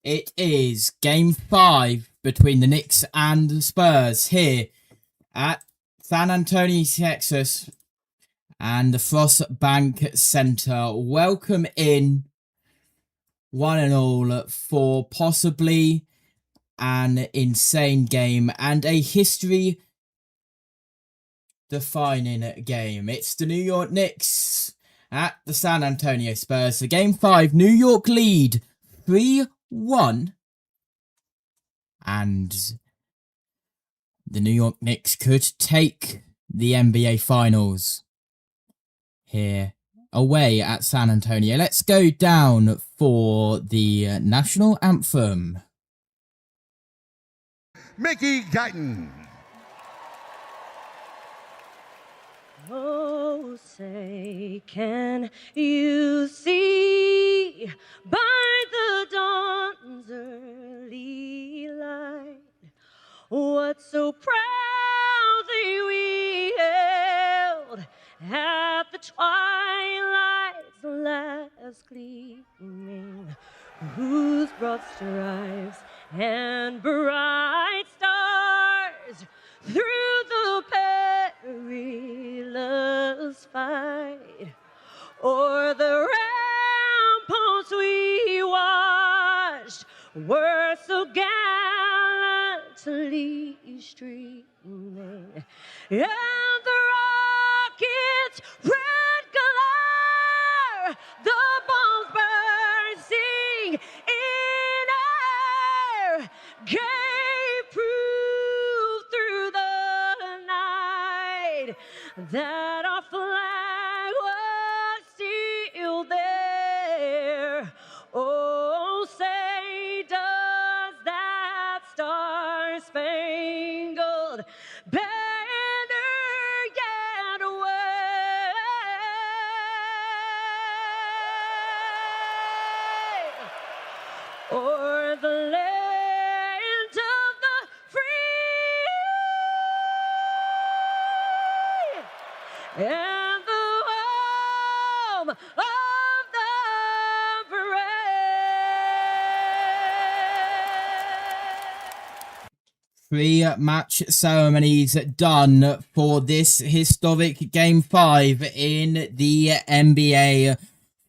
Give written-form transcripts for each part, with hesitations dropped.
It is Game 5 between the Knicks and the Spurs here at San Antonio, Texas, and the Frost Bank Center. Welcome in, one and all, for possibly an insane game and a history-defining game. It's the New York Knicks at the San Antonio Spurs. The Game 5, New York lead 3-1. And the New York Knicks could take the NBA Finals here away at San Antonio. Let's go down for the national anthem. Mickey Guyton. Oh, say, can you see by the dawn's early light what so proudly we hailed at the twilight's last gleaming, whose broad stripes and bright stars through the perilous fight o'er the ramparts we watched were so gallantly streaming, and the rocket's red glare, the bombs bursting in air, gave proof through the night that our flag was still there. Oh, say, does that star-spangled banner yet wave o'er the land of the free and the home of the brave? Pre-match ceremonies done for this historic Game 5 in the NBA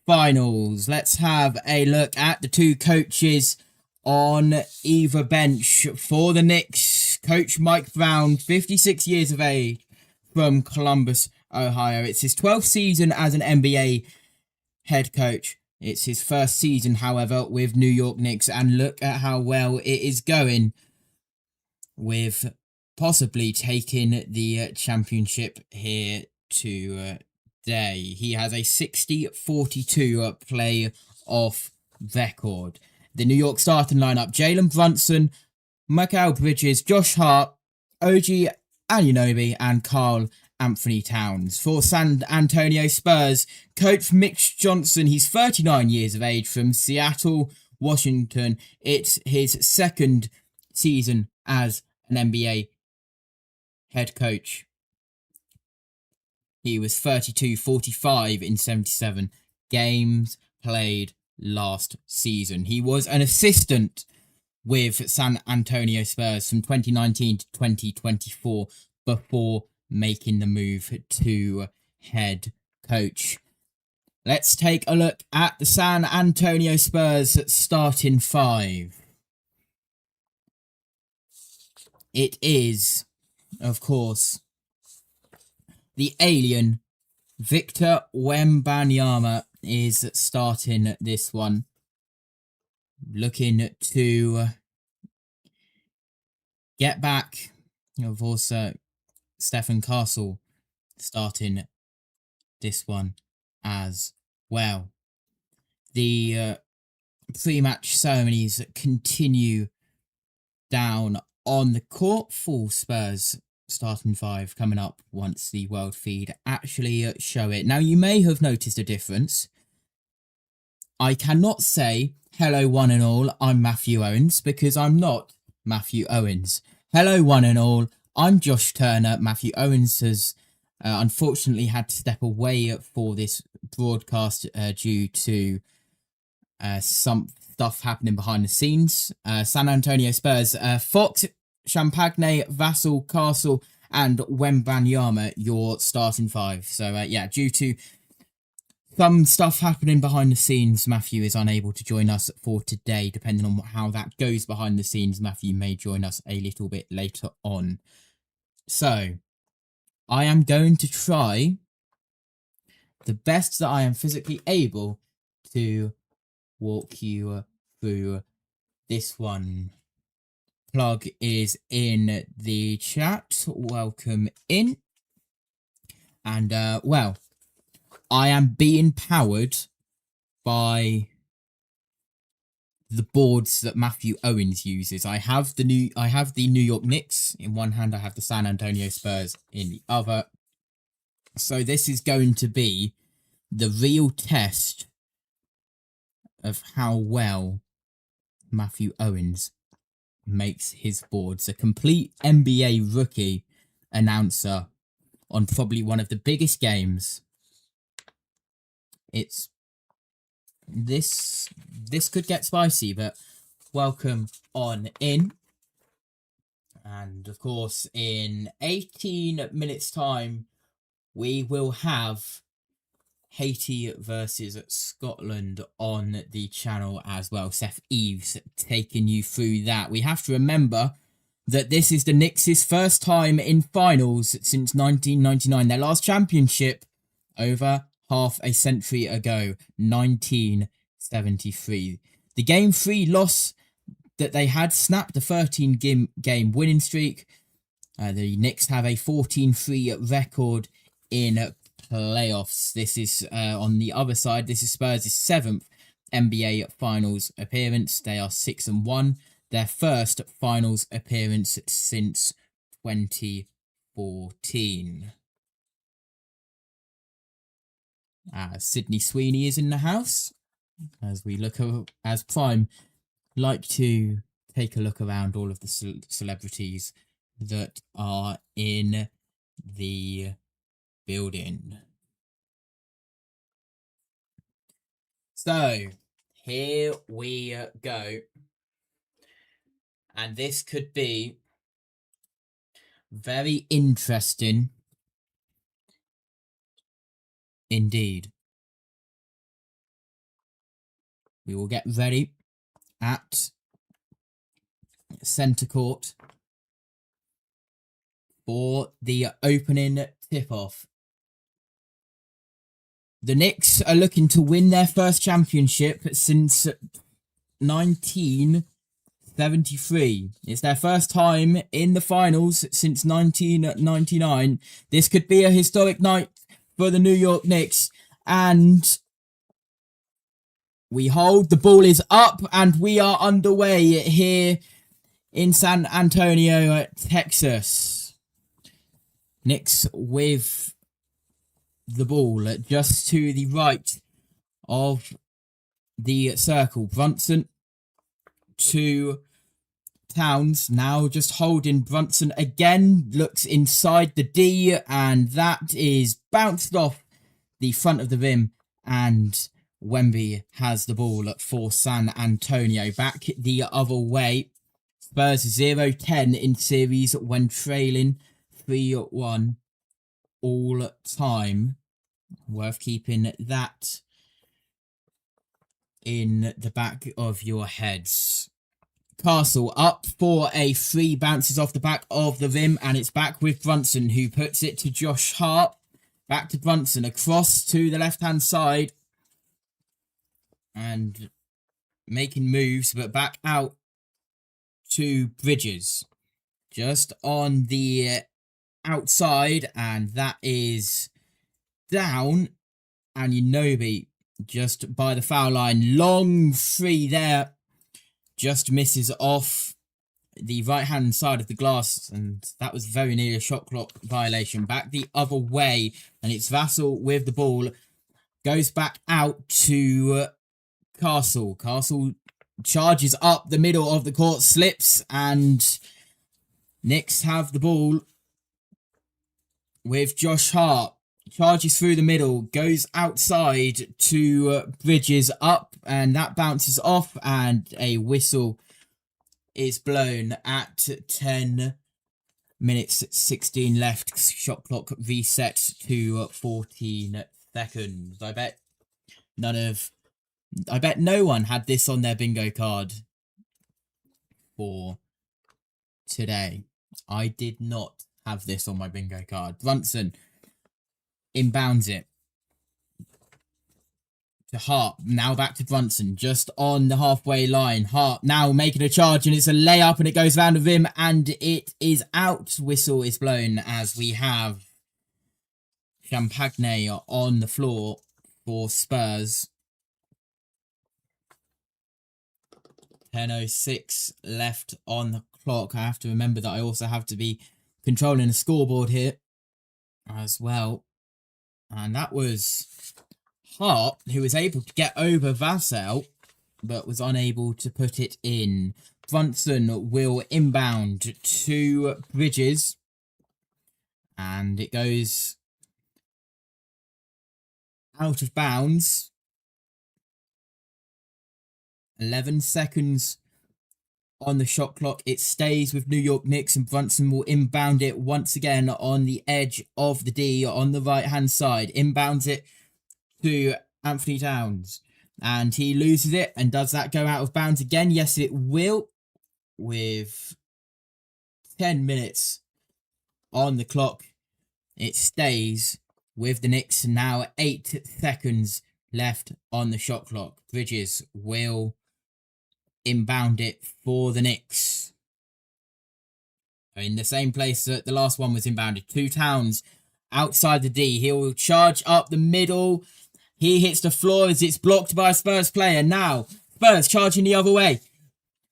Finals. Let's have a look at the two coaches on either bench. For the Knicks, Coach Mike Brown, 56 years of age, from Columbus, Ohio. It's his 12th season as an NBA head coach. It's his first season, however, with New York Knicks, and look at how well it is going, with possibly taking the championship here today. He has a 60-42 playoff record. The New York starting lineup: Jalen Brunson, Mikal Bridges, Josh Hart, OG Anunoby, and Karl Anthony Towns. For San Antonio Spurs, Coach Mitch Johnson, he's 39 years of age, from Seattle, Washington. It's his second season as an NBA head coach. He was 32-45 in 77 games played last season. He was an assistant with San Antonio Spurs from 2019 to 2024 before making the move to head coach. Let's take a look at the San Antonio Spurs starting five. It is, of course, the alien Victor Wembanyama is starting this one, looking to get back. Of course, Stephen Castle starting this one as well. The pre-match ceremonies continue down on the court. Full Spurs starting five coming up once the world feed actually show it. Now, you may have noticed a difference. I cannot say hello one and all, I'm Matthew Owens, because I'm not Matthew Owens. Hello one and all, I'm Josh Turner. Matthew Owens has unfortunately had to step away for this broadcast due to something stuff happening behind the scenes. San Antonio Spurs, Fox, Champagne, Vassal, Castle, and Wembanyama, your starting five. So, yeah, due to some stuff happening behind the scenes, Matthew is unable to join us for today. Depending on how that goes behind the scenes, Matthew may join us a little bit later on. So, I am going to try the best that I am physically able to walk you through this one. Plug is in the chat. Welcome in. And, well, I am being powered by the boards that Matthew Owens uses. I have the New York Knicks in one hand. I have the San Antonio Spurs in the other. So this is going to be the real test of how well Matthew Owens makes his boards. A complete NBA rookie announcer on probably one of the biggest games. This could get spicy, but welcome on in. And of course, in 18 minutes time, we will have Haiti versus Scotland on the channel as well. Seth Eves taking you through that. We have to remember that this is the Knicks' first time in finals since 1999. Their last championship over half a century ago, 1973. The Game 3 loss that they had snapped the 13-game winning streak. The Knicks have a 14-3 record in playoffs. This is on the other side. This is Spurs' 7th NBA Finals appearance. They are 6-1. Their first Finals appearance since 2014. Sydney Sweeney is in the house as we look as Prime like to take a look around all of the celebrities that are in the building. So here we go, and this could be very interesting indeed. We will get ready at centre court for the opening tip-off. The Knicks are looking to win their first championship since 1973. It's their first time in the finals since 1999. This could be a historic night for the New York Knicks, and we hold. The ball is up, and we are underway here in San Antonio, Texas. Knicks with the ball just to the right of the circle. Brunson to Towns, now just holding. Brunson again looks inside the D, and that is bounced off the front of the rim, and Wemby has the ball for San Antonio. Back the other way, Spurs 0-10 in series when trailing 3-1 all time. Worth keeping that in the back of your heads. Castle up for a three, bounces off the back of the rim, and it's back with Brunson, who puts it to Josh Hart. Back to Brunson, across to the left-hand side, and making moves, but back out to Bridges. Just on the outside, and that is down. And Unobi just by the foul line. Long three there. Just misses off the right-hand side of the glass, and that was very near a shot clock violation. Back the other way, and it's Vassal with the ball. Goes back out to Castle. Castle charges up the middle of the court, slips, and Knicks have the ball with Josh Hart. charges through the middle, goes outside to Bridges up, and that bounces off, and a whistle is blown at 10 minutes 16 left. Shot clock resets to 14 seconds. I bet no one had this on their bingo card for today. I did not have this on my bingo card. Brunson inbounds it to Hart. Now back to Brunson, just on the halfway line. Hart now making a charge, and it's a layup, and it goes around the rim, and it is out. Whistle is blown as we have Champagne on the floor for Spurs. 10:06 left on the clock. I have to remember that I also have to be controlling the scoreboard here as well. And that was Hart, who was able to get over Vassell, but was unable to put it in. Brunson will inbound to Bridges, and it goes out of bounds. 11 seconds on the shot clock. It stays with New York Knicks, and Brunson will inbound it once again on the edge of the D on the right-hand side. Inbounds it to Anthony Towns, and he loses it. And does that go out of bounds again? Yes, it will, with 10 minutes on the clock. It stays with the Knicks. Now 8 seconds left on the shot clock. Bridges will inbound it for the Knicks in the same place that the last one was inbounded. To Towns outside the D. He'll charge up the middle. He hits the floor as it's blocked by a Spurs player. Now Spurs charging the other way.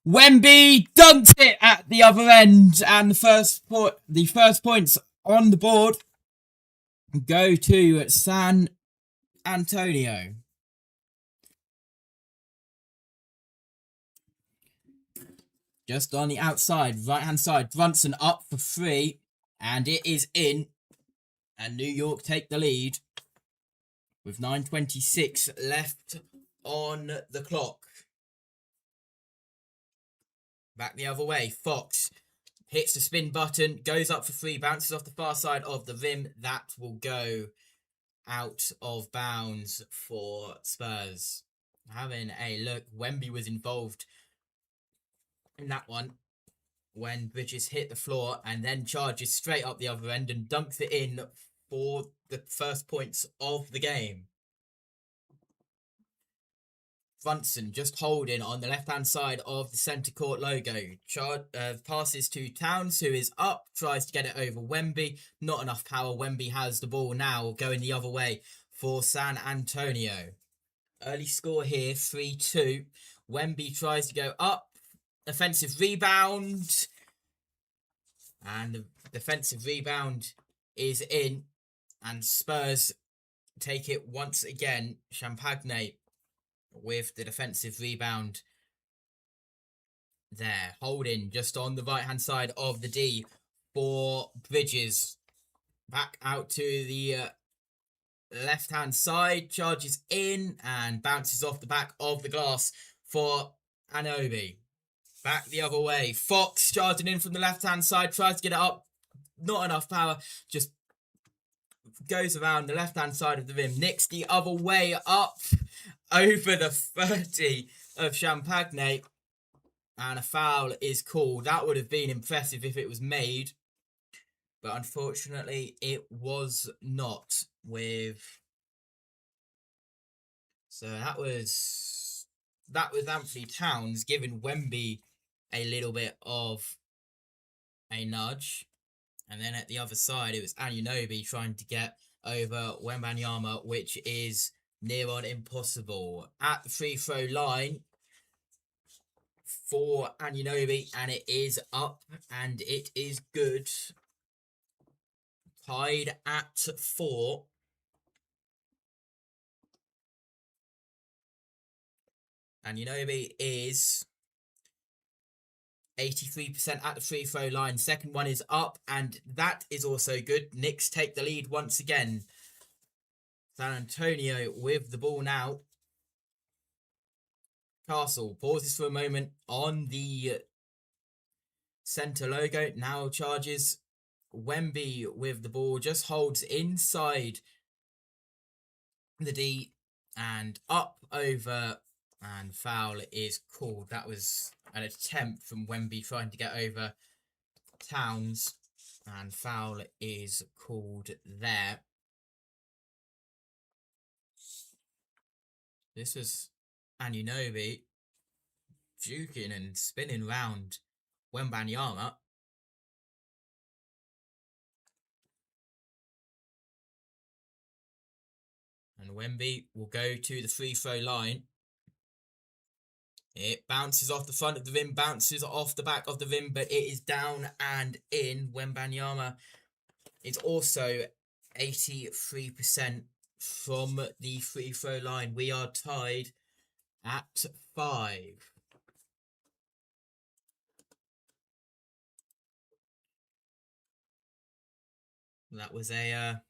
Wemby dunks it at the other end, and the first points on the board go to San Antonio. Just on the outside, right-hand side, Brunson up for 3, and it is in. And New York take the lead with 9:26 left on the clock. Back the other way, Fox hits the spin button, goes up for 3, bounces off the far side of the rim. That will go out of bounds for Spurs. Having a look, Wemby was involved in that one when Bridges hit the floor and then charges straight up the other end and dunks it in for the first points of the game. Brunson just holding on the left-hand side of the centre court logo. Passes to Towns, who is up, tries to get it over Wemby. Not enough power. Wemby has the ball now, going the other way for San Antonio. Early score here, 3-2. Wemby tries to go up. Offensive rebound. And the defensive rebound is in. And Spurs take it once again. Champagne with the defensive rebound there. Holding just on the right-hand side of the D for Bridges. Back out to the left-hand side. Charges in and bounces off the back of the glass for Anunoby. Back the other way. Fox charging in from the left-hand side. Tries to get it up. Not enough power. Just goes around the left-hand side of the rim. Knicks the other way up over the 30 of Champagne. And a foul is called. That would have been impressive if it was made. But unfortunately, it was not So that was Anthony Towns giving Wemby a little bit of a nudge. And then at the other side, it was Anunoby trying to get over Wembanyama, which is near on impossible. At the free throw line for Anunoby, and it is up, and it is good. Tied at 4. Anunoby is 83% at the free throw line. Second one is up, and that is also good. Knicks take the lead once again San Antonio with the ball now. Castle pauses for a moment on the center logo. Now charges. Wemby with the ball. Just holds inside the D and up over. And foul is called. That was an attempt from Wemby trying to get over Towns. And foul is called there. This was Anunoby juking and spinning round Wembanyama. And Wemby will go to the free throw line. It bounces off the front of the rim, bounces off the back of the rim, but it is down and in. Wembanyama is also 83% from the free throw line. We are tied at 5. That was a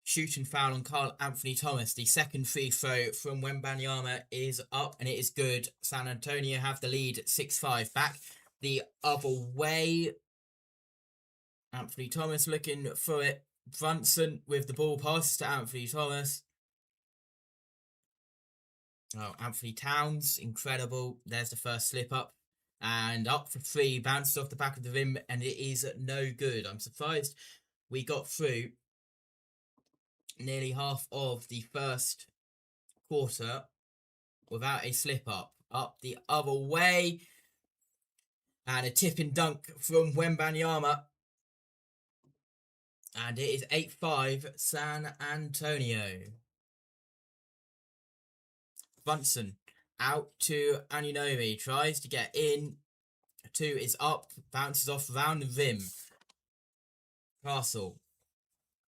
shooting foul on Karl Anthony Thomas. The second free throw from Wembanyama is up and it is good. San Antonio have the lead at 6-5. Back the other way. Anthony Thomas looking for it. Brunson with the ball, passes to Anthony Thomas. Oh, Anthony Towns, incredible. There's the first slip up. And up for 3, bounces off the back of the rim, and it is no good. I'm surprised we got through nearly half of the first quarter without a slip up. Up the other way. And a tipping dunk from Wembanyama. And it is 8-5 San Antonio. Brunson out to Anunoby. Tries to get in. 2 is up. Bounces off around the rim. Castle.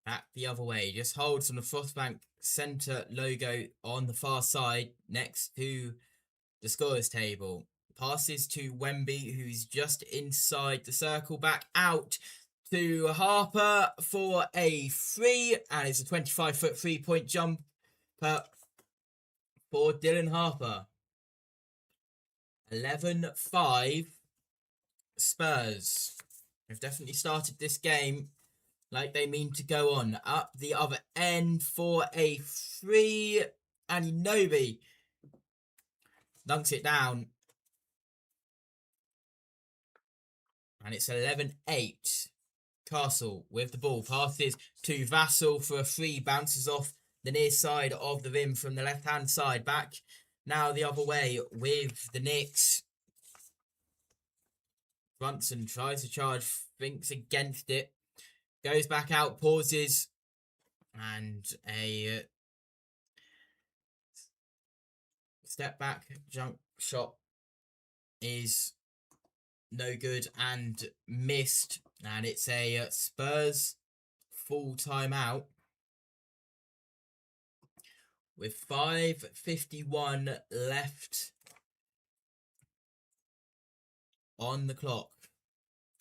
Back the other way. Just holds on the Frostbank center logo on the far side next to the scorer's table. Passes to Wemby, who's just inside the circle. Back out to Harper for a 3. And it's a 25-foot 3-point jump for Dylan Harper. 11-5 Spurs. They've definitely started this game like they mean to go on. Up the other end for a 3. Anunoby dunks it down. And it's 11-8. Castle with the ball. Passes to Vassell for a 3. Bounces off the near side of the rim from the left-hand side. Back now the other way with the Knicks. Brunson tries to charge, thinks against it. Goes back out, pauses. And a step back jump shot is no good and missed. And it's a Spurs full timeout with 5:51 left on the clock.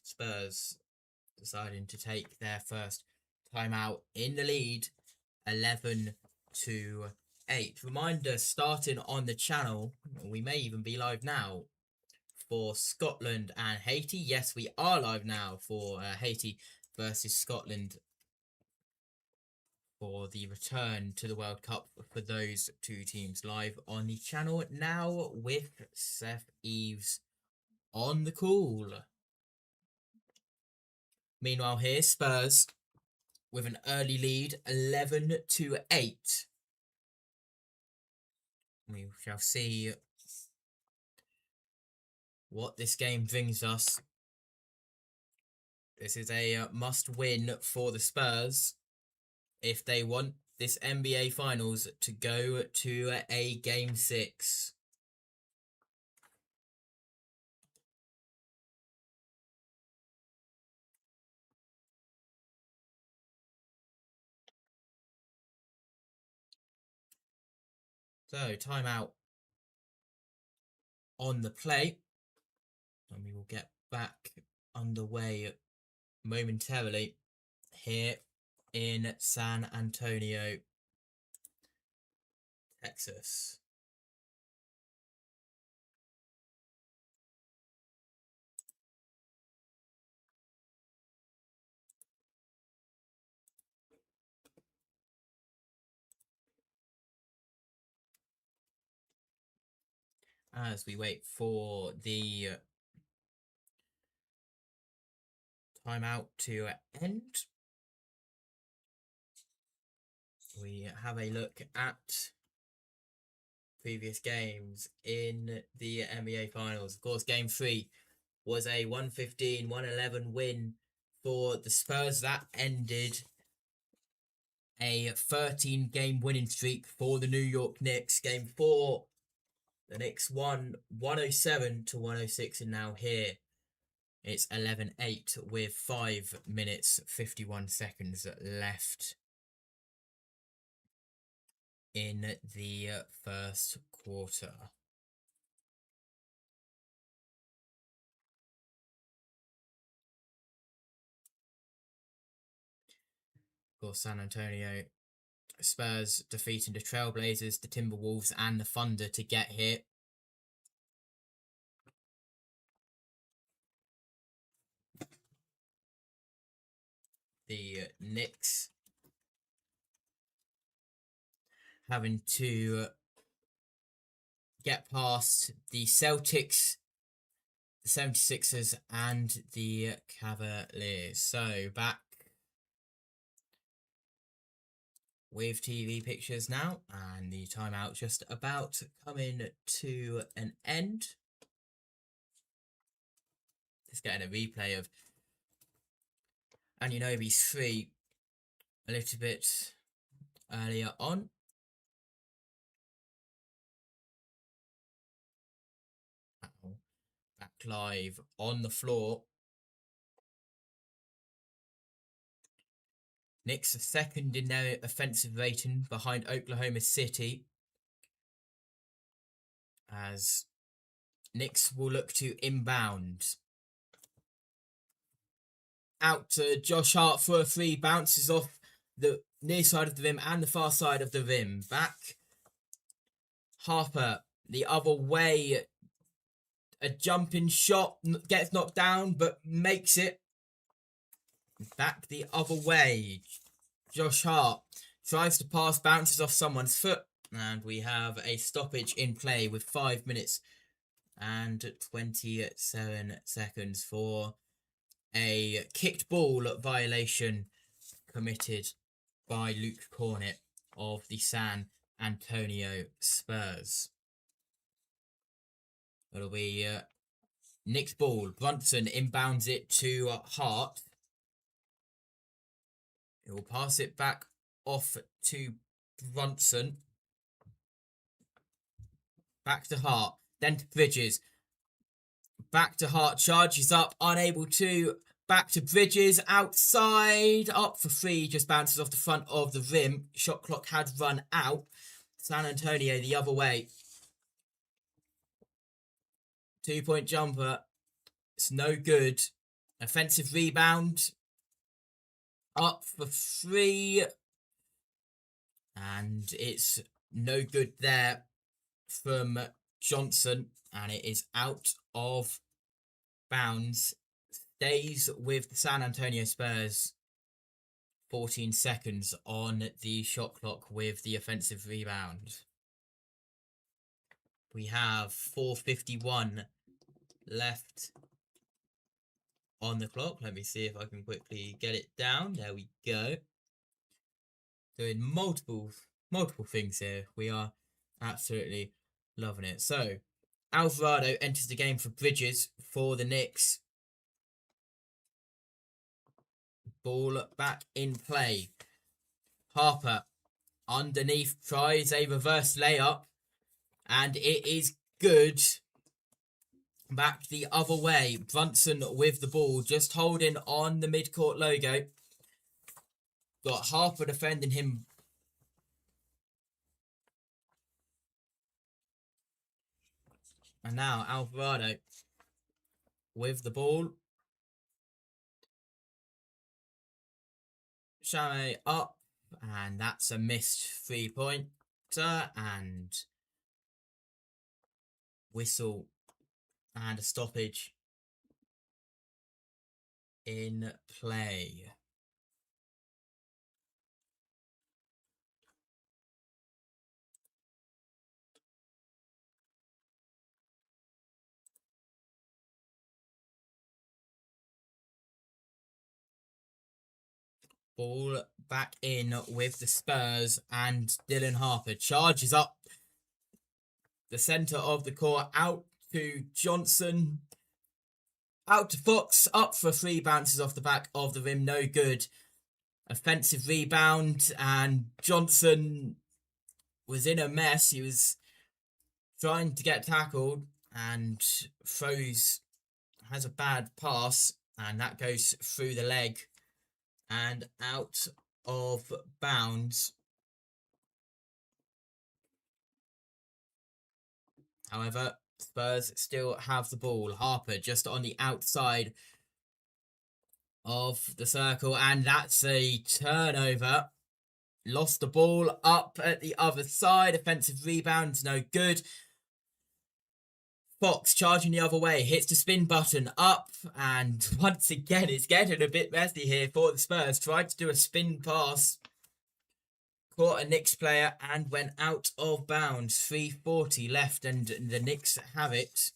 Spurs deciding to take their first timeout in the lead, 11-8. Reminder, starting on the channel, we may even be live now for Scotland and Haiti. Yes, we are live now for Haiti versus Scotland for the return to the World Cup for those 2 teams, live on the channel now with Seth Eves on the call. Meanwhile here, Spurs with an early lead, 11-8. We shall see what this game brings us. This is a must-win for the Spurs if they want this NBA Finals to go to a Game 6. So, timeout on the play. And we will get back underway momentarily here in San Antonio, Texas. As we wait for the timeout to end, we have a look at previous games in the NBA Finals. Of course, Game 3 was a 115-111 win for the Spurs. That ended a 13-game winning streak for the New York Knicks. Game 4, the Knicks won 107-106, and now here it's 11-8 with 5 minutes 51 seconds left in the first quarter. Of course, San Antonio Spurs defeating the Trailblazers, the Timberwolves, and the Thunder to get here. The Knicks having to get past the Celtics, the 76ers, and the Cavaliers. So back with TV pictures now, and the timeout just about coming to an end. Just getting a replay of Anunoby's 3 a little bit earlier on. Back live on the floor. Knicks are second in their offensive rating behind Oklahoma City, as Knicks will look to inbound. Out to Josh Hart for a 3, bounces off the near side of the rim and the far side of the rim. Back Harper the other way, a jumping shot, gets knocked down but makes it. Back the other way, Josh Hart tries to pass, bounces off someone's foot, and we have a stoppage in play with 5 minutes and 27 seconds for a kicked ball violation committed by Luke Cornett of the San Antonio Spurs. It'll be Knicks ball. Brunson inbounds it to Hart. He will pass it back off to Brunson. Back to Hart. Then to Bridges. Back to Hart. Charges up. Unable to. Back to Bridges. Outside. Up for 3. Just bounces off the front of the rim. Shot clock had run out. San Antonio the other way. 2-point jumper. It's no good. Offensive rebound. Up for 3. And it's no good there from Johnson. And it is out of bounds. Stays with the San Antonio Spurs. 14 seconds on the shot clock with the offensive rebound. We have 4:51 left on the clock. Let me see if I can quickly get it down. There we go. Doing multiple things here. We are absolutely loving it. So Alvarado enters the game for Bridges for the Knicks. Ball back in play. Harper underneath tries a reverse layup, and it is good. Back the other way. Brunson with the ball, just holding on the midcourt logo. Got Harper defending him. And now Alvarado with the ball. Shame up, and that's a missed 3-pointer, and whistle and a stoppage in play. Ball back in with the Spurs, and Dylan Harper charges up the centre of the court, out to Johnson, out to Fox, up for 3, bounces off the back of the rim, no good. Offensive rebound, and Johnson was in a mess. He was trying to get tackled and has a bad pass, and that goes through the leg and out of bounds. However, Spurs still have the ball. Harper just on the outside of the circle, and that's a turnover. Lost the ball up at the other side. Offensive rebound, no good. Fox charging the other way, hits the spin button up, and once again it's getting a bit messy here for the Spurs. Tried to do a spin pass, caught a Knicks player, and went out of bounds. 3:40 left, and the Knicks have it.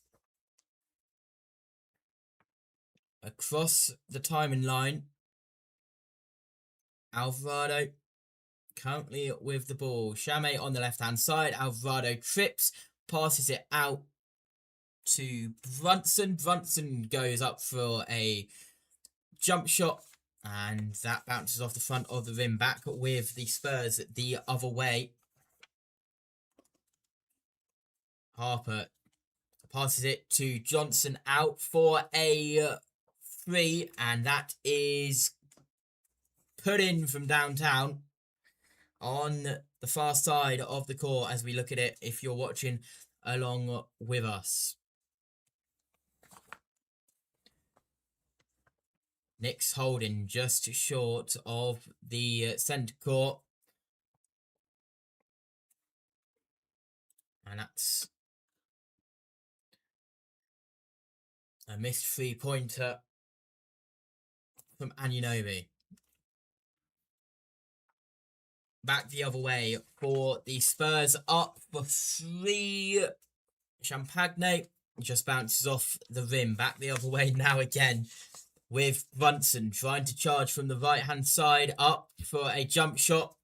Across the timing line, Alvarado currently with the ball. Chamay on the left-hand side. Alvarado trips, passes it out to Brunson. Brunson goes up for a jump shot, and that bounces off the front of the rim, back with the Spurs the other way. Harper passes it to Johnson, out for a 3, and that is put in from downtown on the far side of the court as we look at it, if you're watching along with us. Knicks holding just short of the centre court. And that's a missed 3-pointer from Anunoby. Back the other way for the Spurs, up for 3. Champagne just bounces off the rim. Back the other way now again with Brunson trying to charge from the right-hand side, up for a jump shot.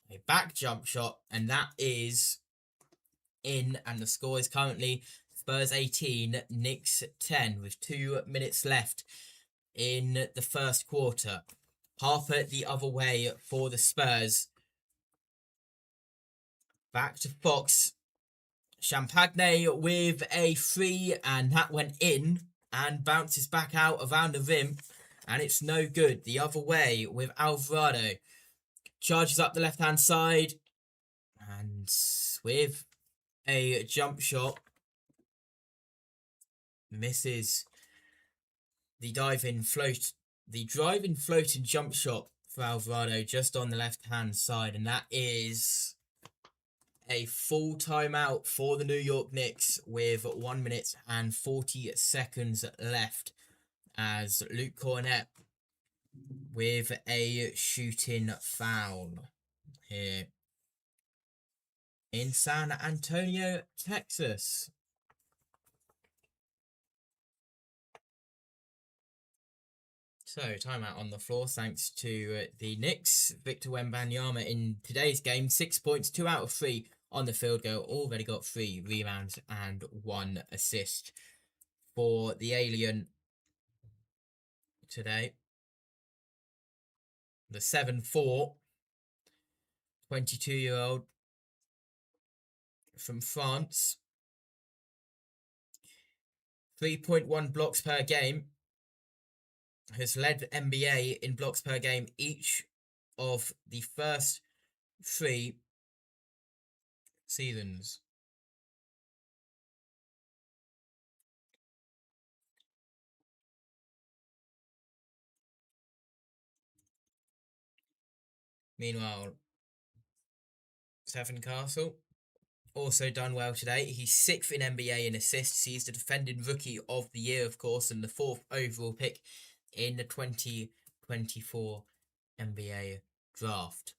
A back jump shot, and that is in, and the score is currently Spurs 18, Knicks 10, with 2 minutes left in the first quarter. Harper the other way for the Spurs. Back to Fox. Champagne with a 3, and that went in and bounces back out around the rim, and it's no good. The other way with Alvarado. Charges up the left-hand side, and with a jump shot, misses the driving floating jump shot for Alvarado just on the left-hand side, and that is a full timeout for the New York Knicks with 1 minute and 40 seconds left, as Luke Cornett with a shooting foul here in San Antonio, Texas. So, timeout on the floor thanks to the Knicks. Victor Wembanyama in today's game, 6 points, 2 out of 3 on the field goal. Already got 3 rebounds and 1 assist for the Alien today. The 7'4", 22-year-old from France. 3.1 blocks per game. Has led the NBA in blocks per game each of the first 3 seasons. Meanwhile, Stephen Castle also done well today. He's 6th in NBA in assists. He's the defending rookie of the year, of course, and the 4th overall pick in the 2024 NBA draft.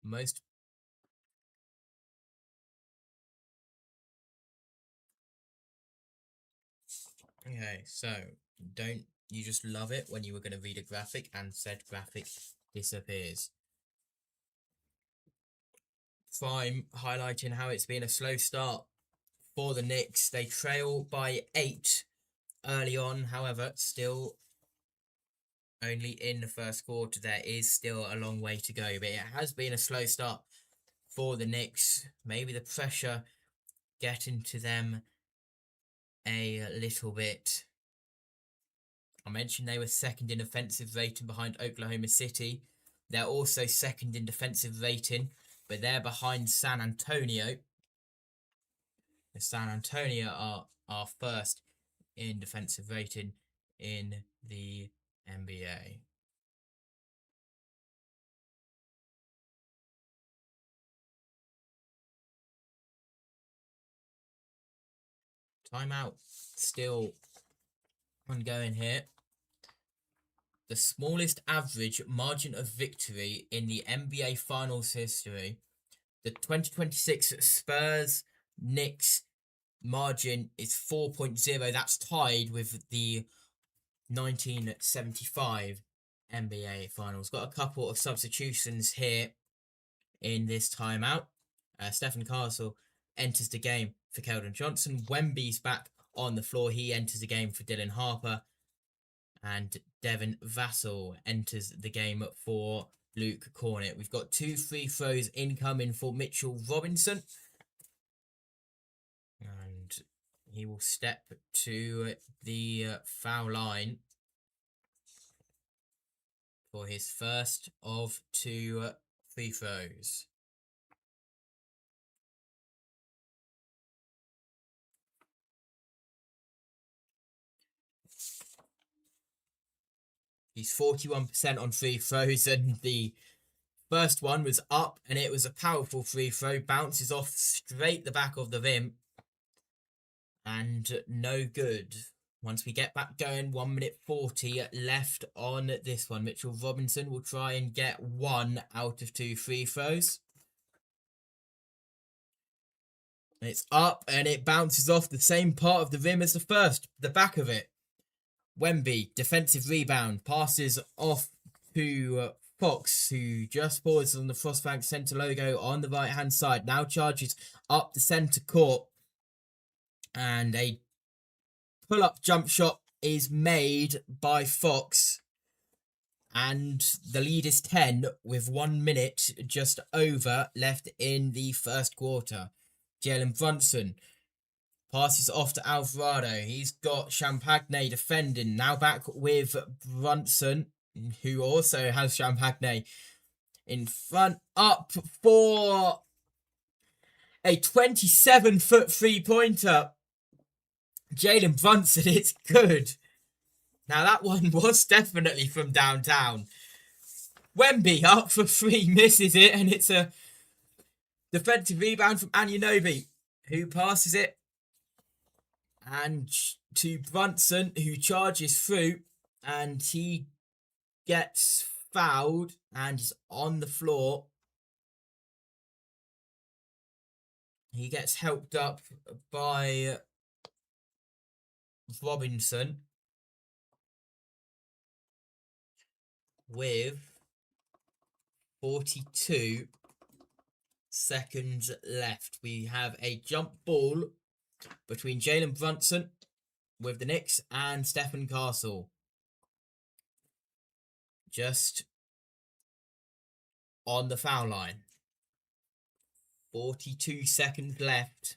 Most Okay, so don't you just love it when you were going to read a graphic and said graphic disappears? Prime highlighting how it's been a slow start for the Knicks. They trail by 8 early on, however, still only in the first quarter. There is still a long way to go, but it has been a slow start for the Knicks. Maybe the pressure getting to them a little bit. I mentioned they were second in offensive rating behind Oklahoma City. They're also second in defensive rating, but they're behind San Antonio. The San Antonio are first in defensive rating in the NBA. Timeout still ongoing here. The smallest average margin of victory in the NBA Finals history. The 2026 Spurs Knicks margin is 4.0. That's tied with the 1975 NBA Finals. Got a couple of substitutions here in this timeout. Stephen Castle enters the game for Keldon Johnson. Wemby's back on the floor. He enters the game for Dylan Harper. And Devin Vassell enters the game for Luke Cornett. We've got 2 free throws incoming for Mitchell Robinson. And he will step to the foul line for his first of 2 free throws. He's 41% on free throws, and the first one was up, and it was a powerful free throw. Bounces off straight the back of the rim, and no good. Once we get back going, 1 minute 40 left on this one. Mitchell Robinson will try and get 1 out of 2 free throws. It's up, and it bounces off the same part of the rim as the first, the back of it. Wemby, defensive rebound, passes off to Fox, who just pauses on the Frostbank centre logo on the right-hand side. Now charges up the centre court. And a pull-up jump shot is made by Fox. And the lead is 10 with 1 minute just over left in the first quarter. Jalen Brunson passes off to Alvarado. He's got Champagne defending. Now back with Brunson, who also has Champagne in front. Up for a 27-foot 3-pointer. Jalen Brunson, it's good. Now that one was definitely from downtown. Wemby up for 3, misses it, and it's a defensive rebound from Anunoby, who passes it and to Brunson, who charges through, and he gets fouled and is on the floor. He gets helped up by Robinson with 42 seconds left. We have a jump ball between Jalen Brunson with the Knicks and Stephen Castle. Just on the foul line. 42 seconds left.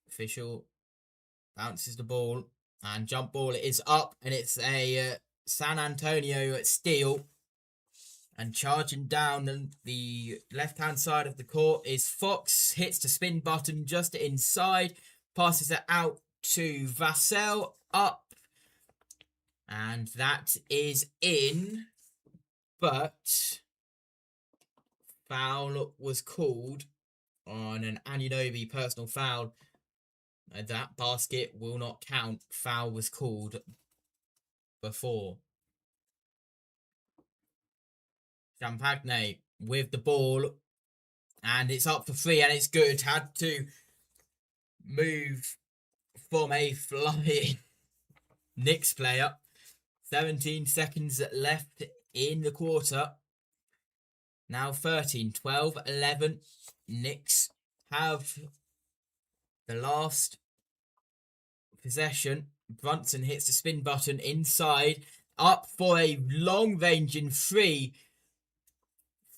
Official bounces the ball, and jump ball is up, and it's a San Antonio steal. And charging down the left-hand side of the court is Fox. Hits the spin button just inside. Passes it out to Vassell. Up. And that is in. But foul was called on an Anunoby personal foul. That basket will not count. Foul was called before. Champagne with the ball, and it's up for 3, and it's good. Had to move from a flying Knicks player. 17 seconds left in the quarter. Now 13, 12, 11. Knicks have the last possession. Brunson hits the spin button inside. Up for a long-ranging 3.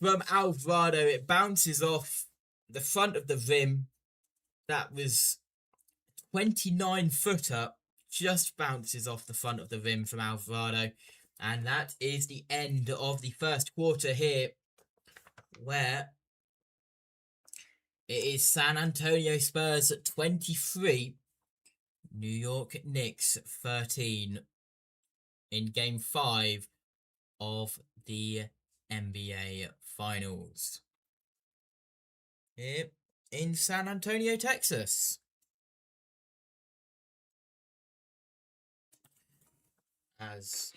From Alvarado, it bounces off the front of the rim. That was 29-footer. Just bounces off the front of the rim from Alvarado. And that is the end of the first quarter here, where it is San Antonio Spurs at 23, New York Knicks 13 in Game 5 of the NBA Finals here in San Antonio, Texas. As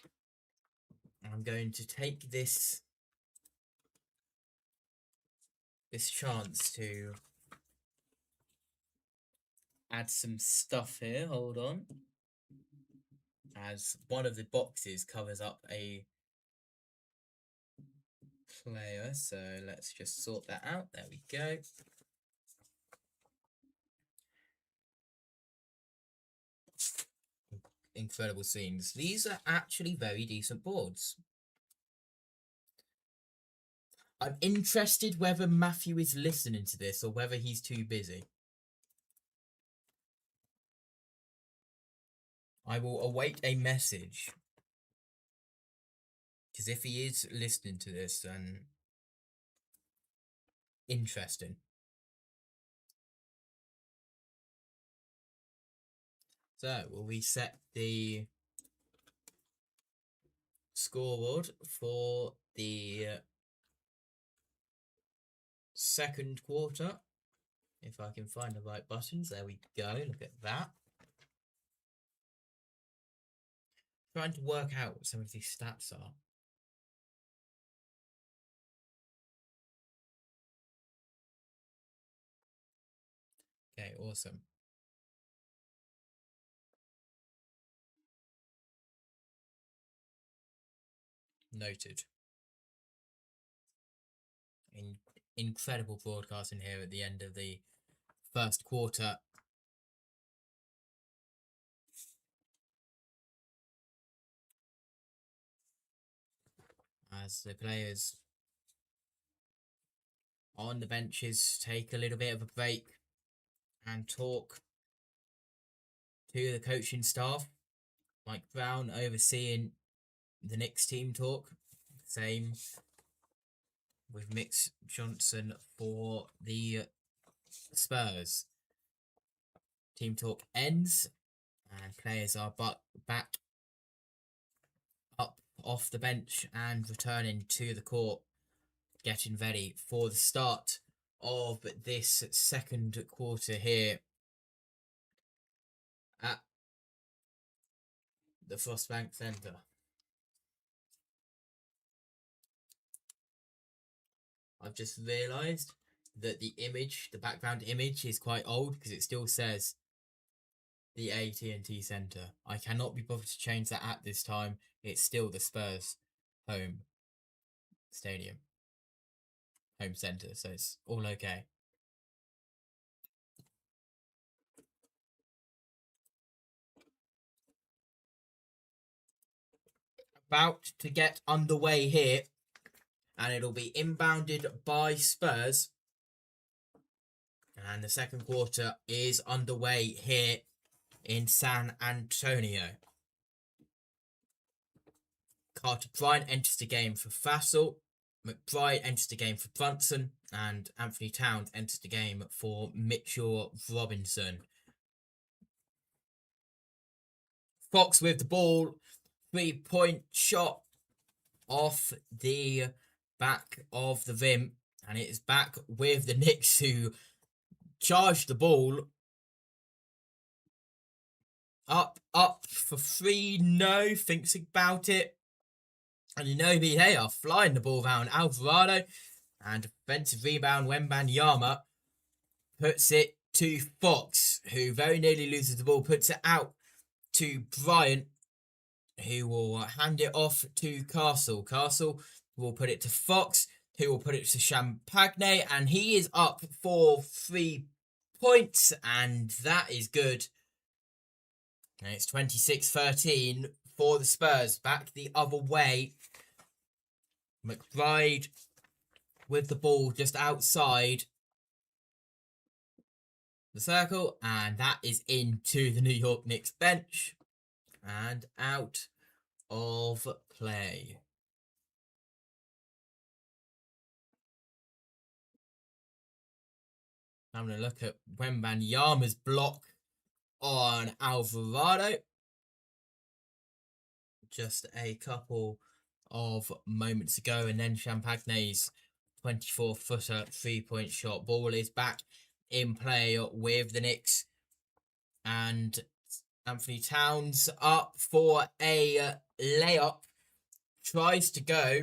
I'm going to take this chance to add some stuff here. Hold on. As one of the boxes covers up a player, so let's just sort that out. There we go. Incredible scenes. These are actually very decent boards. I'm interested whether Matthew is listening to this or whether he's too busy. I will await a message. Because if he is listening to this, then interesting. So, will we set the scoreboard for the second quarter? If I can find the right buttons. There we go. Look at that. Trying to work out what some of these stats are. Okay, awesome. Noted. Incredible broadcasting here at the end of the first quarter. As the players on the benches take a little bit of a break and talk to the coaching staff. Mike Brown overseeing the Knicks team talk. Same with Mix Johnson for the Spurs. Team talk ends and players are back up off the bench and returning to the court, getting ready for the start of this second quarter here at the Frostbank Centre. I've just realised that the background image is quite old because it still says the AT&T Centre. I cannot be bothered to change that at this time. It's still the Spurs home stadium, home centre, so it's all okay. About to get underway here, and it'll be inbounded by Spurs. And the second quarter is underway here in San Antonio. Carter Bryant enters the game for Fassel. McBride enters the game for Brunson. And Anthony Towns enters the game for Mitchell Robinson. Fox with the ball. 3-point shot off the back of the rim. And it is back with the Knicks, who charged the ball. Up for 3. No, thinks about it. And they are flying the ball around. Alvarado, and defensive rebound, Wembanyama puts it to Fox, who very nearly loses the ball, puts it out to Bryant, who will hand it off to Castle. Castle will put it to Fox, who will put it to Champagne, and he is up for 3 points, and that is good. And it's 26-13 for the Spurs. Back the other way. McBride with the ball just outside the circle, and that is into the New York Knicks bench and out of play. Having a look at Wembanyama's block on Alvarado. Just a couple of moments ago, and then Champagne's 24-footer 3-point shot. Ball is back in play with the Knicks, and Anthony Towns up for a layup, tries to go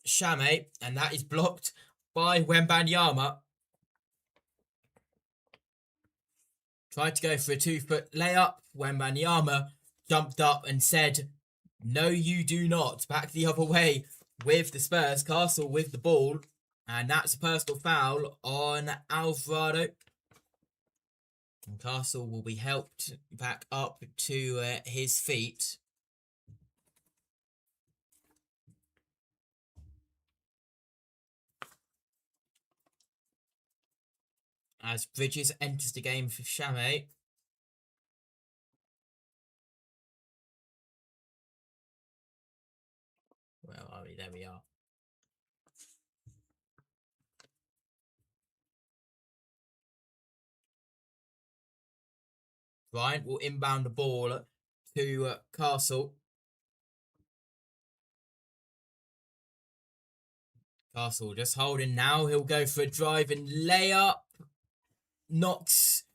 Shame, and that is blocked by Wembanyama. Tried to go for a 2-foot layup. Wembanyama jumped up and said, "No, you do not." Back the other way with the Spurs. Castle with the ball. And that's a personal foul on Alvarado. And Castle will be helped back up to his feet. As Bridges enters the game for Shame. Where are we? There we are. Bryant will inbound the ball to Castle. Castle just holding now. He'll go for a driving layup. Knocks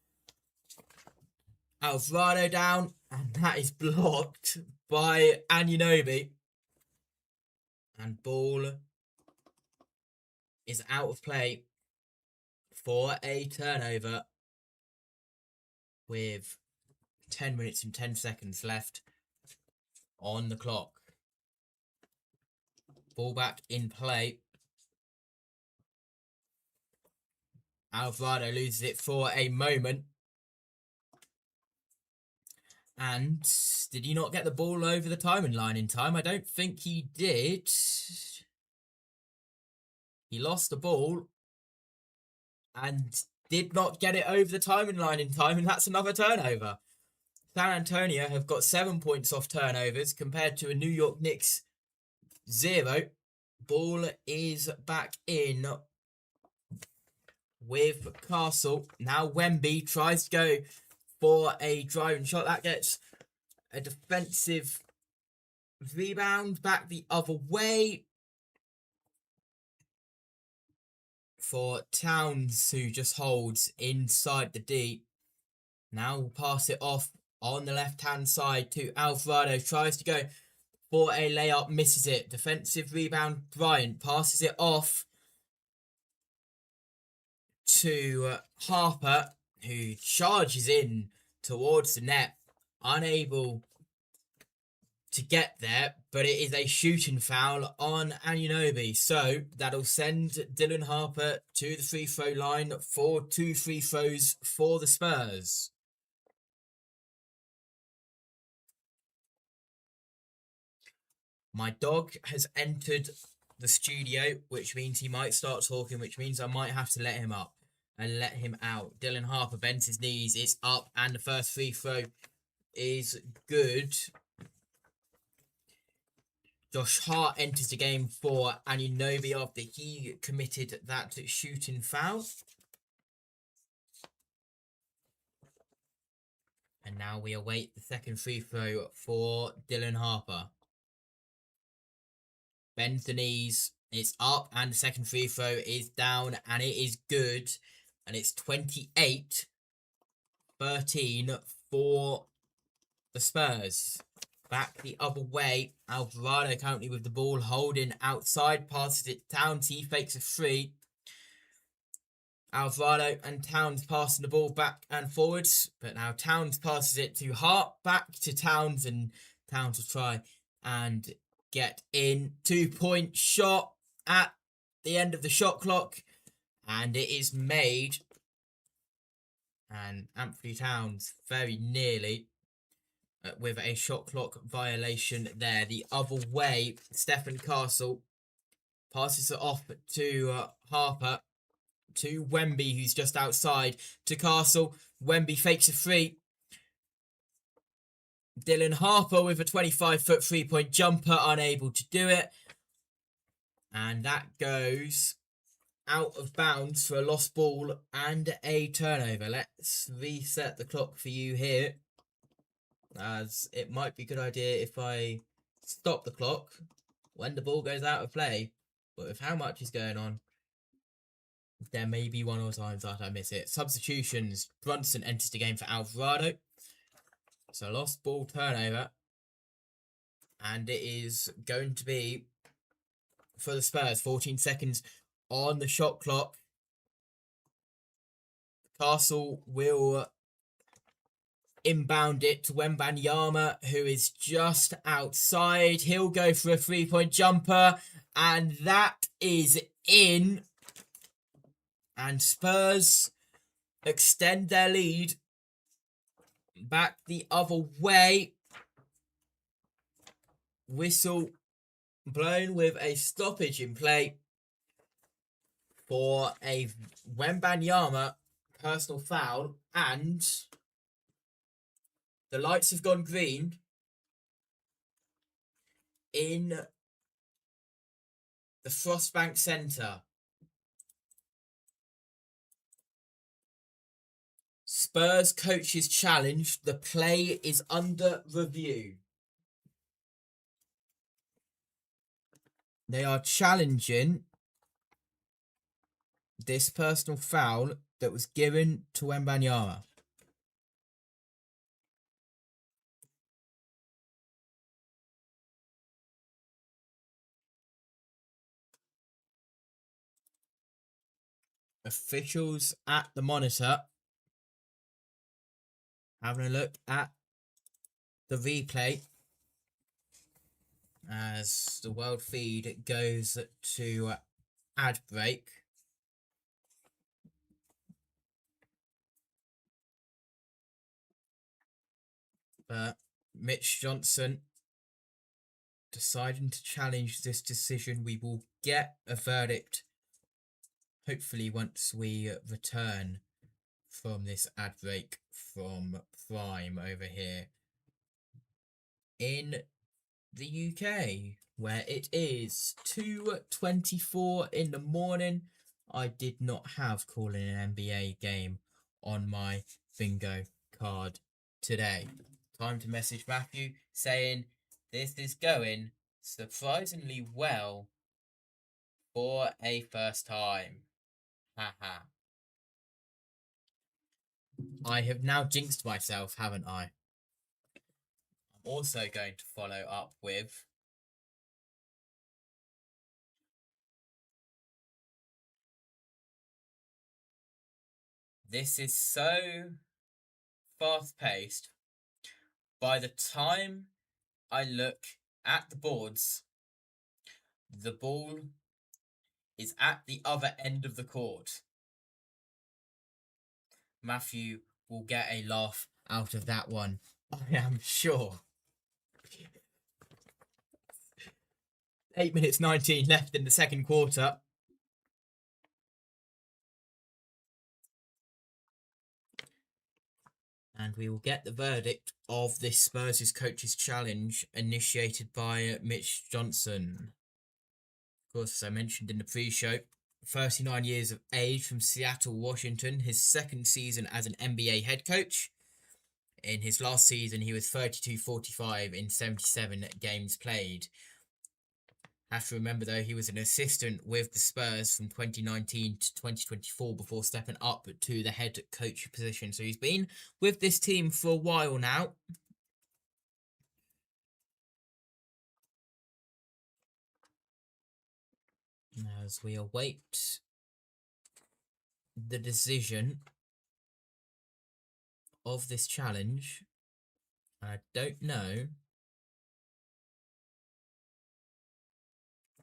Alvarado down, and that is blocked by Anunoby. And ball is out of play for a turnover with 10 minutes and 10 seconds left on the clock. Ball back in play. Alvarado loses it for a moment. And did he not get the ball over the timing line in time? I don't think he did. He lost the ball and did not get it over the timing line in time, and that's another turnover. San Antonio have got 7 points off turnovers compared to a New York Knicks 0. Ball is back in with Castle. Now Wemby tries to go for a driving shot. That gets a defensive rebound back the other way for Towns, who just holds inside the D. Now we'll pass it off on the left-hand side to Alvarado. Tries to go for a layup, misses it. Defensive rebound, Bryant passes it off to Harper, who charges in towards the net, unable to get there, but it is a shooting foul on Anunoby. So that'll send Dylan Harper to the free throw line for 2 free throws for the Spurs. My dog has entered the studio, which means he might start talking, which means I might have to let him up and let him out. Dylan Harper bends his knees, it's up, and the first free throw is good. Josh Hart enters the game for Anunoby after he committed that shooting foul. And now we await the second free throw for Dylan Harper. Bends the knees, it's up, and the second free throw is down, and it is good. And it's 28-13 for the Spurs. Back the other way, Alvarado currently with the ball, holding outside, passes it Towns, he fakes a three. Alvarado and Towns passing the ball back and forwards, but now Towns passes it to Hart, back to Towns, and Towns will try and get in. 2-point shot at the end of the shot clock, and it is made. And Anthony Towns very nearly with a shot clock violation there. The other way, Stephen Castle passes it off to Harper, to Wemby, who's just outside, to Castle. Wemby fakes a three. Dylan Harper with a 25-foot 3-point jumper, unable to do it. And that goes out of bounds for a lost ball and a turnover. Let's reset the clock for you here, as it might be a good idea if I stop the clock when the ball goes out of play. But with how much is going on, there may be one or times that I miss it. Substitutions. Brunson enters the game for Alvarado. So lost ball turnover. And it is going to be for the Spurs. 14 seconds on the shot clock. Castle will inbound it to Wembanyama, who is just outside. He'll go for a 3-point jumper. And that is in. And Spurs extend their lead back the other way. Whistle blown with a stoppage in play for a Wembanyama personal foul. And the lights have gone green in the Frostbank Centre. Spurs coach is challenged. The play is under review. They are challenging this personal foul that was given to Wembanyama. Officials at the monitor having a look at the replay as the world feed goes to ad break. But Mitch Johnson deciding to challenge this decision. We will get a verdict hopefully once we return from this ad break from Prime over here in the UK, where it is 2:24 in the morning. I did not have calling an NBA game on my bingo card today. Time to message Matthew saying this is going surprisingly well for a first time. Haha. I have now jinxed myself, haven't I? I'm also going to follow up with this is so fast-paced. By the time I look at the boards, the ball is at the other end of the court. Matthew will get a laugh out of that one, I am sure. 8 minutes 19 left in the second quarter. And we will get the verdict of this Spurs' coaches challenge initiated by Mitch Johnson. Of course, as I mentioned in the pre-show, 39 years of age from Seattle, Washington, his second season as an NBA head coach. In his last season, he was 32-45 in 77 games played. Have to remember, though, he was an assistant with the Spurs from 2019 to 2024 before stepping up to the head coach position. So he's been with this team for a while now. As we await the decision of this challenge, I don't know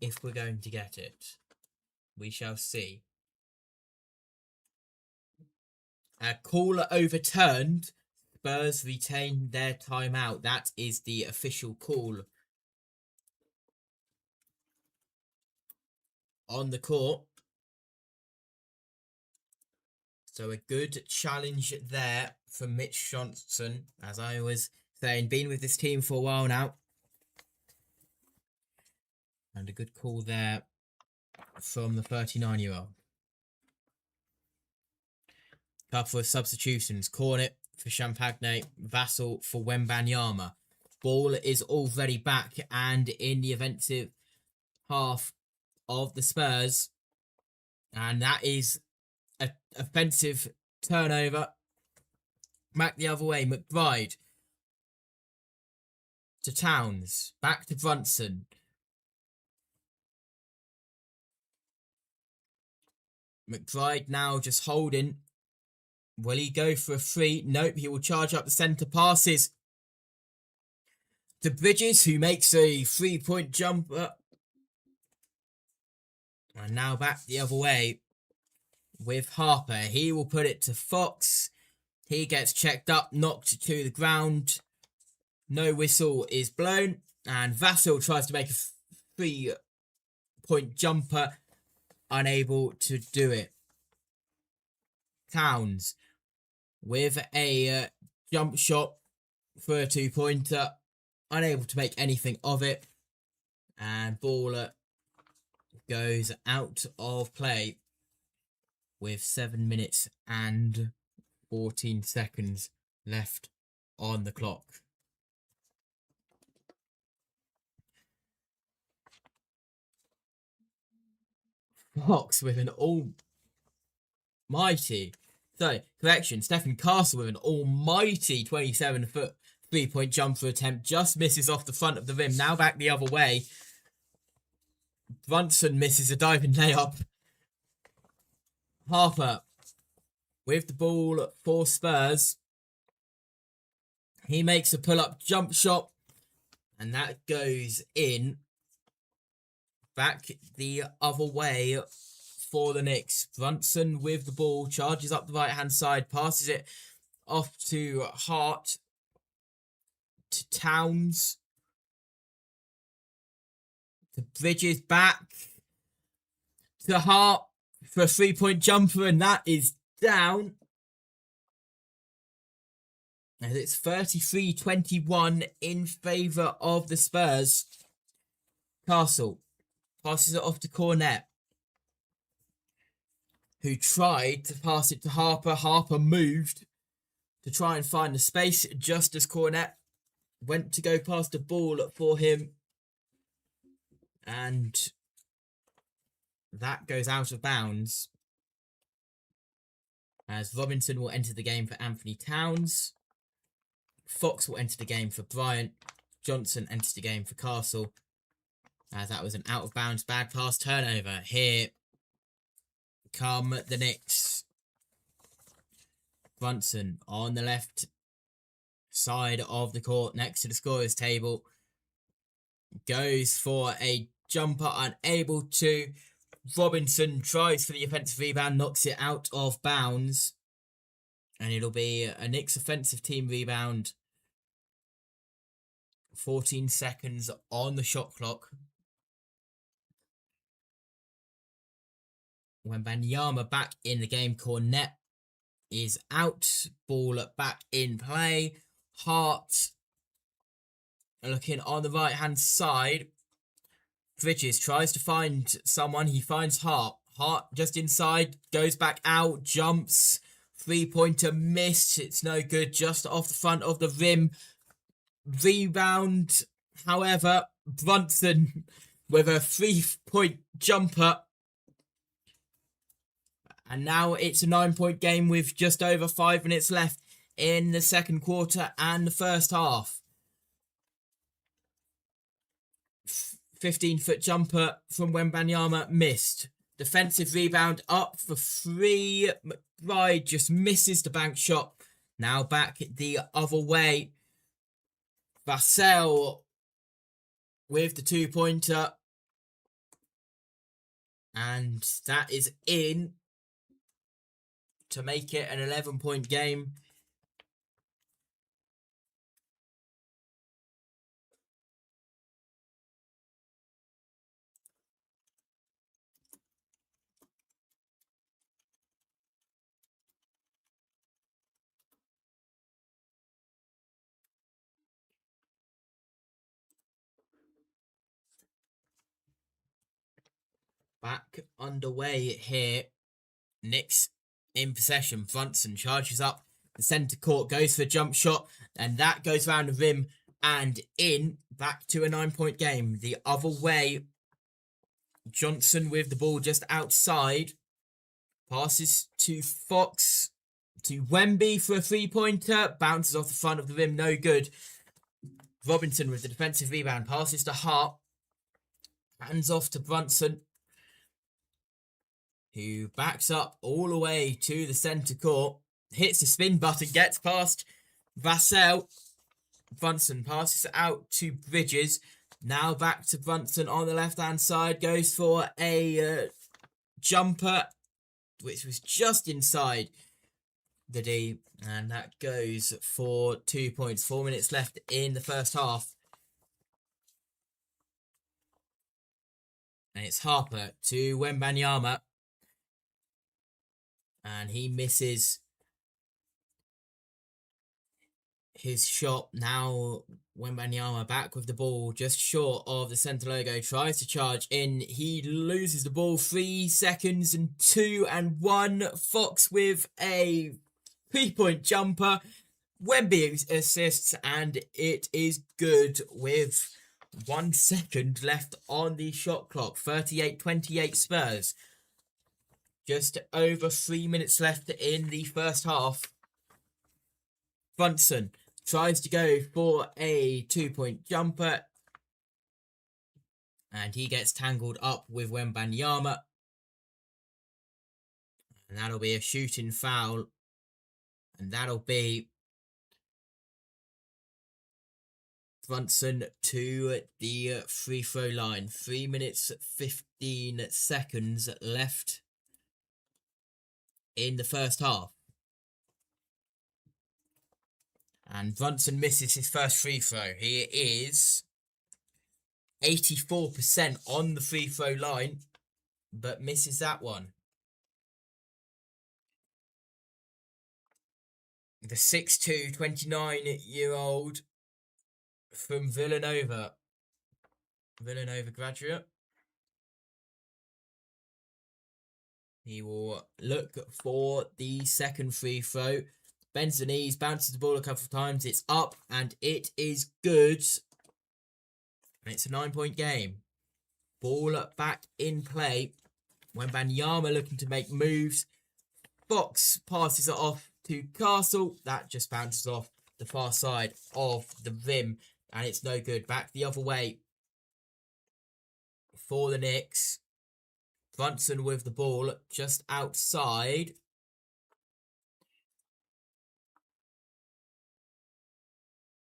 if we're going to get it. We shall see. A call overturned. Spurs retain their timeout. That is the official call on the court. So a good challenge there from Mitch Johnson. As I was saying, been with this team for a while now. And a good call there from the 39-year-old. Couple of substitutions. Cornet for Champagne, Vassell for Wembanyama. Ball is already back and in the offensive half of the Spurs. And that is an offensive turnover. Back the other way. McBride to Towns. Back to Brunson. McBride now just holding. Will he go for a three? Nope, he will charge up the centre. Passes to Bridges, who makes a 3-point jumper. And now back the other way with Harper. He will put it to Fox. He gets checked up, knocked to the ground. No whistle is blown. And Vassell tries to make a 3-point jumper. Unable to do it. Towns with a jump shot for a 2-pointer. Unable to make anything of it. And ball goes out of play with 7 minutes and 14 seconds left on the clock. Fox with an almighty... So, correction, Stephen Castle with an almighty 27-foot 3-point jumper attempt. Just misses off the front of the rim. Now back the other way. Brunson misses a diving layup. Harper with the ball for Spurs. He makes a pull-up jump shot. And that goes in. Back the other way for the Knicks. Brunson with the ball, charges up the right-hand side, passes it off to Hart, to Towns, to Bridges, back to Hart for a 3-point jumper, and that is down. And it's 33-21 in favour of the Spurs. Castle passes it off to Cornet, who tried to pass it to Harper. Harper moved to try and find the space just as Cornet went to go past the ball for him. And that goes out of bounds as Robinson will enter the game for Anthony Towns. Fox will enter the game for Bryant. Johnson enters the game for Castle. As that was an out of bounds bad pass turnover. Here come the Knicks. Brunson on the left side of the court next to the scorer's table. Goes for a jumper, unable to. Robinson tries for the offensive rebound, knocks it out of bounds. And it'll be a Knicks offensive team rebound. 14 seconds on the shot clock. Wembanyama back in the game. Cornet is out. Ball back in play. Hart looking on the right hand side. Bridges tries to find someone. He finds Hart. Hart just inside, goes back out, jumps. 3-pointer missed. It's no good. Just off the front of the rim. Rebound. However, Brunson with a 3-point jumper. And now it's a 9-point game with just over 5 minutes left in the second quarter and the first half. 15-foot jumper from Wembanyama missed. Defensive rebound up for 3. McBride just misses the bank shot. Now back the other way. Vassell with the 2-pointer. And that is in to make it an 11-point game. Back underway here. Knicks in possession. Brunson charges up the centre court, goes for a jump shot, and that goes around the rim and in. Back to a 9-point game. The other way, Johnson with the ball just outside. Passes to Fox, to Wemby for a 3-pointer. Bounces off the front of the rim, no good. Robinson with the defensive rebound. Passes to Hart. Hands off to Brunson, who backs up all the way to the centre court. Hits the spin button, gets past Vassell. Brunson passes it out to Bridges. Now back to Brunson on the left-hand side. Goes for a jumper, which was just inside the D. And that goes for 2 points. 4 minutes left in the first half. And it's Harper to Wembanyama. And he misses his shot. Now Wembanyama back with the ball just short of the centre logo. Tries to charge in. He loses the ball. 3 seconds and 2 and 1. Fox with a 3-point jumper. Wemby assists and it is good with 1 second left on the shot clock. 38-28 Spurs. Just over 3 minutes left in the first half. Brunson tries to go for a 2-point jumper. And he gets tangled up with Wembanyama. And that'll be a shooting foul. And that'll be Brunson to the free throw line. 3 minutes 15 seconds left in the first half. And Brunson misses his first free throw. He is 84% on the free throw line, but misses that one. The 6'2", 29-year-old from Villanova graduate. He will look for the second free throw. Bends the knees, bounces the ball a couple of times. It's up and it is good. And it's a 9-point game. Ball back in play. Wembanyama looking to make moves. Fox passes it off to Castle. That just bounces off the far side of the rim. And it's no good. Back the other way for the Knicks. Brunson with the ball just outside.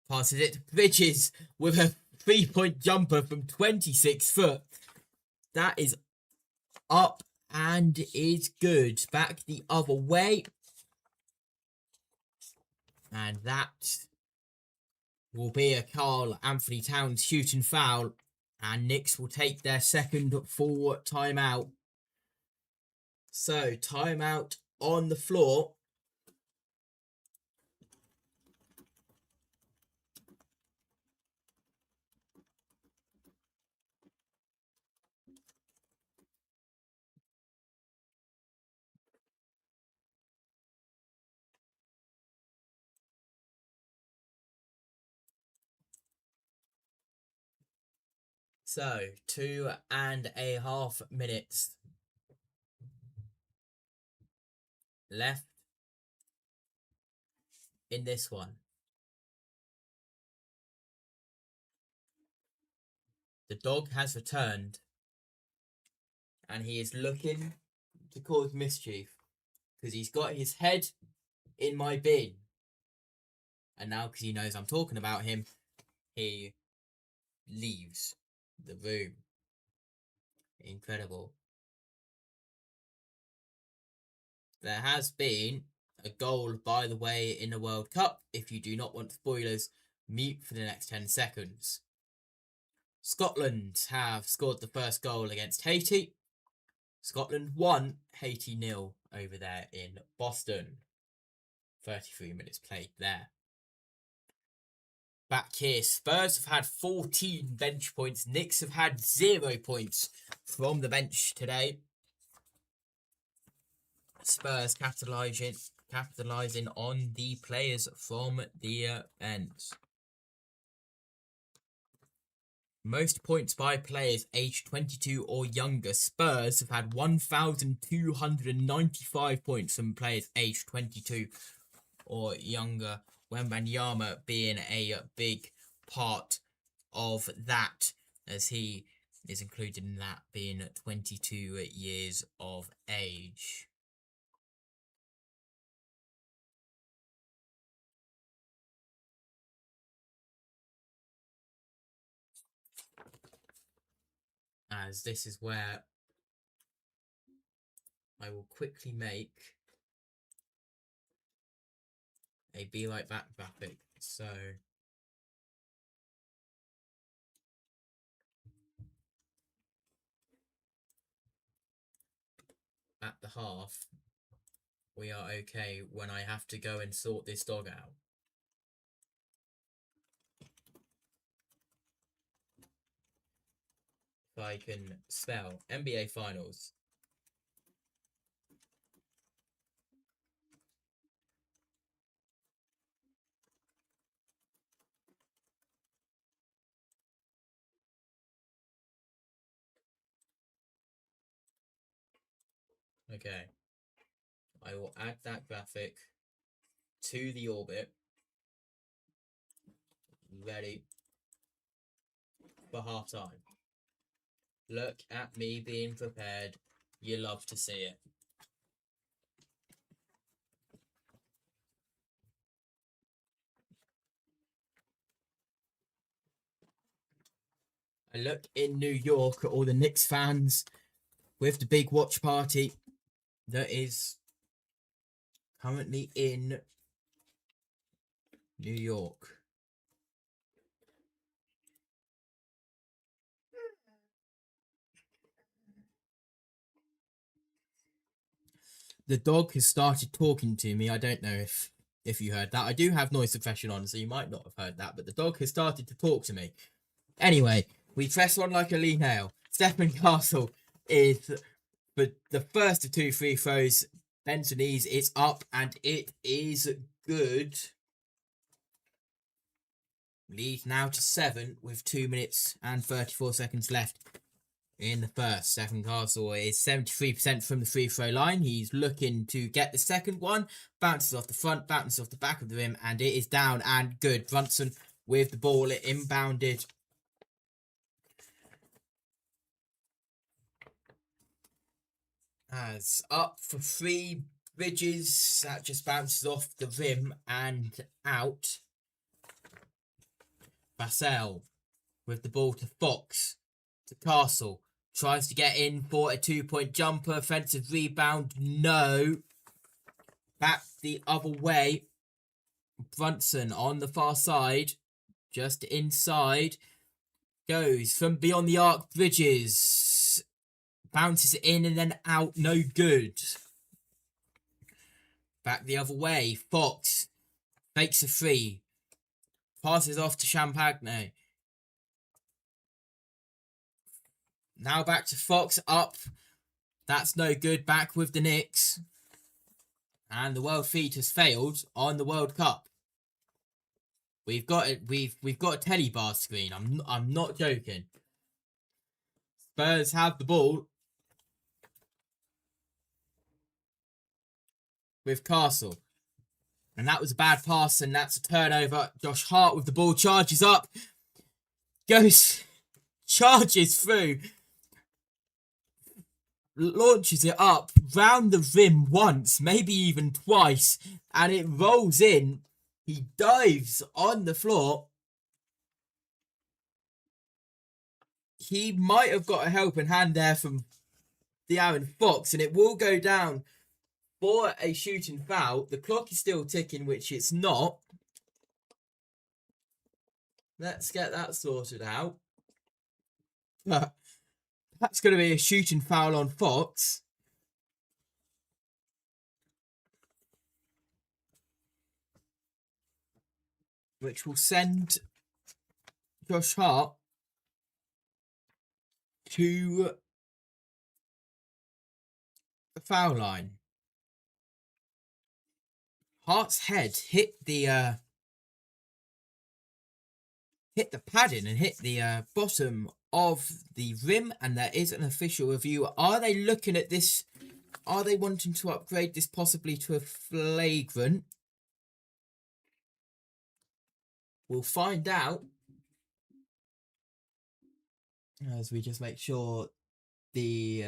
Passes it to Bridges with a 3-point jumper from 26 foot. That is up and is good. Back the other way. And that will be a Karl Anthony Towns shooting foul. And Knicks will take their second full timeout. So, timeout on the floor So, 2.5 minutes left in this one. The dog has returned, and he is looking to cause mischief because he's got his head in my bin. And now, because he knows I'm talking about him, he leaves the room. Incredible. There has been a goal, by the way, in the World Cup. If you do not want spoilers, mute for the next 10 seconds. Scotland have scored the first goal against Haiti. Scotland won, Haiti 0 over there in Boston. 33 minutes played there. Back here, Spurs have had 14 bench points. Knicks have had 0 points from the bench today. Spurs capitalising on the players from the bench. Most points by players aged 22 or younger. Spurs have had 1,295 points from players aged 22 or younger. Wembanyama being a big part of that, as he is included in that, being 22 years of age. As this is where I will quickly make a Be Like That graphic. So at the half, we are okay when I have to go and sort this dog out. If I can spell NBA Finals. Okay. I will add that graphic to the orbit. Ready for half time. Look at me being prepared. You love to see it. I look in New York at all the Knicks fans with the big watch party that is currently in New York. The dog has started talking to me. I don't know if you heard that. I do have noise suppression on, so you might not have heard that, but the dog has started to talk to me. Anyway, we press on like a lean nail. Stephen Castle is the first of 2 free throws. Bensonese, it's up and it is good. Lead now to 7 with 2 minutes and 34 seconds left in the first. Stephen Castle is 73% from the free throw line. He's looking to get the second one. Bounces off the front, bounces off the back of the rim, and it is down and good. Brunson with the ball inbounded. As up for 3, Bridges, that just bounces off the rim and out. Vassell with the ball to Fox, to Castle, tries to get in for a 2-point jumper, offensive rebound, no. Back the other way, Brunson on the far side, just inside, goes from beyond the arc, Bridges, bounces it in and then out, no good. Back the other way, Fox makes a 3, passes off to Champagne. Now back to Fox, up. That's no good. Back with the Knicks. And the world feed has failed on the World Cup. We've got it. We've got a telly bar screen. I'm not joking. Spurs have the ball with Castle. And that was a bad pass, and that's a turnover. Josh Hart with the ball, charges up, charges through, launches it up, round the rim once, maybe even twice, and it rolls in. He dives on the floor. He might have got a helping hand there from De'Aaron Fox, and it will go down for a shooting foul. The clock is still ticking, which it's not. Let's get that sorted out. That's going to be a shooting foul on Fox. Which will send Josh Hart to the foul line. Hart's head hit the padding and hit the bottom of the rim, and there is an official review. Are they looking at this? Are they wanting to upgrade this possibly to a flagrant? We'll find out as we just make sure the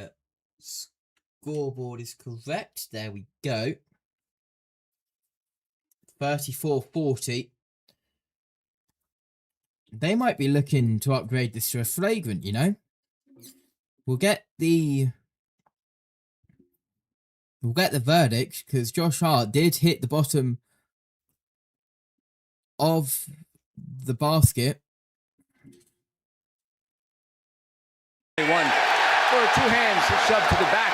scoreboard is correct. There we go. 34-40. They might be looking to upgrade this to a flagrant, you know. We'll get the verdict, because Josh Hart did hit the bottom of the basket. One for a two-hand shove to the back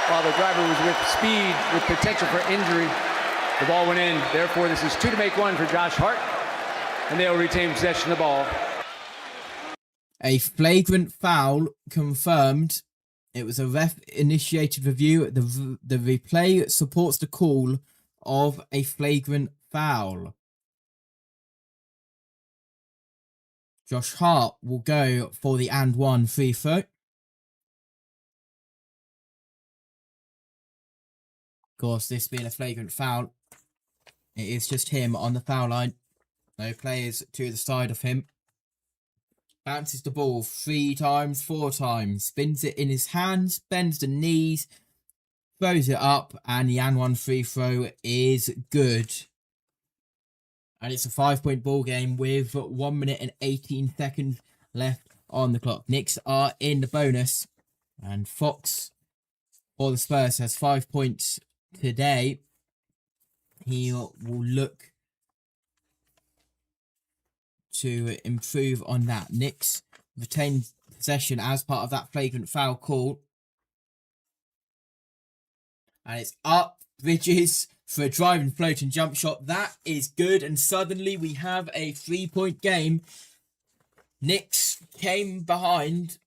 while the driver was with speed with potential for injury. The ball went in. Therefore, this is 2 to make 1 for Josh Hart, and they'll retain possession of the ball. A flagrant foul confirmed. It was a ref-initiated review. The replay supports the call of a flagrant foul. Josh Hart will go for the and one free throw. Of course, this being a flagrant foul, it is just him on the foul line. No players to the side of him. Bounces the ball 3 times, 4 times. Spins it in his hands, bends the knees, throws it up, and the and one free throw is good. And it's a 5-point ball game with 1 minute and 18 seconds left on the clock. Knicks are in the bonus. And Fox, for the Spurs, has 5 points today. He will look to improve on that. Knicks retain possession as part of that flagrant foul call. And it's up. Bridges for a driving floating jump shot. That is good. And suddenly we have a 3-point game. Knicks came behind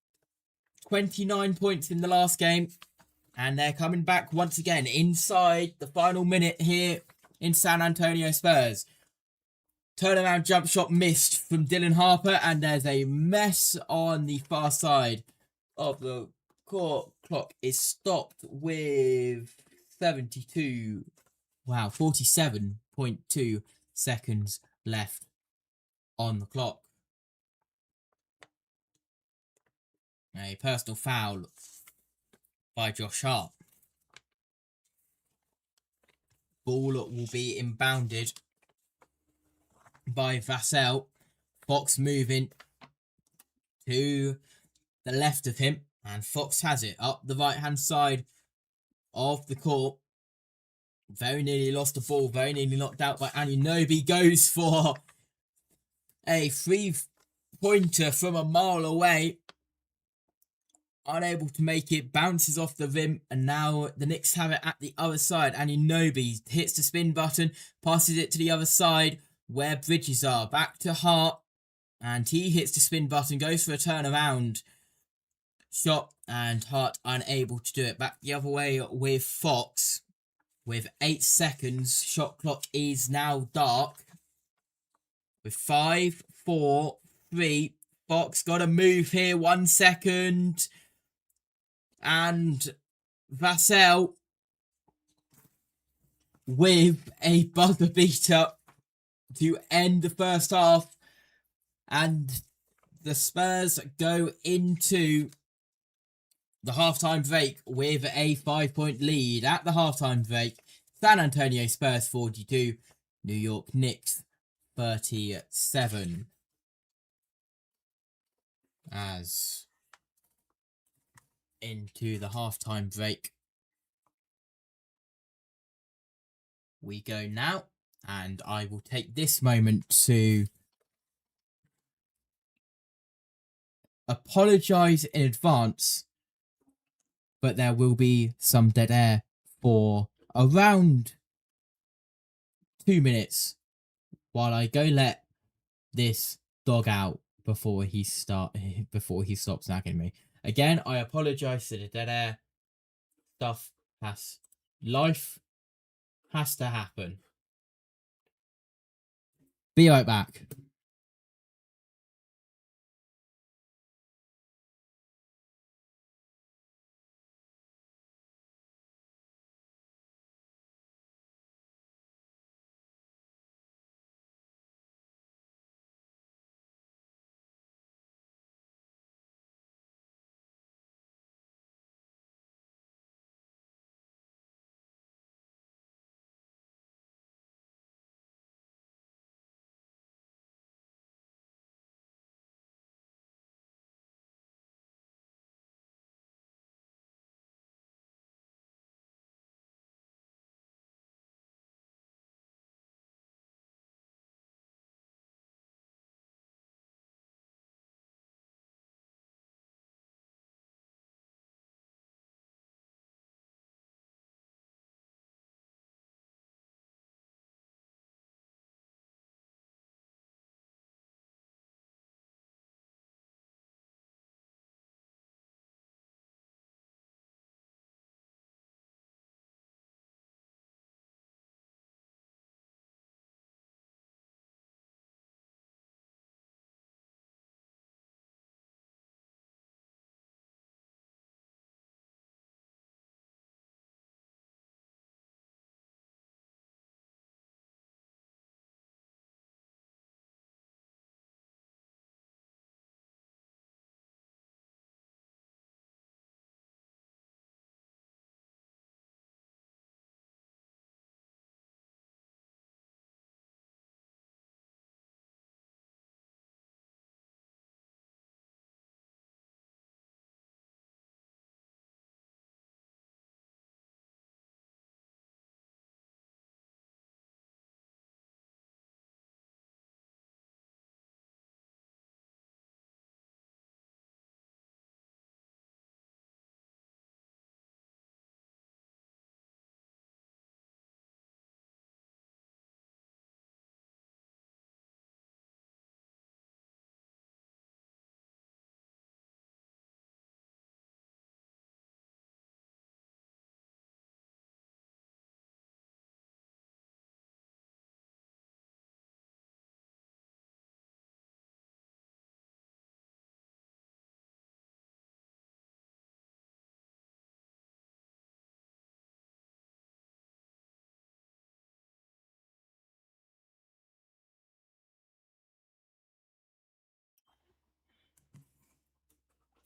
29 points in the last game. And they're coming back once again inside the final minute here in San Antonio Spurs. Turnaround jump shot missed from Dylan Harper. And there's a mess on the far side of the court. Clock is stopped with 47.2 seconds left on the clock. A personal foul by Josh Hart. Ball will be inbounded by Vassell. Fox moving to the left of him, and Fox has it up the right hand side of the court. Very nearly lost the ball, very nearly knocked out by Anunoby. Goes for a 3-pointer from a mile away. Unable to make it, bounces off the rim, and now the Knicks have it at the other side. Anunoby hits the spin button, passes it to the other side where Bridges are. Back to Hart, and he hits the spin button, goes for a turnaround shot, and Hart unable to do it. Back the other way with Fox with 8 seconds. Shot clock is now dark with 5, 4, 3. Fox got to move here. 1 second. And Vassell with a buzzer beater to end the first half. And the Spurs go into the halftime break with a 5-point lead. At the halftime break, San Antonio Spurs 42, New York Knicks 37. As into the halftime break we go now, and I will take this moment to apologise in advance, but there will be some dead air for around 2 minutes while I go let this dog out before he stops nagging me. Again, I apologise for the dead air. Life has to happen. Be right back.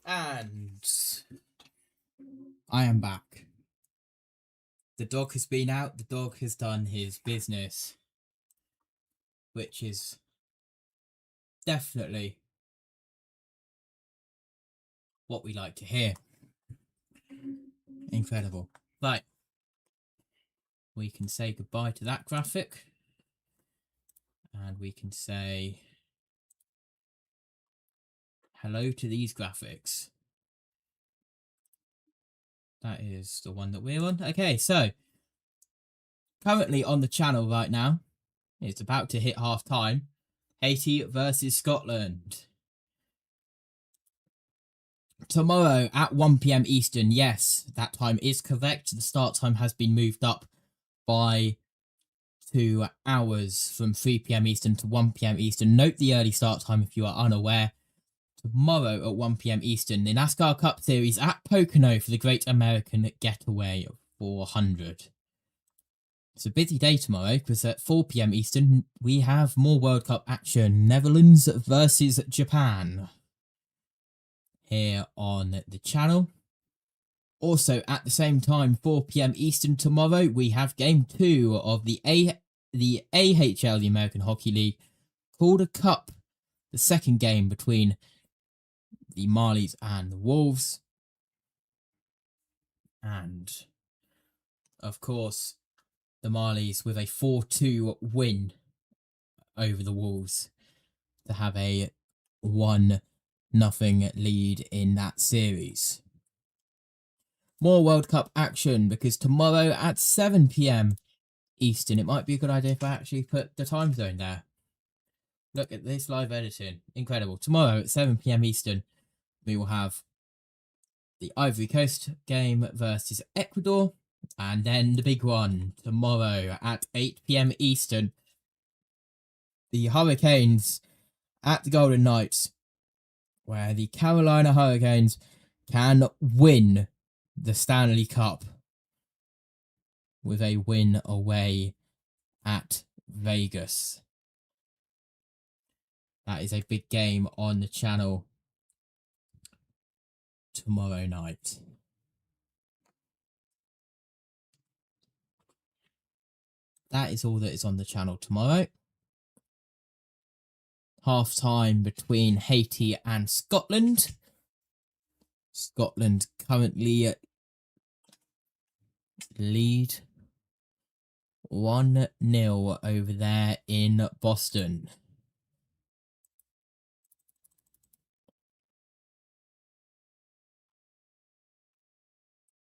And I am back. The dog has been out. The dog has done his business, which is definitely what we like to hear. Incredible. Right. We can say goodbye to that graphic. And we can say hello to these graphics. That is the one that we're on. Okay, so currently on the channel right now, it's about to hit half time. Haiti versus Scotland. Tomorrow at 1 PM Eastern. Yes, that time is correct. The start time has been moved up by 2 hours from 3 PM Eastern to 1 PM Eastern. Note the early start time if you are unaware. tomorrow at 1 p.m. Eastern, the NASCAR Cup Series at Pocono for the Great American Getaway 400. It's a busy day tomorrow because at 4 p.m. Eastern, we have more World Cup action. Netherlands versus Japan here on the channel. Also, at the same time, 4 p.m. Eastern tomorrow, we have Game 2 of the AHL, the American Hockey League, Calder Cup, the second game between the Marlies and the Wolves. And, of course, the Marlies with a 4-2 win over the Wolves to have a 1-0 lead in that series. More World Cup action because tomorrow at 7 p.m. Eastern, it might be a good idea if I actually put the time zone there. Look at this live editing. Incredible. Tomorrow at 7 p.m. Eastern, we will have the Ivory Coast game versus Ecuador. And then the big one tomorrow at 8 p.m. Eastern, the Hurricanes at the Golden Knights, where the Carolina Hurricanes can win the Stanley Cup with a win away at Vegas. That is a big game on the channel tomorrow night. That is all that is on the channel tomorrow. Half time between Haiti and Scotland. Scotland currently lead 1-0 over there in Boston.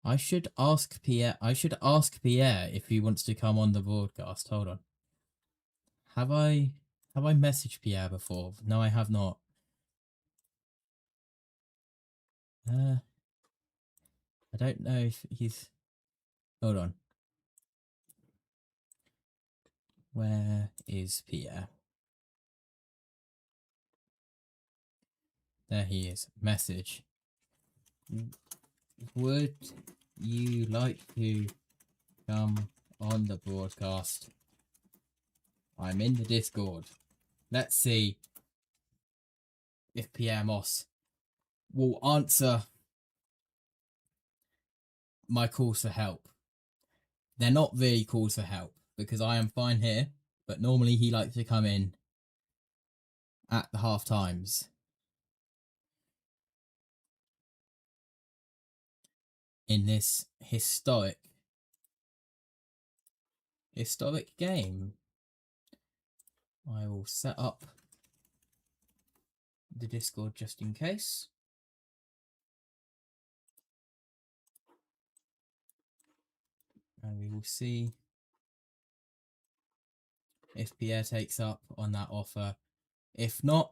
I should ask Pierre if he wants to come on the broadcast. Hold on. Have I messaged Pierre before? No, I have not. I don't know if he's... Hold on. Where is Pierre? There he is. Message. Would you like to come on the broadcast? I'm in the Discord. Let's see if Pierre Moss will answer my calls for help. They're not really calls for help because I am fine here, but normally he likes to come in at the half times. In this historic game. I will set up the Discord just in case. And we will see if Pierre takes up on that offer. If not,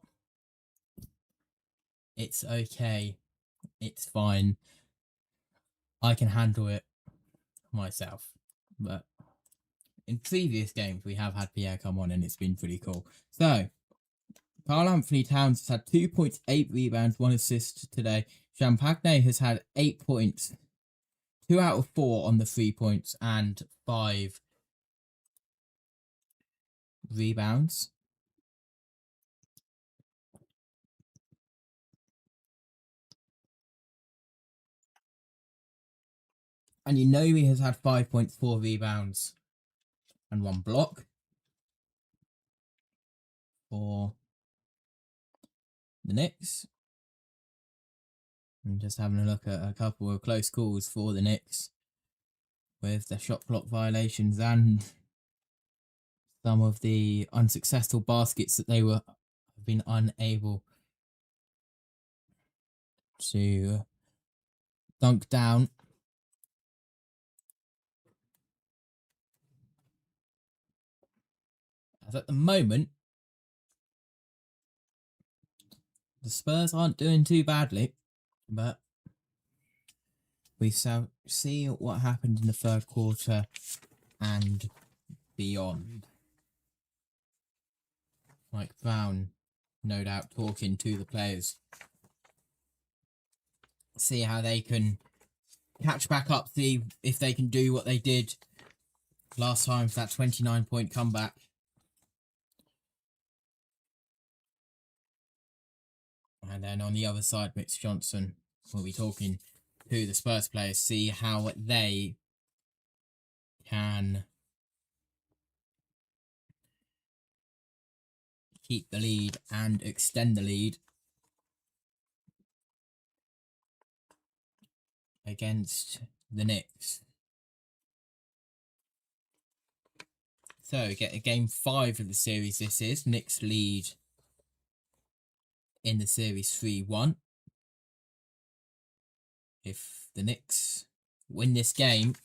it's okay. It's fine. I can handle it myself. But in previous games, we have had Pierre come on and it's been pretty cool. So, Karl Anthony Towns has had 2 points, 8 rebounds, 1 assist today. Champagne has had 8 points, 2 out of 4 on the 3 points, and 5 rebounds. And you know he has had 5 points, 4 rebounds, and 1 block for the Knicks. I'm just having a look at a couple of close calls for the Knicks with the shot clock violations and some of the unsuccessful baskets that they have been unable to dunk down. As at the moment, the Spurs aren't doing too badly, but we shall see what happened in the third quarter and beyond. Mike Brown, no doubt, talking to the players see how they can catch back up, see if they can do what they did last time for that 29-point comeback. And then on the other side, Mitch Johnson will be talking to the Spurs players, see how they can keep the lead and extend the lead against the Knicks. So, get a game 5 of the series this is. Knicks lead in the series 3-1. If the Knicks win this game,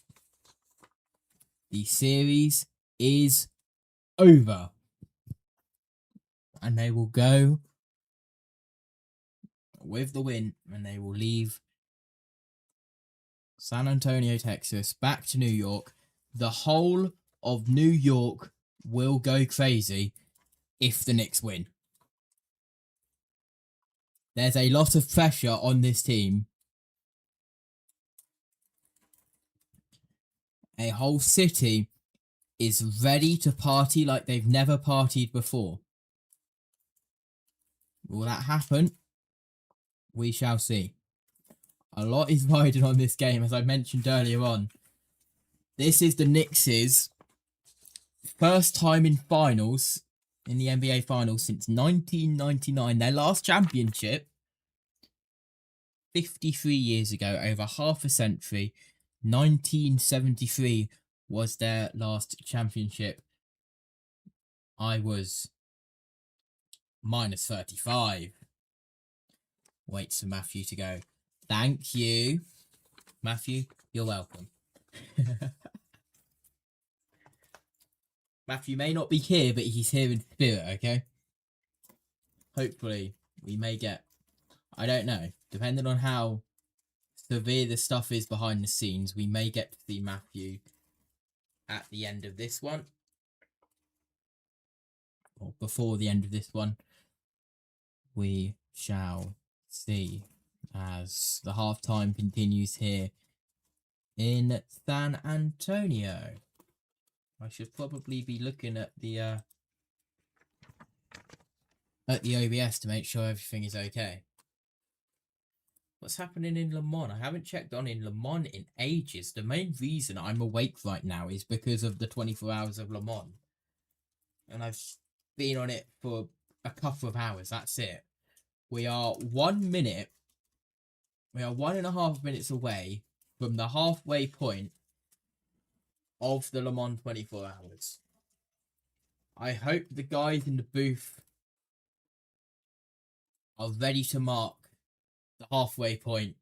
the series is over. And they will go with the win, and they will leave San Antonio, Texas, back to New York. The whole of New York will go crazy if the Knicks win. There's a lot of pressure on this team. A whole city is ready to party like they've never partied before. Will that happen? We shall see. A lot is riding on this game, as I mentioned earlier on. This is the Knicks' first time in finals, in the NBA finals, since 1999. Their last championship, 53 years ago, over half a century. 1973 was their last championship. I was minus 35. Wait for Matthew to go. Thank you. Matthew, you're welcome. Matthew may not be here, but he's here in spirit, okay? Hopefully, we may get... I don't know. Depending on how severe the stuff is behind the scenes, we may get to see Matthew at the end of this one. Or before the end of this one. We shall see as the halftime continues here in San Antonio. I should probably be looking at the OBS to make sure everything is okay. What's happening in Le Mans? I haven't checked on in Le Mans in ages. The main reason I'm awake right now is because of the 24 hours of Le Mans. And I've been on it for a couple of hours. That's it. We are 1 minute. We are 1.5 minutes away from the halfway point of the Le Mans 24 hours. I hope the guys in the booth are ready to mark the halfway point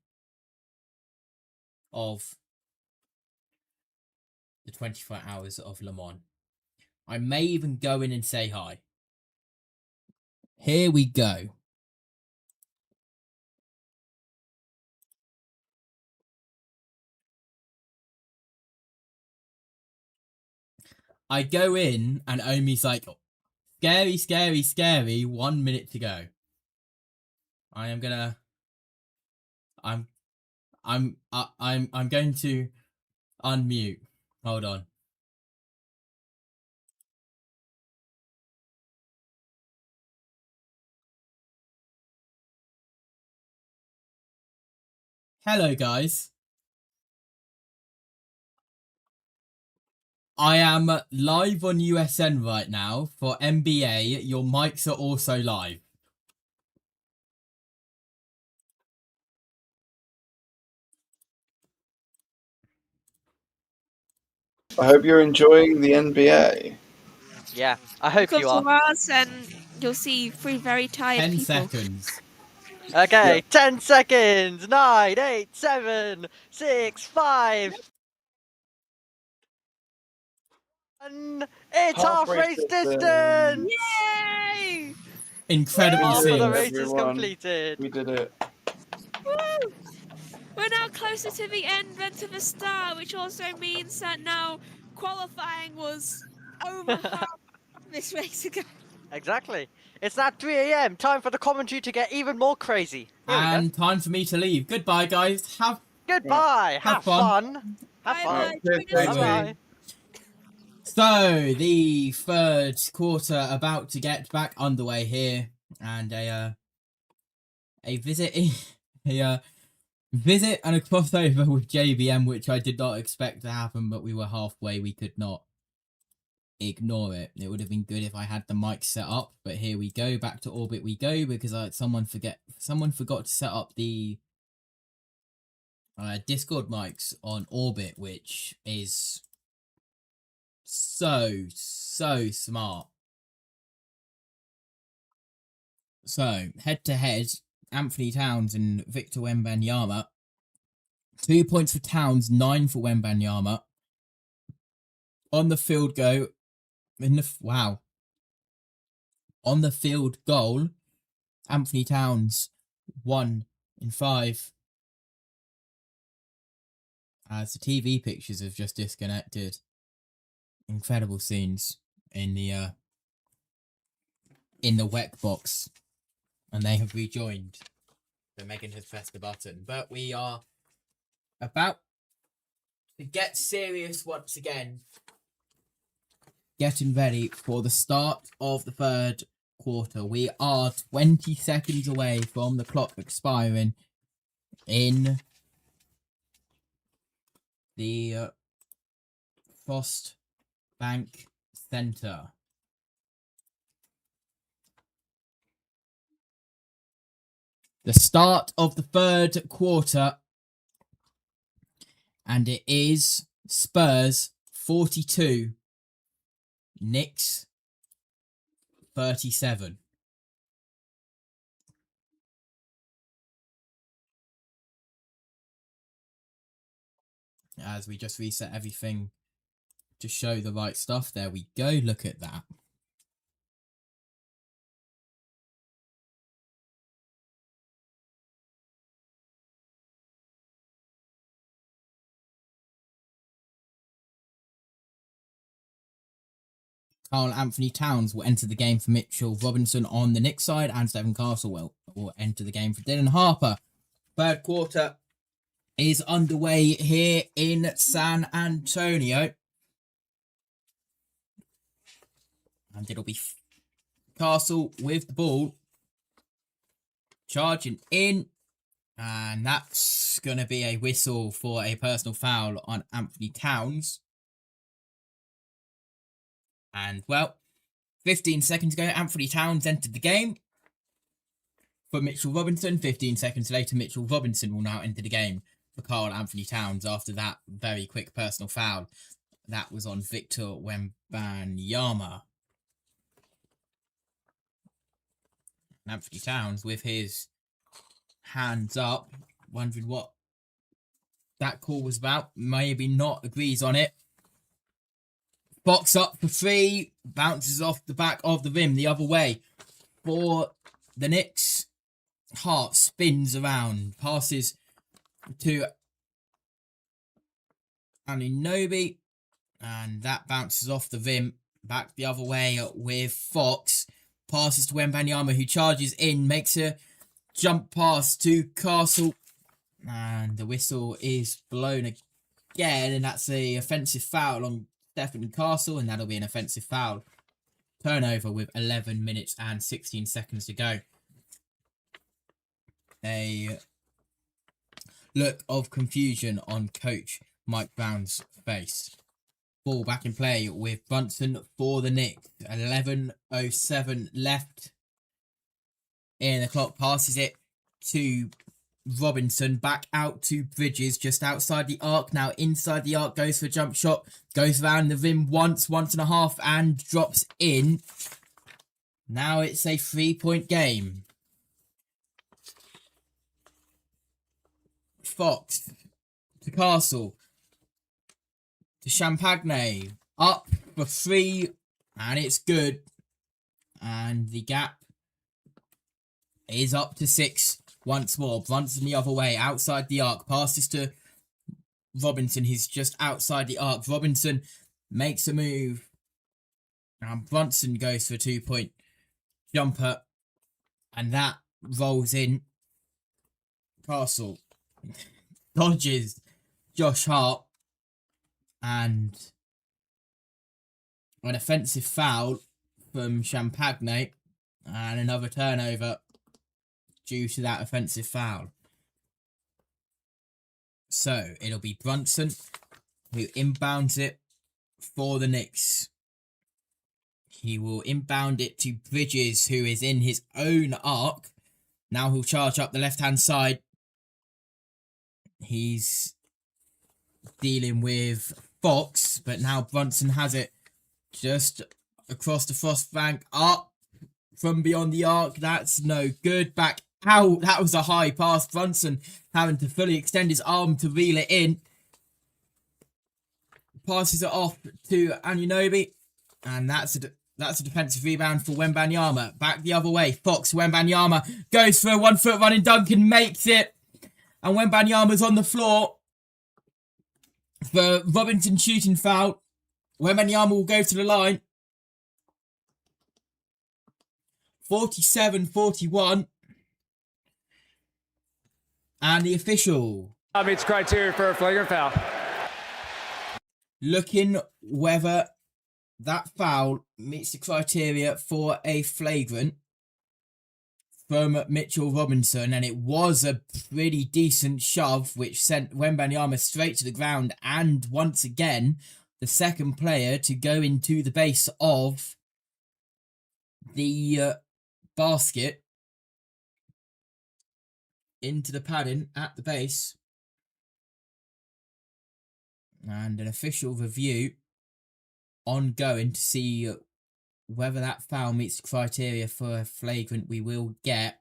of the 24 hours of Le Mans. I may even go in and say hi. Here we go. I go in and Omi's like, scary, scary, scary. 1 minute to go. I'm going to unmute. Hold on. Hello, guys. I am live on USN right now for NBA. Your mics are also live. I hope you're enjoying the NBA. Yeah, I hope Come you to are. us and you'll see 3 very tired 10 people. seconds. Okay, Yeah. 10 seconds. 9, 8, 7, 6, 5. And it's half race distance. Yay! Incredible Half of the scenes. race is Everyone. completed. We did it. Woo! We're now closer to the end than to the start, which also means that now qualifying was over half this race ago. Exactly. It's now 3 a.m. Time for the commentary to get even more crazy. Here we go. And time for me to leave. Goodbye, guys. Goodbye. Have fun. Have Bye fun. bye. Cheers, Join us JT. Bye-bye. So the third quarter about to get back underway here, and a visit, a visit and a crossover with JBM, which I did not expect to happen, but we were halfway. We could not ignore it. It would have been good if I had the mic set up, but here we go. Back to Orbit we go, because someone forgot to set up the Discord mics on Orbit, which is so smart. So head to head, Anthony Towns and Victor Wembanyama. 2 points for Towns, 9 for Wembanyama. On the field go, on the field goal, Anthony Towns 1 in 5. As the TV pictures have just disconnected. Incredible scenes in the WEC box, and they have rejoined. So Megan has pressed the button, but we are about to get serious once again. Getting ready for the start of the third quarter. We are 20 seconds away from the clock expiring in the Frost Bank Center. The start of the third quarter, and it is Spurs 42, Knicks 37. As we just reset everything to show the right stuff. There we go. Look at that. Carl Anthony Towns will enter the game for Mitchell Robinson on the Knicks side, and Stephen Castle will enter the game for Dylan Harper. Third quarter is underway here in San Antonio. And it'll be Castle with the ball. Charging in. And that's going to be a whistle for a personal foul on Anthony Towns. And, well, 15 seconds ago, Anthony Towns entered the game for Mitchell Robinson. 15 seconds later, Mitchell Robinson will now enter the game for Carl Anthony Towns after that very quick personal foul. That was on Victor Wembanyama. Anthony Towns with his hands up, wondering what that call was about. Maybe not, agrees on it. Box up for 3, bounces off the back of the rim the other way for the Knicks. Hart spins around, passes to Anunoby, and that bounces off the rim back the other way with Fox. Passes to Wembanyama, who charges in, makes a jump pass to Castle, and the whistle is blown again, and that's a offensive foul on Stephen Castle, and that'll be an offensive foul. Turnover with 11 minutes and 16 seconds to go. A look of confusion on Coach Mike Brown's face. Ball back in play with Brunson for the Knicks. 11:07 left in the clock. Passes it to Robinson. Back out to Bridges. Just outside the arc. Now inside the arc. Goes for a jump shot. Goes around the rim once and a half. And drops in. Now it's a 3-point game. Fox to Castle. To Champagne, up for 3, and it's good. And the gap is up to 6 once more. Brunson the other way, outside the arc. Passes to Robinson, he's just outside the arc. Robinson makes a move. And Brunson goes for a 2-point jumper, and that rolls in. Castle dodges Josh Hart, and an offensive foul from Champagne, and another turnover due to that offensive foul. So it'll be Brunson who inbounds it for the Knicks. He will inbound it to Bridges, who is in his own arc. Now he'll charge up the left-hand side. He's dealing with Fox, but now Brunson has it just across the frost bank, up from beyond the arc. That's no good. Back out. That was a high pass. Brunson having to fully extend his arm to reel it in. Passes it off to Anunoby, and that's a defensive rebound for Wembanyama. Back the other way. Fox, Wembanyama goes for a 1 foot run, and Duncan makes it. And Wembanyama's on the floor for Robinson shooting foul. Wembanyama will go to the line. 47-41. And the official Meets criteria for a flagrant foul. looking whether that foul meets the criteria for a flagrant from Mitchell Robinson, and it was a pretty decent shove which sent Wembanyama straight to the ground, and once again the second player to go into the base of the basket, into the padding at the base. And an official review ongoing to see whether that foul meets the criteria for a flagrant. We will get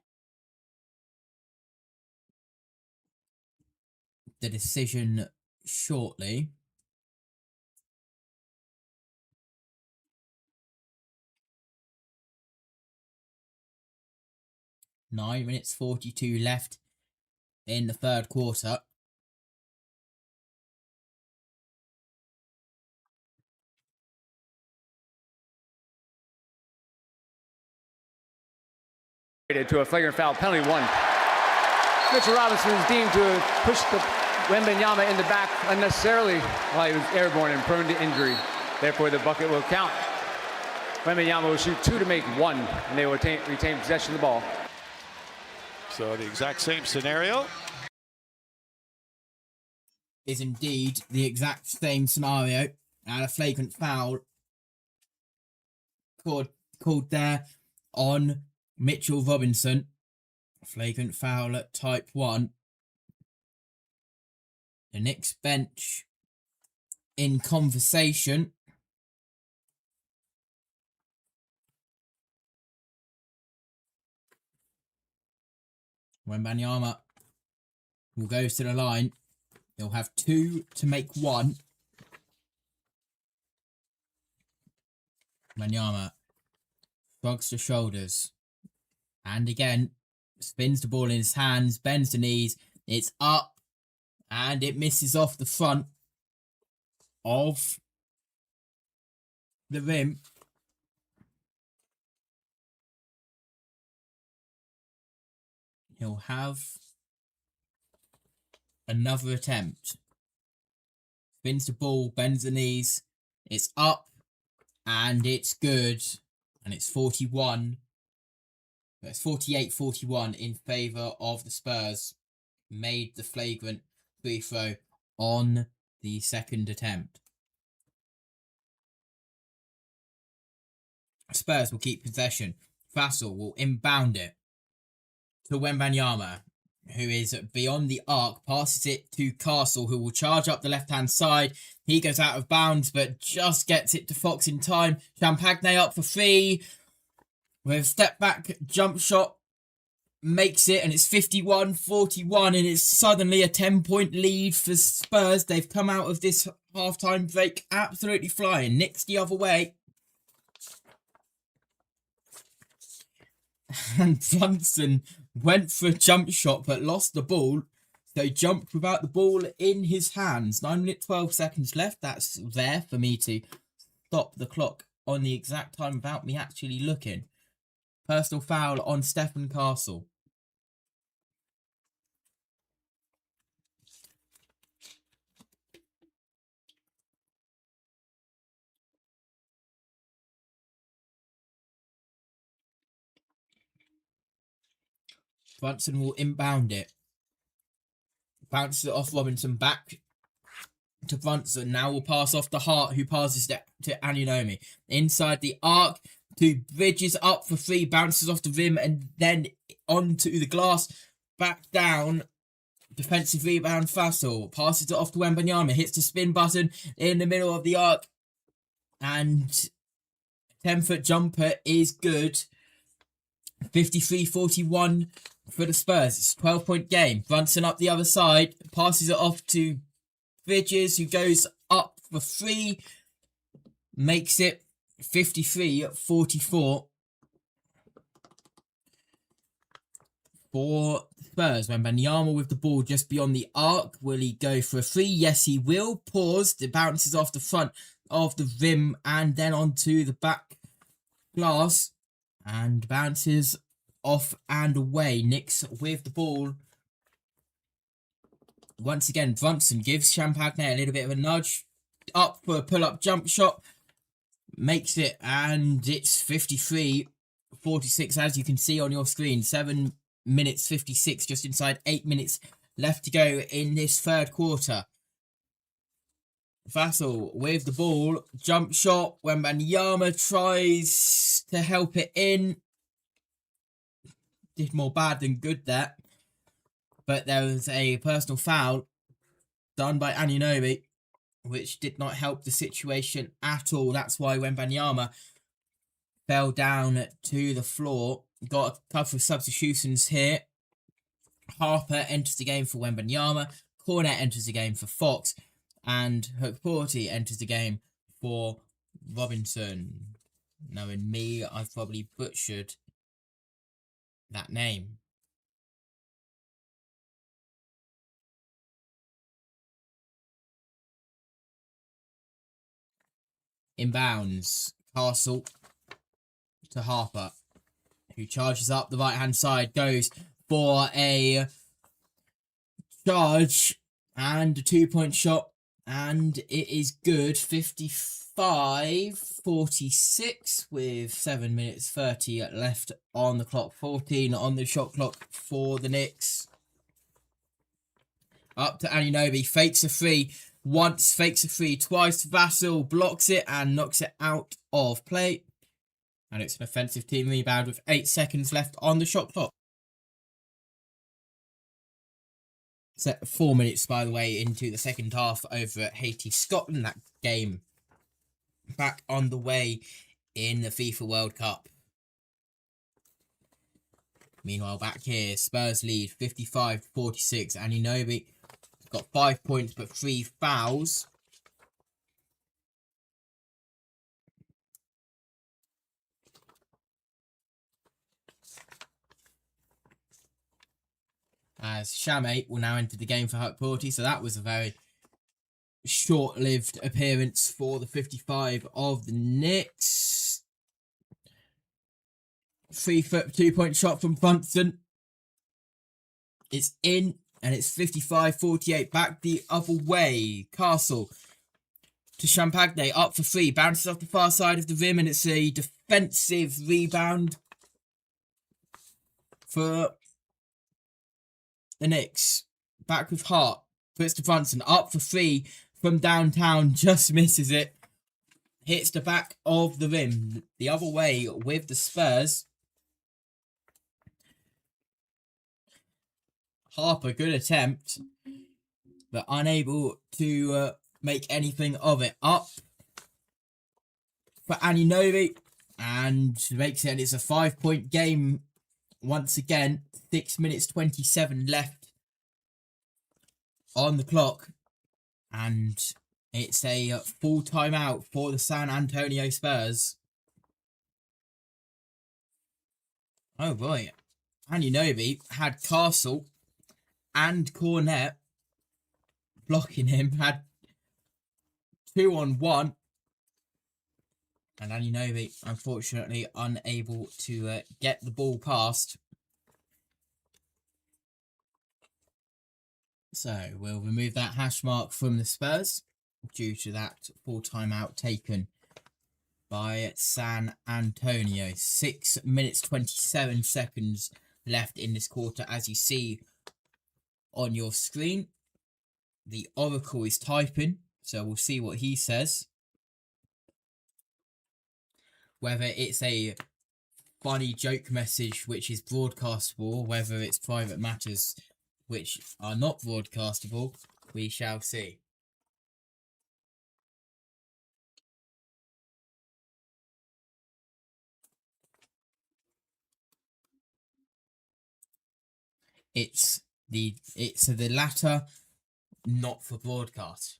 the decision shortly. Nine minutes 42 left in the third quarter. To a flagrant foul, penalty 1. Mitchell Robinson is deemed to have pushed the Wembanyama in the back unnecessarily while he was airborne and prone to injury. Therefore, the bucket will count. Wembanyama will shoot 2 to make 1, and they will retain possession of the ball. So the exact same scenario Is indeed the exact same scenario, and a flagrant foul called there on Mitchell Robinson. Flagrant foul at type 1. The Knicks bench in conversation. Wembanyama will go to the line. He'll have 2 to make 1. Wembanyama shrugs the shoulders. And again, spins the ball in his hands, bends the knees. It's up, and it misses off the front of the rim. He'll have another attempt. Spins the ball, bends the knees. It's up, and it's good. And it's 41. It's 48-41 in favour of the Spurs. Made the flagrant free throw on the second attempt. Spurs will keep possession. Vassell will inbound it to Wembanyama, who is beyond the arc, passes it to Castle, who will charge up the left-hand side. He goes out of bounds, but just gets it to Fox in time. Champagne up for 3. With a step back jump shot, makes it, and it's 51-41, and it's suddenly a 10-point lead for Spurs. They've come out of this halftime break absolutely flying. Knicks the other way. And Brunson went for a jump shot but lost the ball. So jumped without the ball in his hands. 9 minutes 12 seconds left. That's there for me to stop the clock on the exact time without me actually looking. Personal foul on Stephen Castle. Brunson will inbound it. Bounces it off Robinson, back to Brunson. Now will pass off to Hart, who passes to Anunoby. Inside the arc, to Bridges, up for 3, bounces off the rim and then onto the glass. Back down. Defensive rebound, Fassel. Passes it off to Wembanyama. Hits the spin button in the middle of the arc. And 10-foot jumper is good. 53-41 for the Spurs. It's a 12-point game. Brunson up the other side. Passes it off to Bridges, who goes up for 3. Makes it 53-44 for Spurs. Wembanyama with the ball just beyond the arc. Will he go for a 3? Yes, he will. Paused. It bounces off the front of the rim and then onto the back glass. And bounces off and away. Knicks with the ball. Once again, Brunson gives Champagne a little bit of a nudge. Up for a pull-up jump shot. Makes it, and it's 53-46, as you can see on your screen. 7 minutes 56, just inside 8 minutes left to go in this third quarter. Vassell with the ball. Jump shot. Wembanyama tries to help it in. Did more bad than good there. But there was a personal foul done by Anunoby, which did not help the situation at all. That's why Wembanyama fell down to the floor. Got a couple of substitutions here. Harper enters the game for Wembanyama. Cornet enters the game for Fox. And Hukporti enters the game for Robinson. Knowing me, I've probably butchered that name. Inbounds. Castle to Harper, who charges up the right-hand side, goes for a charge and a 2-point shot, and it is good. 55-46 with 7 minutes 30 left on the clock. 14 on the shot clock for the Knicks. Up to Anunoby, fakes a 3. Once, fakes a 3, twice. Vassell blocks it and knocks it out of play. And it's an offensive team rebound with 8 seconds left on the shot clock. So 4 minutes, by the way, into the second half over at Haiti, Scotland. That game back on the way in the FIFA World Cup. Meanwhile, back here, Spurs lead 55-46. Anunoby got 5 points but 3 fouls. As Shamate will now enter the game for Hukporti. So that was a very short-lived appearance for the 55 of the Knicks. 3-foot 2-point shot from Brunson. It's in, and it's 55-48. Back the other way. Castle to Champagne, up for 3. Bounces off the far side of the rim, and it's a defensive rebound for the Knicks. Back with Hart. Puts to Brunson. Up for 3 from downtown. Just misses it. Hits the back of the rim. The other way with the Spurs. Harper, good attempt, but unable to make anything of it. Up for Anunoby, and makes it, and it's a 5-point game once again. 6 minutes 27 left on the clock, and it's a full timeout for the San Antonio Spurs. Oh boy, Anunoby had Castle and Cornet blocking him, had 2-on-1, And Anunoby, unfortunately, unable to get the ball past. So we'll remove that hash mark from the Spurs due to that full timeout taken by San Antonio. 6 minutes 27 seconds left in this quarter. As you see on your screen, the Oracle is typing, so we'll see what he says. Whether it's a funny joke message which is broadcastable, whether it's private matters which are not broadcastable, we shall see. It's the latter, not for broadcast.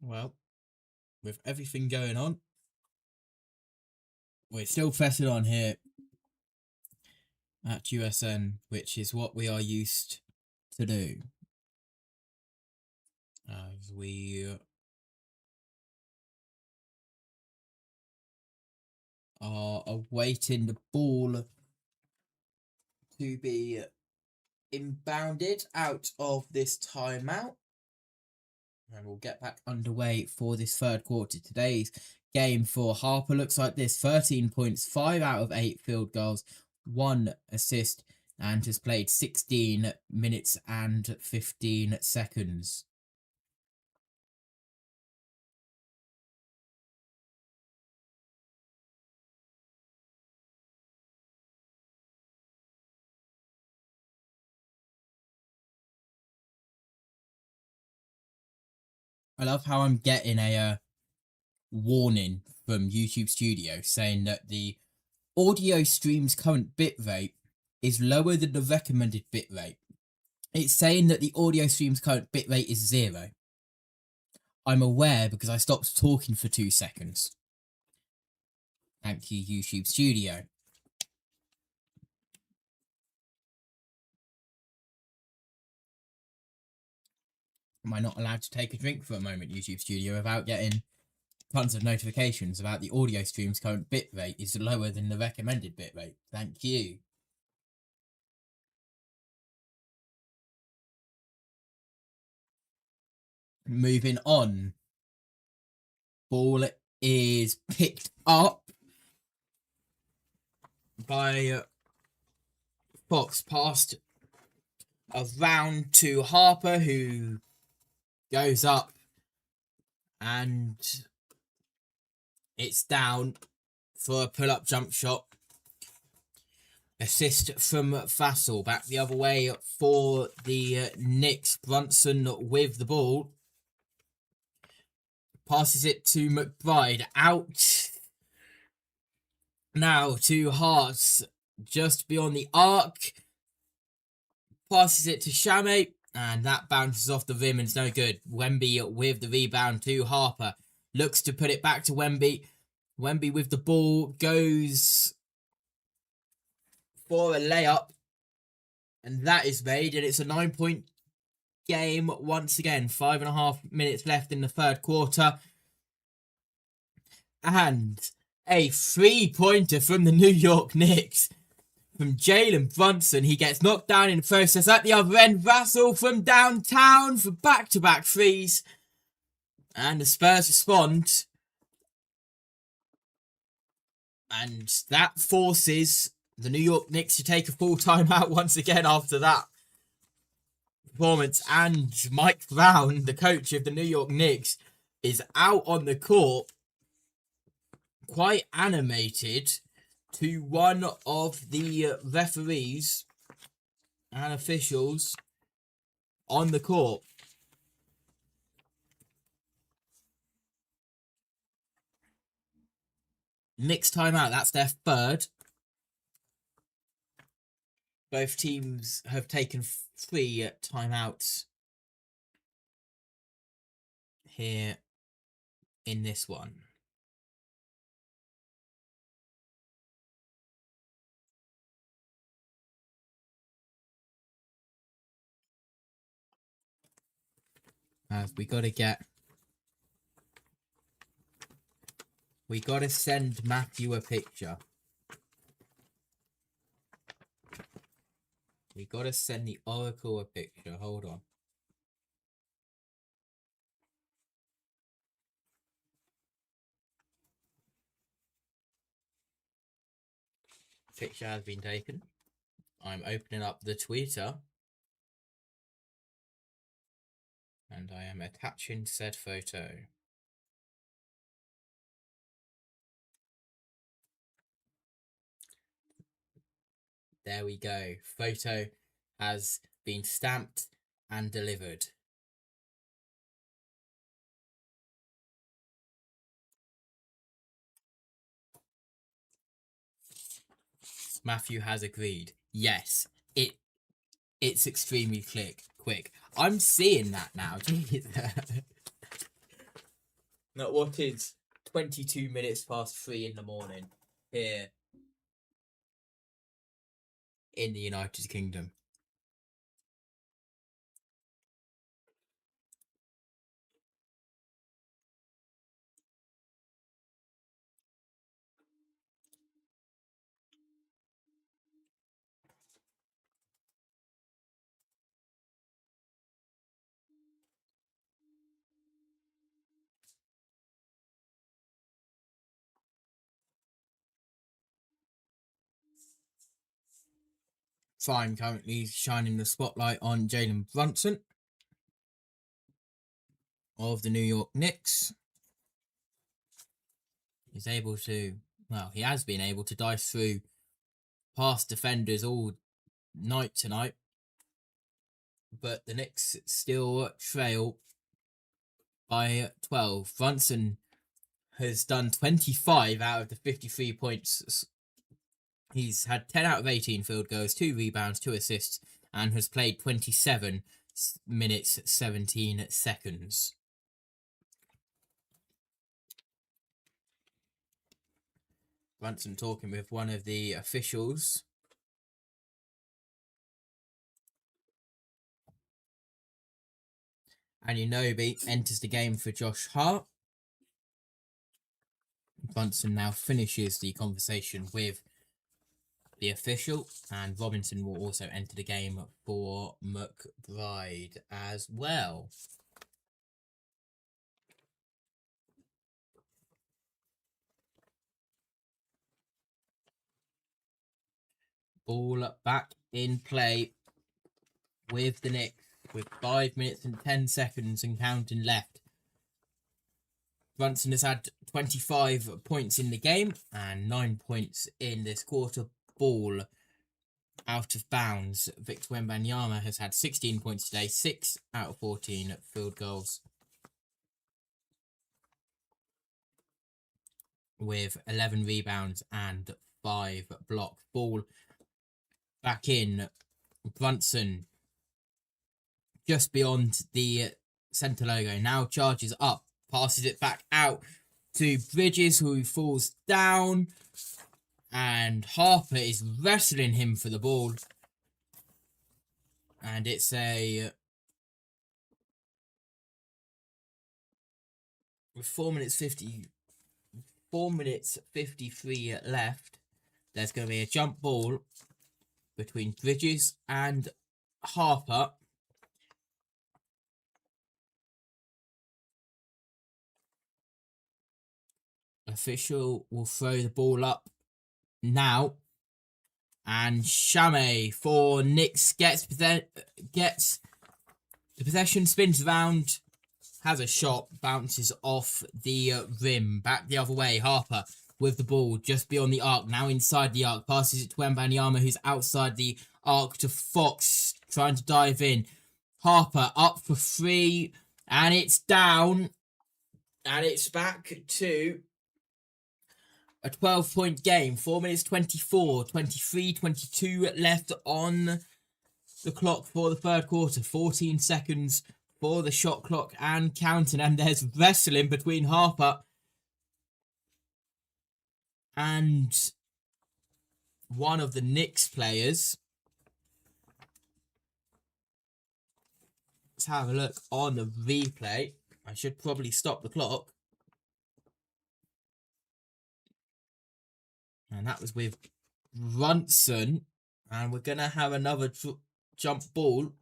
Well, with everything going on, we're still pressing on here at USN, which is what we are used to do. As we are awaiting the ball to be inbounded out of this timeout. And we'll get back underway for this third quarter. Today's game for Harper looks like this: 13 points, 5 out of 8 field goals, 1 assist, and has played 16 minutes and 15 seconds. I love how I'm getting a warning from YouTube Studio saying that the audio stream's current bitrate is lower than the recommended bitrate. It's saying that the audio stream's current bitrate is 0. I'm aware because I stopped talking for 2 seconds. Thank you, YouTube Studio. Am I not allowed to take a drink for a moment, YouTube Studio, without getting tons of notifications about the audio stream's current bitrate is lower than the recommended bitrate? Thank you. Moving on. Ball is picked up by Fox, passed around to Harper, who goes up, and it's down for a pull-up jump shot. Assist from Fassel. Back the other way for the Knicks. Brunson with the ball. Passes it to McBride. Out now to Hart. Just beyond the arc. Passes it to Chamé. And that bounces off the rim and it's no good. Wemby with the rebound to Harper. Looks to put it back to Wemby. Wemby with the ball. Goes for a layup. And that is made. And it's a 9-point game once again. 5.5 minutes left in the third quarter. And a 3-pointer from the New York Knicks. From Jalen Brunson. He gets knocked down in the process. At the other end, Vassell from downtown for back-to-back threes. And the Spurs respond. And that forces the New York Knicks to take a full timeout once again after that performance. And Mike Brown, the coach of the New York Knicks, is out on the court, quite animated, to one of the referees and officials on the court. Knicks timeout, that's their third. Both teams have taken 3 timeouts here in this one. We gotta send Matthew a picture. We gotta send the Oracle a picture. Hold on. Picture has been taken. I'm opening up the Twitter. And I am attaching said photo. There we go. Photo has been stamped and delivered. Matthew has agreed. Yes, it's extremely quick. I'm seeing that now. Now, what is 22 minutes past 3 in the morning here in the United Kingdom? So I'm currently shining the spotlight on Jalen Brunson of the New York Knicks. He's able to, well, he has been able to dice through past defenders all night tonight. But the Knicks still trail by 12. Brunson has done 25 out of the 53 points. He's had 10 out of 18 field goals, 2 rebounds, 2 assists, and has played 27 minutes, 17 seconds. Brunson talking with one of the officials. Anunoby enters the game for Josh Hart. Brunson now finishes the conversation with the official, and Robinson will also enter the game for McBride as well. Ball back in play with the Knicks with 5 minutes and 10 seconds and counting left. Brunson has had 25 points in the game and 9 points in this quarter. Ball out of bounds. Victor Wembanyama has had 16 points today, 6 out of 14 field goals, with 11 rebounds and 5 blocks. Ball back in. Brunson just beyond the centre logo. Now charges up, passes it back out to Bridges, who falls down. And Harper is wrestling him for the ball. And it's a... with 4 minutes 53 left. There's going to be a jump ball between Bridges and Harper. Official will throw the ball up now, and Shame for Knicks gets the possession, spins around, has a shot, bounces off the rim, back the other way. Harper with the ball just beyond the arc, now inside the arc, passes it to Wembanyama, who's outside the arc to Fox, trying to dive in. Harper up for 3, and it's down. And it's back to a 12-point game. 4 minutes 24, 23, 22 left on the clock for the third quarter. 14 seconds for the shot clock and counting. And there's wrestling between Harper and one of the Knicks players. Let's have a look on the replay. I should probably stop the clock. And that was with Brunson. And we're going to have another jump ball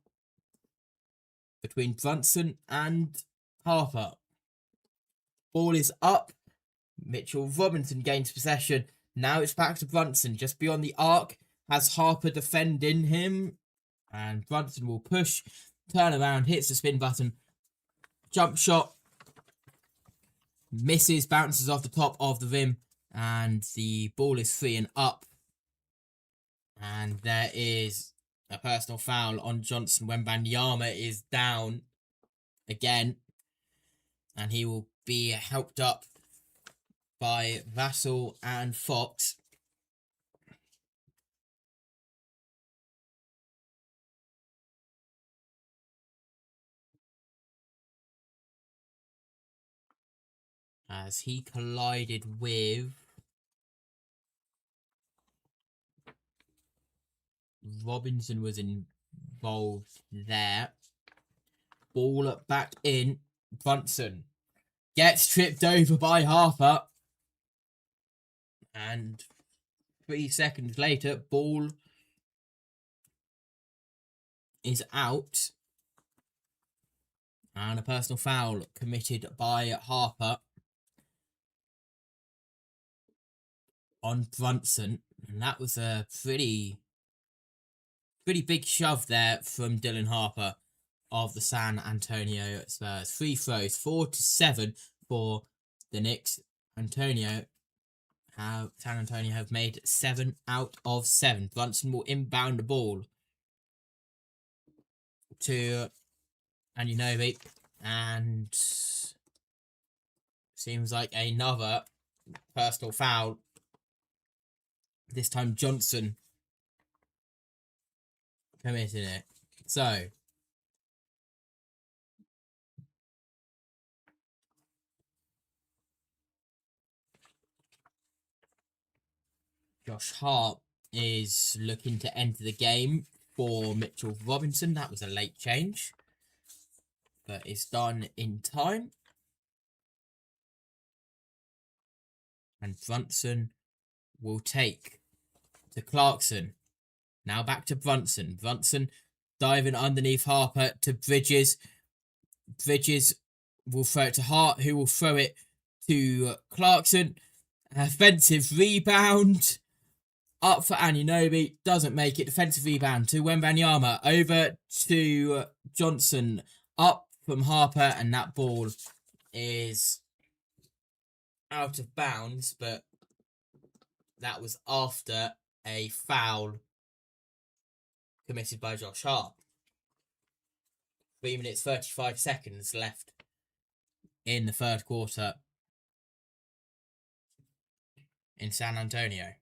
between Brunson and Harper. Ball is up. Mitchell Robinson gains possession. Now it's back to Brunson. Just beyond the arc. Has Harper defending him. And Brunson will push. Turn around. Hits the spin button. Jump shot. Misses. Bounces off the top of the rim. And the ball is free and up. And there is a personal foul on Johnson when Wembanyama is down again. And he will be helped up by Vassell and Fox. As he collided with Robinson, was involved there. Ball back in. Brunson gets tripped over by Harper. And 3 seconds later, ball is out. And a personal foul committed by Harper on Brunson. And that was a pretty big shove there from Dylan Harper of the San Antonio Spurs. Free throws, 4-7 for the Knicks. San Antonio have made 7 out of 7. Brunson will inbound the ball to Anunoby, and seems like another personal foul. This time Johnson committing it. So Josh Hart is looking to enter the game for Mitchell Robinson. That was a late change, but it's done in time. And Brunson will take to Clarkson. Now back to Brunson. Brunson diving underneath Harper to Bridges. Bridges will throw it to Hart, who will throw it to Clarkson. Offensive rebound. Up for Anunoby. Doesn't make it. Defensive rebound to Wembanyama. Over to Johnson. Up from Harper. And that ball is out of bounds. But that was after a foul committed by Josh Hart. 3 minutes 35 seconds left in the third quarter in San Antonio.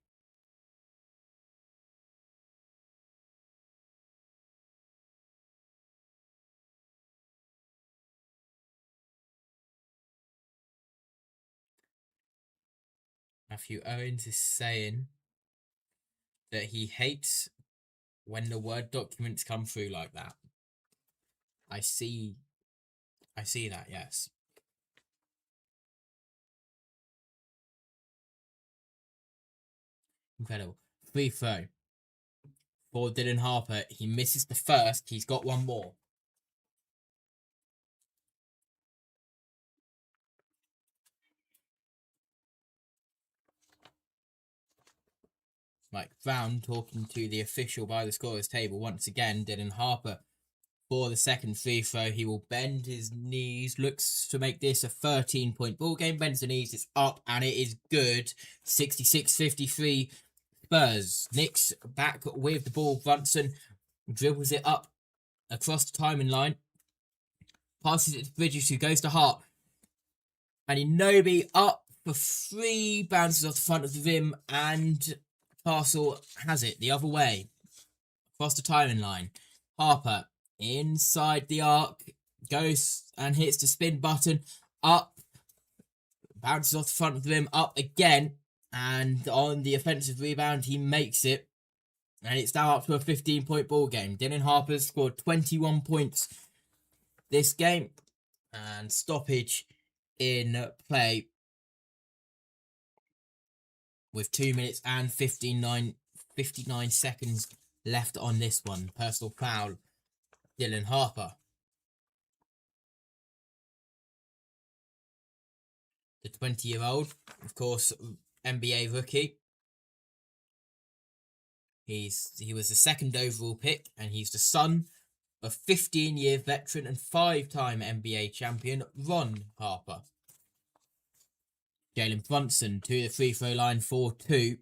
Matthew Owens is saying that he hates when the Word documents come through like that. I see that, yes. Incredible. Free throw for Dylan Harper. He misses the first. He's got one more. Mike Brown talking to the official by the scorer's table. Once again, Dylan Harper for the second free throw. He will bend his knees. Looks to make this a 13-point ball game. Bends the knees. It's up and it is good. 66-53. Spurs. Knicks back with the ball. Brunson dribbles it up across the timing line. Passes it to Bridges, who goes to Hart. And Inobi up for 3, bounces off the front of the rim, and Castle has it the other way. Across the timing line. Harper inside the arc. Goes and hits the spin button. Up. Bounces off the front of the rim. Up again. And on the offensive rebound, he makes it. And it's now up to a 15-point ball game. Dylan Harper's scored 21 points this game. And stoppage in play with 2 minutes and 59 seconds left on this one. Personal foul, Dylan Harper. The 20-year-old, of course, NBA rookie. He was the 2nd overall pick, and he's the son of 15-year veteran and 5-time NBA champion Ron Harper. Jalen Brunson to the free throw line for 2.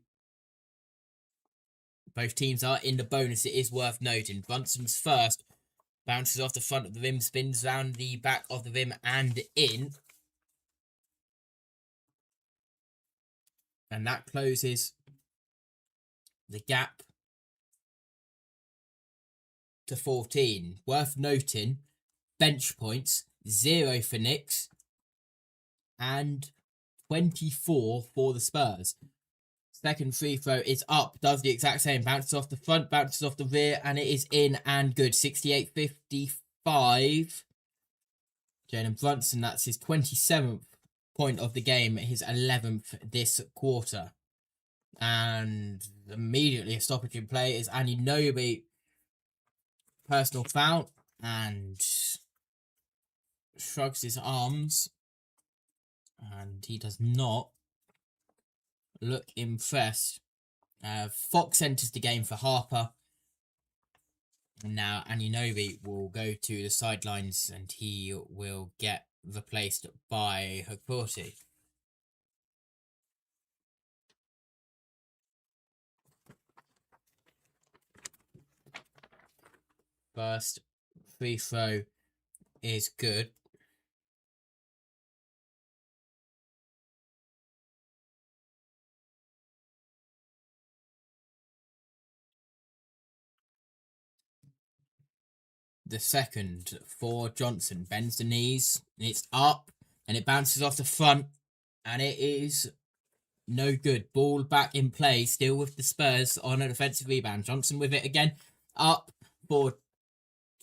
Both teams are in the bonus, it is worth noting. Brunson's first bounces off the front of the rim, spins round the back of the rim and in. And that closes the gap to 14. Worth noting, bench points, 0 for Knicks and 24 for the Spurs. Second free throw is up, does the exact same. Bounces off the front, bounces off the rear, and it is in and good. 68-55. Jalen Brunson, that's his 27th point of the game, his 11th this quarter. And immediately a stoppage in play is Anunoby. Personal foul, and shrugs his arms, and he does not look impressed. Fox enters the game for Harper, and now Anunoby will go to the sidelines, and he will get replaced by Hakorti. First free throw is good. The second for Johnson. Bends the knees. And it's up. And it bounces off the front. And it is no good. Ball back in play. Still with the Spurs on an offensive rebound. Johnson with it again. Up for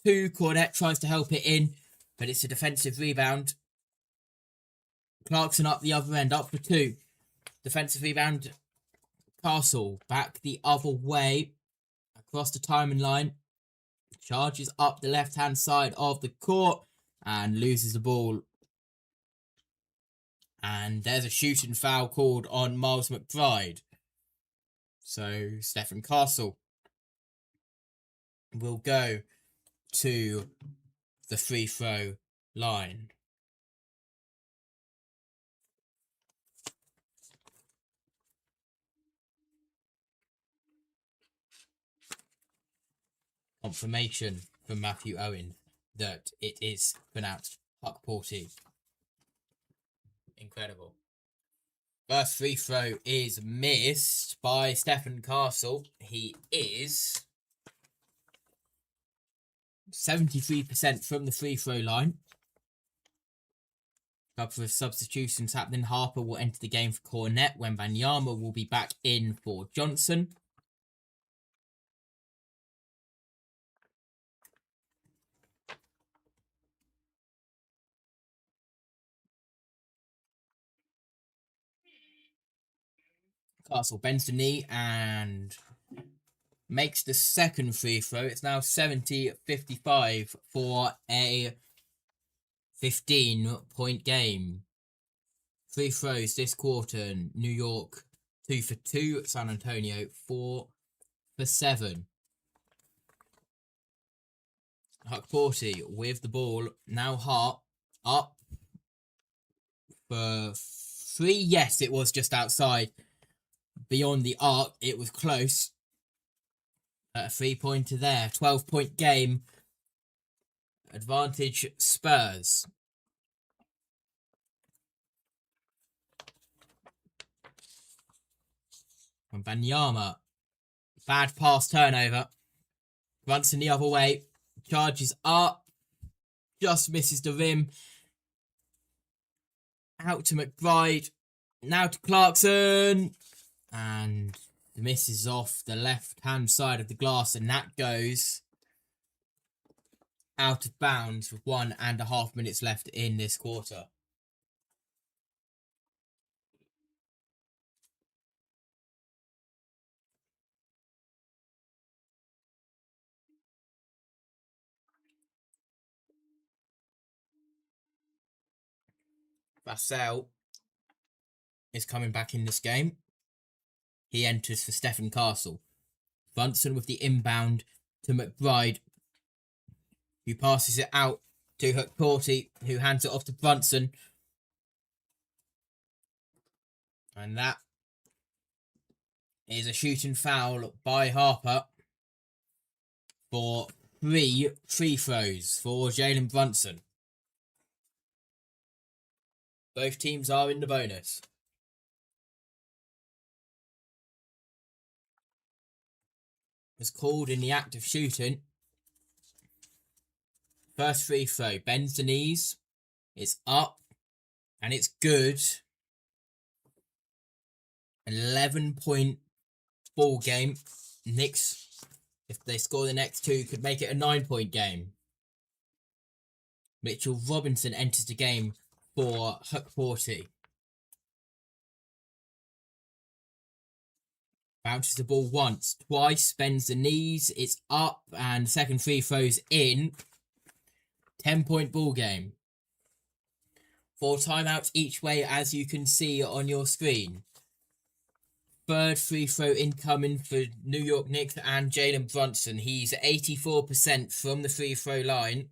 2. Cornette tries to help it in, but it's a defensive rebound. Clarkson up the other end, up for 2. Defensive rebound. Castle back the other way, across the timing line. Charges up the left-hand side of the court and loses the ball. And there's a shooting foul called on Miles McBride. So Stephen Castle will go to the free throw line. Confirmation from Matthew Owens that it is pronounced Huckporty. Incredible. First free throw is missed by Stephen Castle. He is 73% from the free throw line. A couple of substitutions happening. Harper will enter the game for Cornette when Banyama will be back in for Johnson. Castle bends the knee and makes the second free throw. It's now 70-55 for a 15-point game. Free throws this quarter. New York 2 for 2. San Antonio 4 for 7. Huckporty with the ball. Now Hart up for 3. Yes, it was just outside. beyond the arc. It was close. A 3-pointer there. 12-point game. Advantage Spurs. From Banyama. Bad pass turnover. Brunson the other way. Charges up. Just misses the rim. Out to McBride. Now to Clarkson. And the miss is off the left-hand side of the glass. And that goes out of bounds with 1.5 minutes left in this quarter. Vassell is coming back in this game. He enters for Stephen Castle. Brunson with the inbound to McBride, who passes it out to Hukporti, who hands it off to Brunson. And that is a shooting foul by Harper for 3 free throws for Jalen Brunson. Both teams are in the bonus. Was called in the act of shooting. First free throw, bends the knees. It's up. And it's good. 11-point ball game. Knicks, if they score the next 2, could make it a 9-point game. Mitchell Robinson enters the game for Hukporti. Bounces the ball once, twice, bends the knees, it's up, and second free throws in. 10-point ball game. 4 timeouts each way, as you can see on your screen. Third free throw incoming for New York Knicks and Jalen Brunson. He's 84% from the free throw line.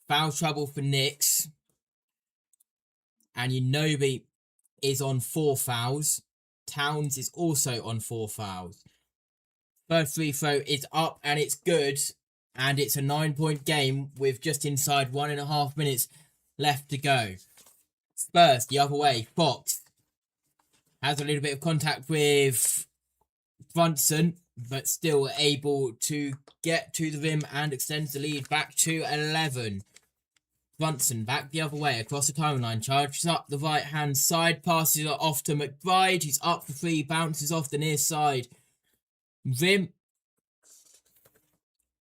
Foul trouble for Knicks. And Unobi is on 4 fouls. Towns is also on 4 fouls. Third free throw is up and it's good. And it's a 9-point game with just inside 1.5 minutes left to go. Spurs the other way. Fox has a little bit of contact with Brunson, but still able to get to the rim and extends the lead back to 11. Brunson back the other way across the timeline, charges up the right hand side, passes it off to McBride. He's up for 3, bounces off the near side rim,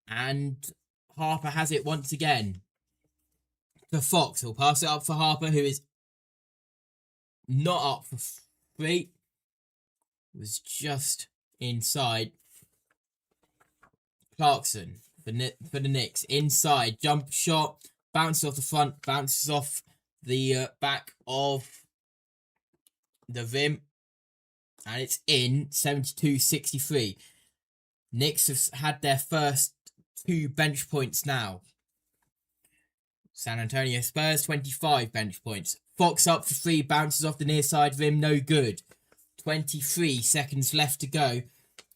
and Harper has it once again to Fox. He'll pass it up for Harper, who is not up for 3. Was just inside. Clarkson for the Knicks inside, jump shot. Bounces off the front, bounces off the back of the rim. And it's in, 72-63. Knicks have had their first 2 bench points now. San Antonio Spurs, 25 bench points. Fox up for 3, bounces off the near side rim, no good. 23 seconds left to go.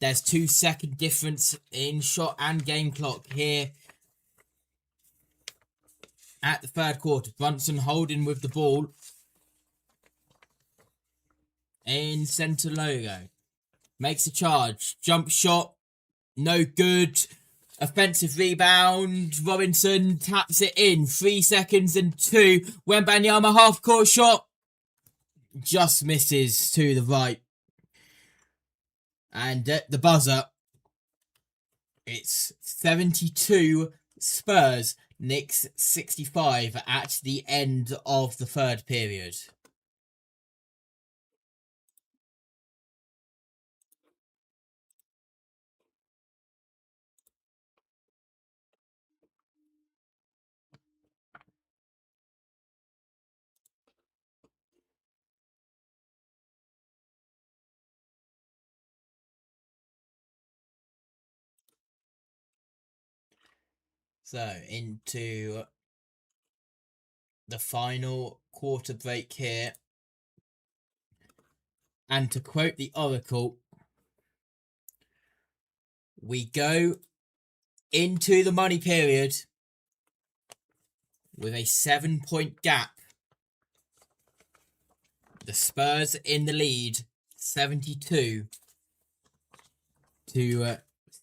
There's 2-second difference in shot and game clock here at the third quarter. Brunson holding with the ball in centre logo. Makes a charge. Jump shot. No good. Offensive rebound. Robinson taps it in. 3 seconds and 2. Wembanyama half court shot. Just misses to the right. And at the buzzer, it's 72 Spurs. Knicks 65 at the end of the third period. So, into the final quarter break here. And to quote the Oracle, we go into the money period with a 7-point gap. The Spurs in the lead, 72 to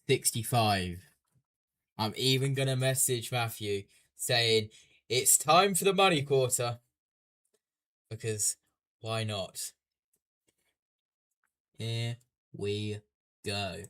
65. I'm even going to message Matthew saying, it's time for the money quarter. Because why not? Here we go.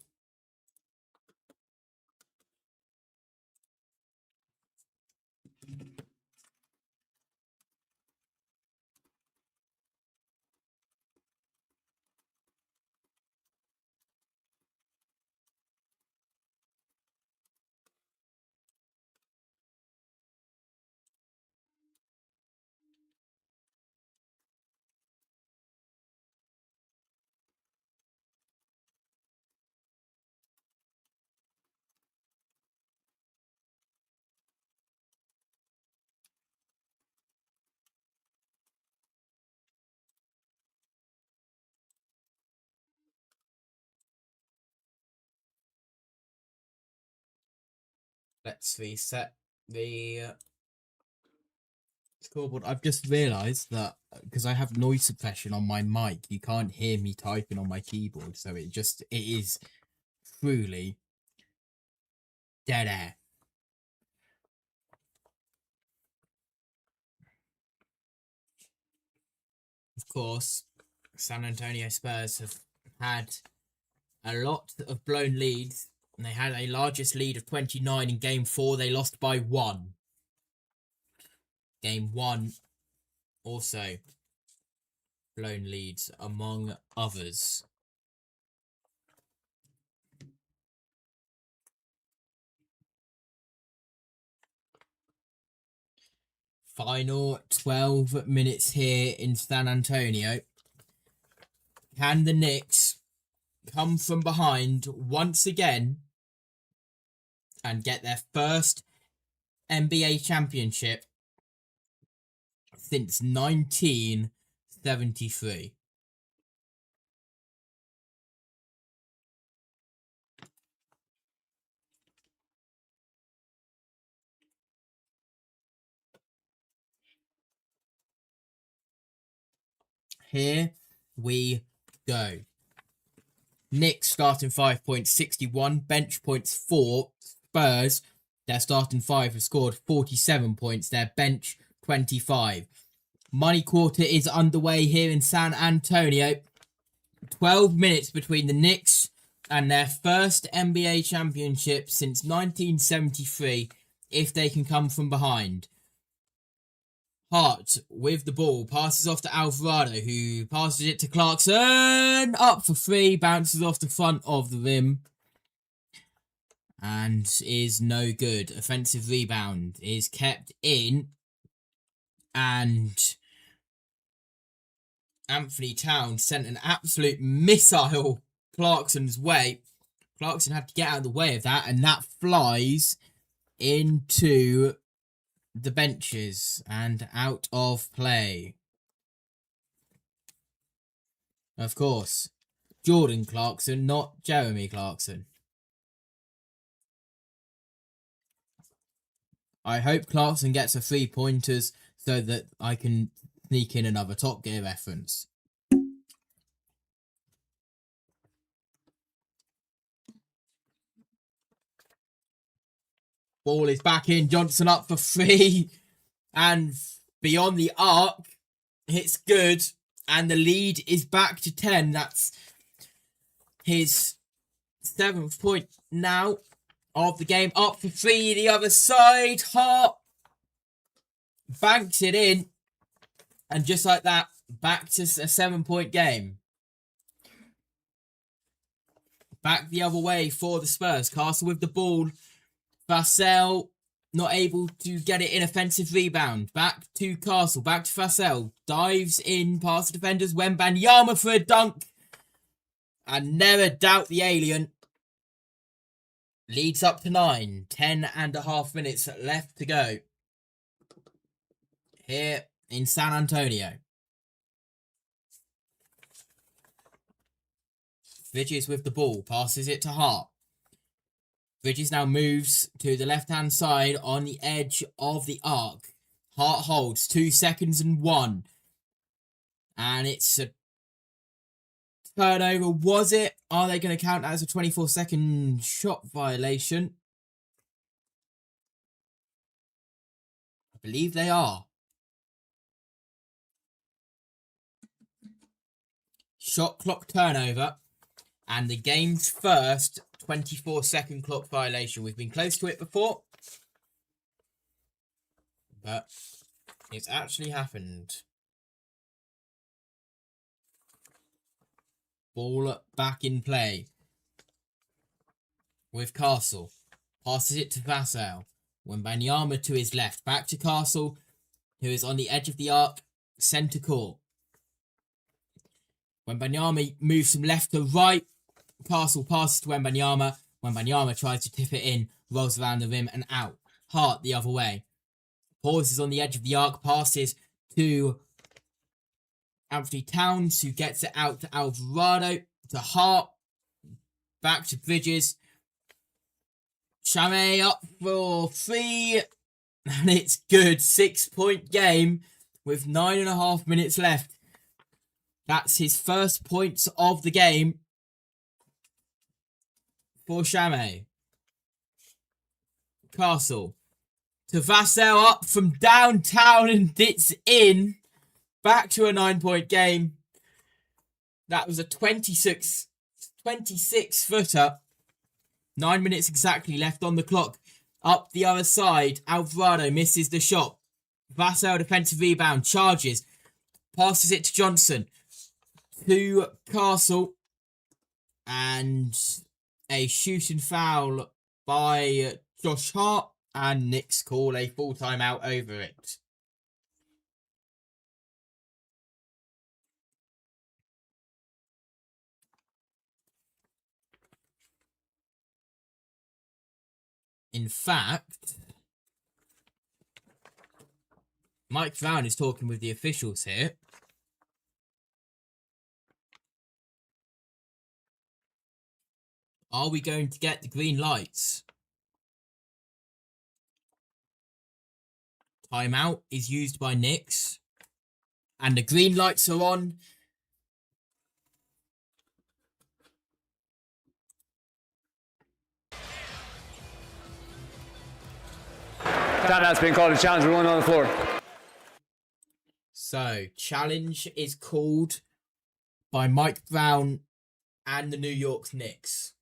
Let's reset the scoreboard. I've just realised that because I have noise suppression on my mic, you can't hear me typing on my keyboard. So it is truly dead air. Of course, San Antonio Spurs have had a lot of blown leads. And they had a largest lead of 29 in Game 4. They lost by 1. Game 1 also blown leads, among others. Final 12 minutes here in San Antonio. Can the Knicks come from behind once again and get their first NBA championship since 1973? Here we go. Knicks starting 5 points, 61. Bench points 4. Spurs, their starting 5 have scored 47 points. Their bench 25. Money quarter is underway here in San Antonio. 12 minutes between the Knicks and their first NBA championship since 1973, if they can come from behind. Hart with the ball, passes off to Alvarado, who passes it to Clarkson, up for 3, bounces off the front of the rim, and is no good. Offensive rebound is kept in, and Anthony Towns sent an absolute missile Clarkson's way. Clarkson had to get out of the way of that, and that flies into the benches and out of play. Of course, Jordan Clarkson, not Jeremy Clarkson. I hope Clarkson gets a 3-pointers so that I can sneak in another Top Gear reference. Ball is back in. Johnson up for 3. And beyond the arc. It's good. And the lead is back to 10. That's his 7th point now of the game. Up for 3 the other side. Hart banks it in. And just like that, back to a 7-point game. Back the other way for the Spurs. Castle with the ball. Vassell not able to get it in. Offensive rebound. Back to Castle. Back to Vassell. Dives in past the defenders. Wembanyama for a dunk. And never doubt the alien. Leads up to 9. 10.5 minutes left to go. Here in San Antonio. Bridges with the ball, passes it to Hart. Bridges now moves to the left-hand side on the edge of the arc. Hart holds 2 seconds and 1. And it's a turnover, was it? Are they going to count that as a 24-second shot violation? I believe they are. Shot clock turnover. And the game's first 24-second clock violation. We've been close to it before. But it's actually happened. Ball back in play. With Castle. Passes it to Vassell. Wembanyama to his left. Back to Castle, who is on the edge of the arc. Centre court. Wembanyama moves from left to right. Castle passes to Wembanyama. Wembanyama tries to tip it in. Rolls around the rim and out. Hart the other way. Pauses on the edge of the arc. Passes to Anthony Towns, who gets it out to Alvarado. To Hart. Back to Bridges. Chamay up for 3. And it's good. 6-point game with 9.5 minutes left. That's his first points of the game for Chamay. Castle. To Vassell up from downtown and it's in. Back to a 9-point game. That was a 26-footer. 9 minutes exactly left on the clock. Up the other side, Alvarado misses the shot. Vassell defensive rebound, charges. Passes it to Johnson. To Castle. And a shooting foul by Josh Hart. And Knicks call a full timeout over it. In fact, Mike Brown is talking with the officials here. Are we going to get the green lights? Timeout is used by Knicks. And the green lights are on. Timeout's been called. A challenge for 1 on the floor. So, challenge is called by Mike Brown and the New York Knicks.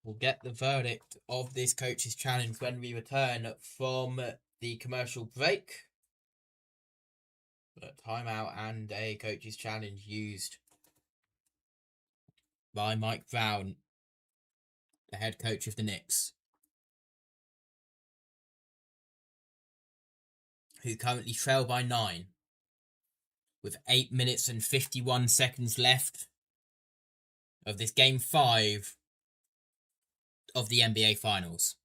We'll get the verdict of this coach's challenge when we return from the commercial break. Timeout and a coach's challenge used by Mike Brown, the head coach of the Knicks, who currently trail by 9 with 8 minutes and 51 seconds left of this game 5 of the NBA Finals.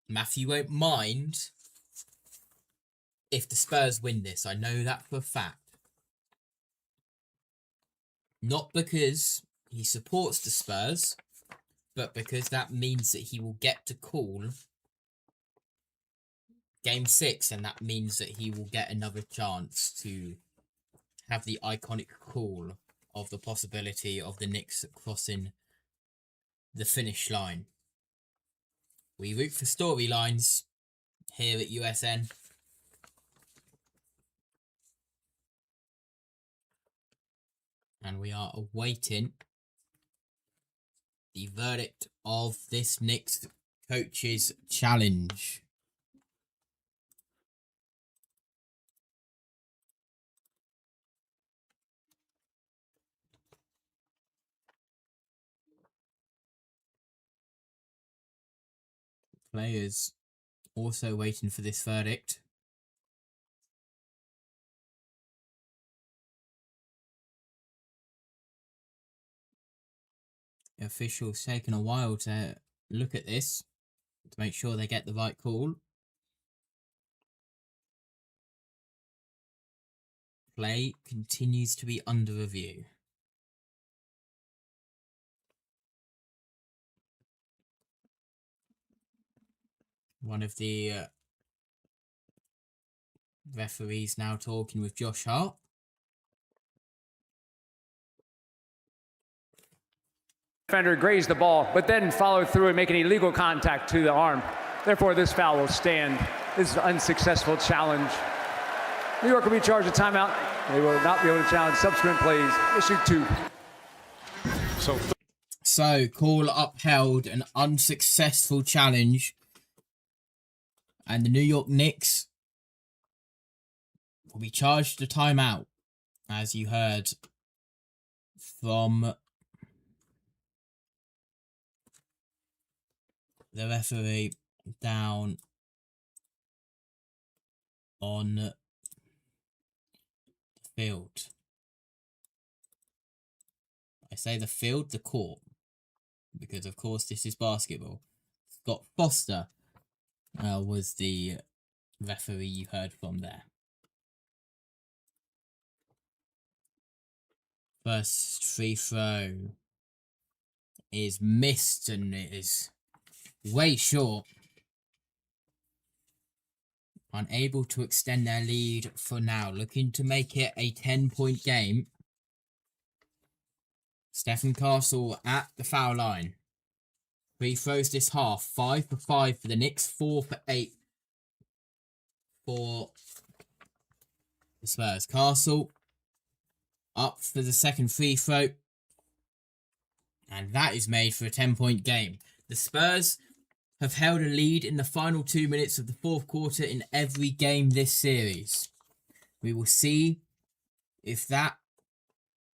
Matthew won't mind if the Spurs win this. I know that for a fact. Not because he supports the Spurs, but because that means that he will get to call Game 6, and that means that he will get another chance to have the iconic call of the possibility of the Knicks crossing the finish line. We root for storylines here at USN. And we are awaiting the verdict of this Knicks coach's challenge. Players also waiting for this verdict. The officials taking a while to look at this to make sure they get the right call. Play continues to be under review. One of the referees now talking with Josh Hart. Defender grazed the ball, but then followed through and make an illegal contact to the arm. Therefore, this foul will stand. This is an unsuccessful challenge. New York will be charged with timeout. They will not be able to challenge subsequent plays. Issue 2. So, call upheld, an unsuccessful challenge. And the New York Knicks will be charged a timeout, as you heard from the referee down on the field. I say the field, the court, because of course this is basketball. Scott Foster was the referee you heard from there. First free throw is missed and it is way short. Unable to extend their lead for now. Looking to make it a 10-point game. Stephen Castle at the foul line. Free throws this half. 5 for 5 for the Knicks. 4 for 8 for the Spurs. Castle up for the second free throw. And that is made for a 10-point game. The Spurs have held a lead in the final 2 minutes of the fourth quarter in every game this series. We will see if that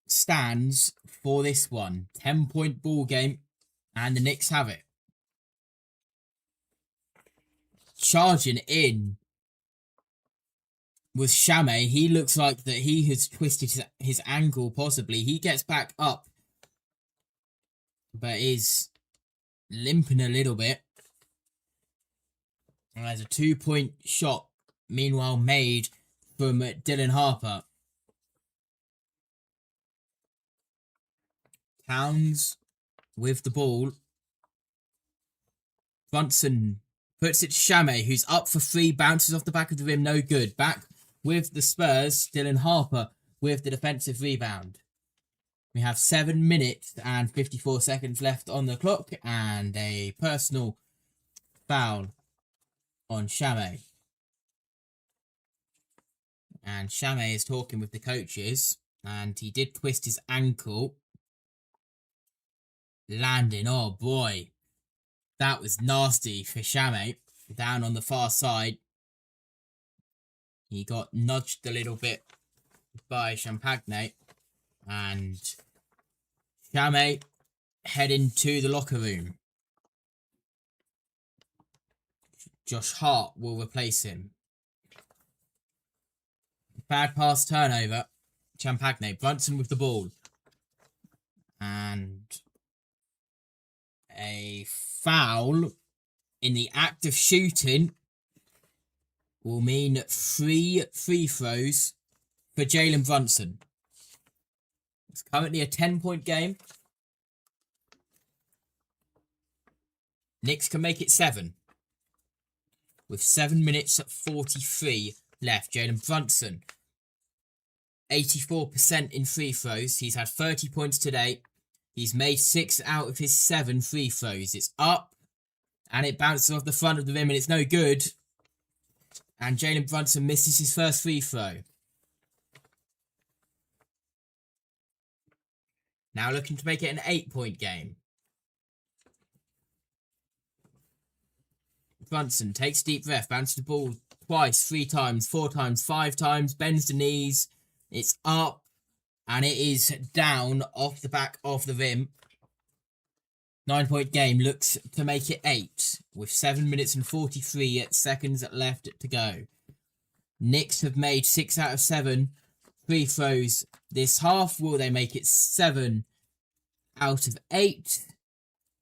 stands for this one. 10-point ball game, and the Knicks have it. Charging in with Shamet. He looks like that he has twisted his ankle, possibly. He gets back up, but is limping a little bit. And there's a 2-point shot, meanwhile, made from Dylan Harper. Towns with the ball. Brunson puts it to Shamet, who's up for 3, bounces off the back of the rim, no good. Back with the Spurs, Dylan Harper with the defensive rebound. We have 7 minutes and 54 seconds left on the clock, and a personal foul on Shamet. And Shamet is talking with the coaches, and he did twist his ankle. Landing, oh boy. That was nasty for Shamet. Down on the far side. He got nudged a little bit by Champagne. And Shamet heading to the locker room. Josh Hart will replace him. Bad pass turnover. Champagne. Brunson with the ball. And a foul in the act of shooting will mean 3 free throws for Jalen Brunson. It's currently a 10-point game. Knicks can make it 7. With 7 minutes 43 left. Jalen Brunson, 84% in free throws. He's had 30 points today. He's made 6 out of his 7 free throws. It's up, and it bounces off the front of the rim, and it's no good. And Jalen Brunson misses his first free throw. Now looking to make it an 8-point game. Brunson takes a deep breath, bounces the ball twice, 3 times, 4 times, 5 times, bends the knees. It's up, and it is down off the back of the rim. 9-point game looks to make it 8 with 7 minutes and 43 seconds left to go. Knicks have made 6 out of 7 free throws this half. Will they make it 7 out of 8?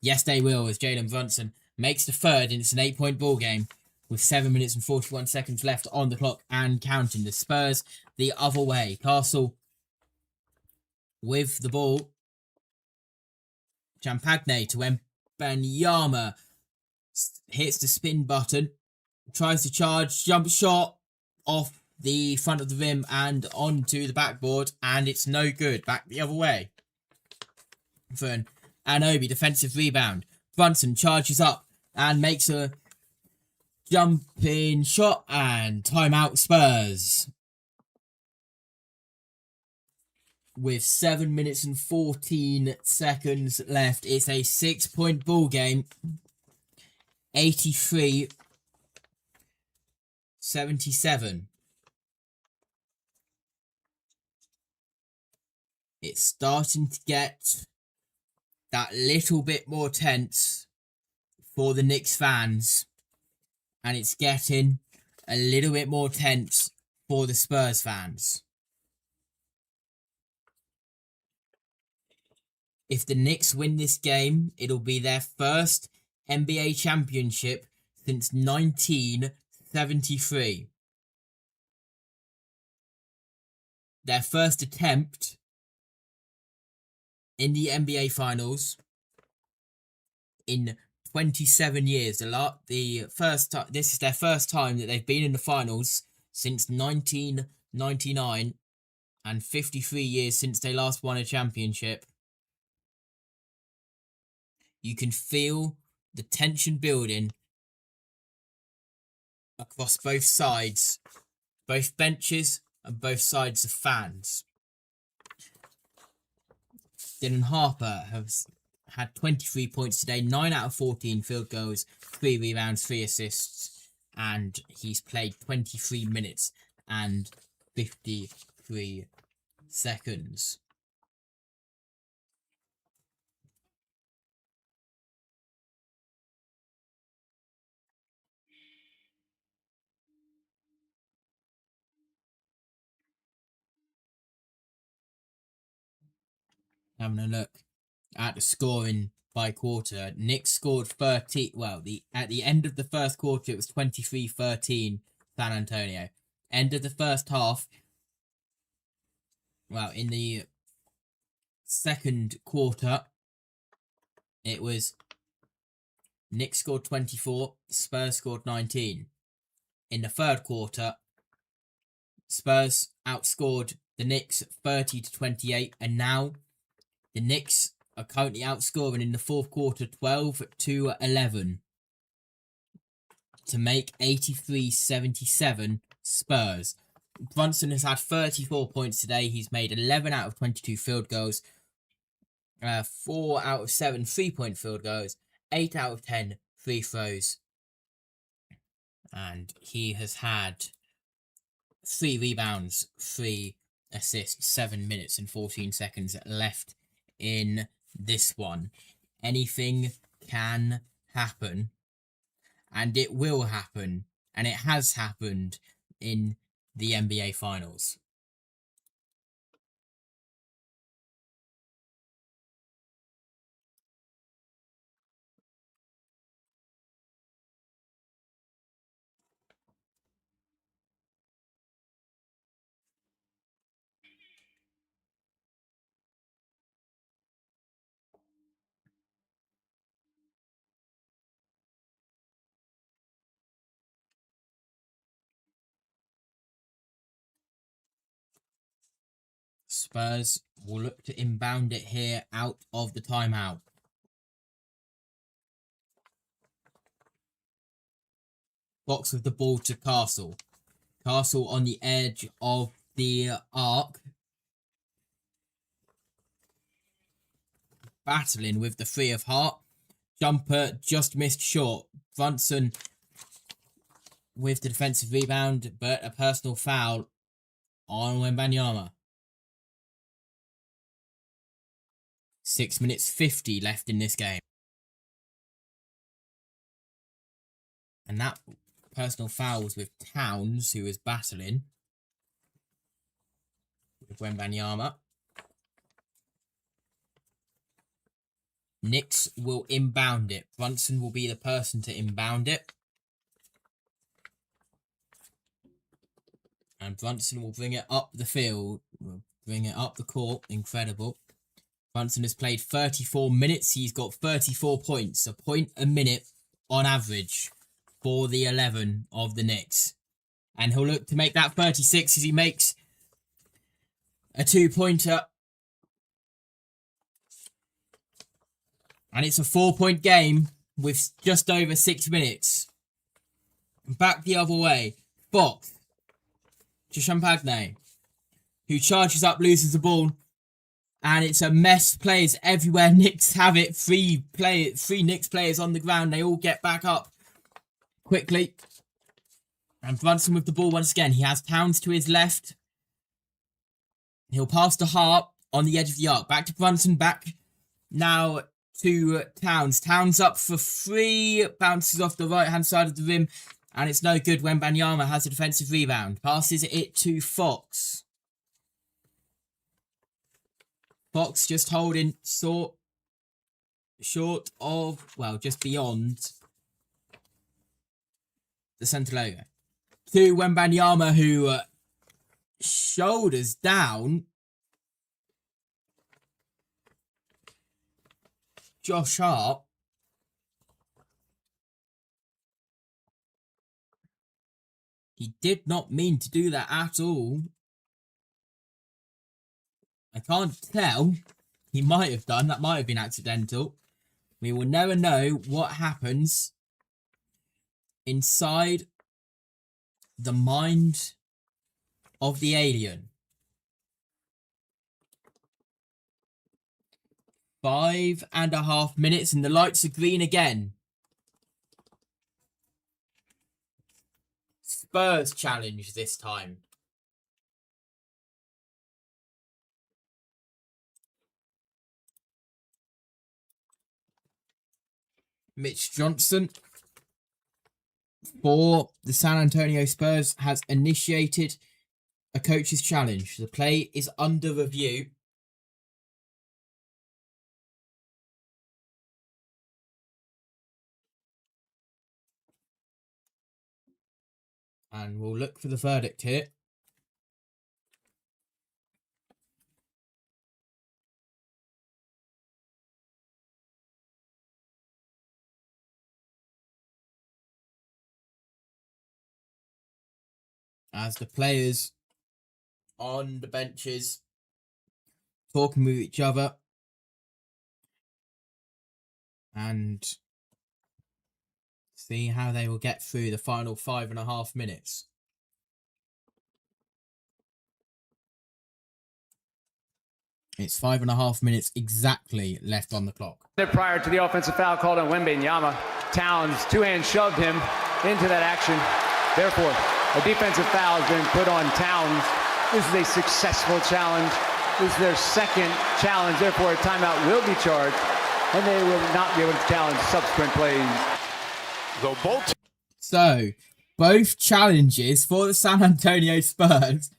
Yes, they will, as Jalen Brunson makes the third, and it's an 8-point ball game with 7 minutes and 41 seconds left on the clock and counting. The Spurs the other way. Castle with the ball. Champagne to Wembanyama. Hits the spin button. Tries to charge. Jump shot off the front of the rim and onto the backboard. And it's no good. Back the other way. For an Anobi defensive rebound. Brunson charges up and makes a jumping shot. And timeout Spurs. With 7 minutes and 14 seconds left. It's a 6-point ball game. 83-77. It's starting to get that little bit more tense for the Knicks fans. And it's getting a little bit more tense for the Spurs fans. If the Knicks win this game, it'll be their first NBA championship since 1973. Their first attempt in the NBA Finals in 27 years. This is their first time that they've been in the Finals since 1999, and 53 years since they last won a championship. You can feel the tension building across both sides, both benches and both sides of fans. Dylan Harper has had 23 points today, 9 out of 14 field goals, 3 rebounds, 3 assists, and he's played 23 minutes and 53 seconds. Having a look at the scoring by quarter. Knicks scored 30. Well, at the end of the first quarter, it was 23-13 San Antonio. End of the first half. Well, in the second quarter, it was Knicks scored 24, Spurs scored 19. In the third quarter, Spurs outscored the Knicks 30-28, and now the Knicks are currently outscoring in the fourth quarter 12-11 to make 83-77 Spurs. Brunson has had 34 points today. He's made 11 out of 22 field goals, 4 out of 7 3-point field goals, 8 out of 10 free throws. And he has had 3 rebounds, 3 assists, 7 minutes and 14 seconds left in this one. Anything can happen, and it will happen, and it has happened in the NBA Finals. Spurs will look to inbound it here out of the timeout. Box with the ball to Castle. Castle on the edge of the arc. Battling with the 3 of heart. Jumper just missed short. Brunson with the defensive rebound, but a personal foul on Wembanyama. 6 minutes 50 left in this game. And that personal foul was with Towns, who was battling with Wembanyama. Knicks will inbound it. Brunson will be the person to inbound it. And Brunson will bring it up the field. Will bring it up the court. Incredible. Brunson has played 34 minutes. He's got 34 points. A point a minute on average for the 11 of the Knicks. And he'll look to make that 36 as he makes a 2-pointer. And it's a 4-point game with just over 6 minutes. Back the other way. Fox to Champagne, who charges up, loses the ball. And it's a mess. Players everywhere. Knicks have it. Three Knicks players on the ground. They all get back up quickly. And Brunson with the ball once again. He has Towns to his left. He'll pass to Hart on the edge of the arc. Back to Brunson. Back now to Towns. Towns up for 3. Bounces off the right-hand side of the rim. And it's no good when Wembanyama has a defensive rebound. Passes it to Fox. Fox just holding short of, well, just beyond the center logo. To Wembanyama, who shoulders down Josh Hart. He did not mean to do that at all. I can't tell. He might have done. That might have been accidental. We will never know what happens inside the mind of the alien. 5.5 minutes and the lights are green again. Spurs challenge this time. Mitch Johnson for the San Antonio Spurs has initiated a coach's challenge. The play is under review. And we'll look for the verdict here. As the players on the benches talking with each other and see how they will get through the final 5.5 minutes. It's 5.5 minutes exactly left on the clock. Prior to the offensive foul called on Wembanyama, Towns two-hand shoved him into that action. Therefore, a defensive foul has been put on Towns. This is a successful challenge. This is their second challenge. Therefore, a timeout will be charged, and they will not be able to challenge subsequent plays. So, both challenges for the San Antonio Spurs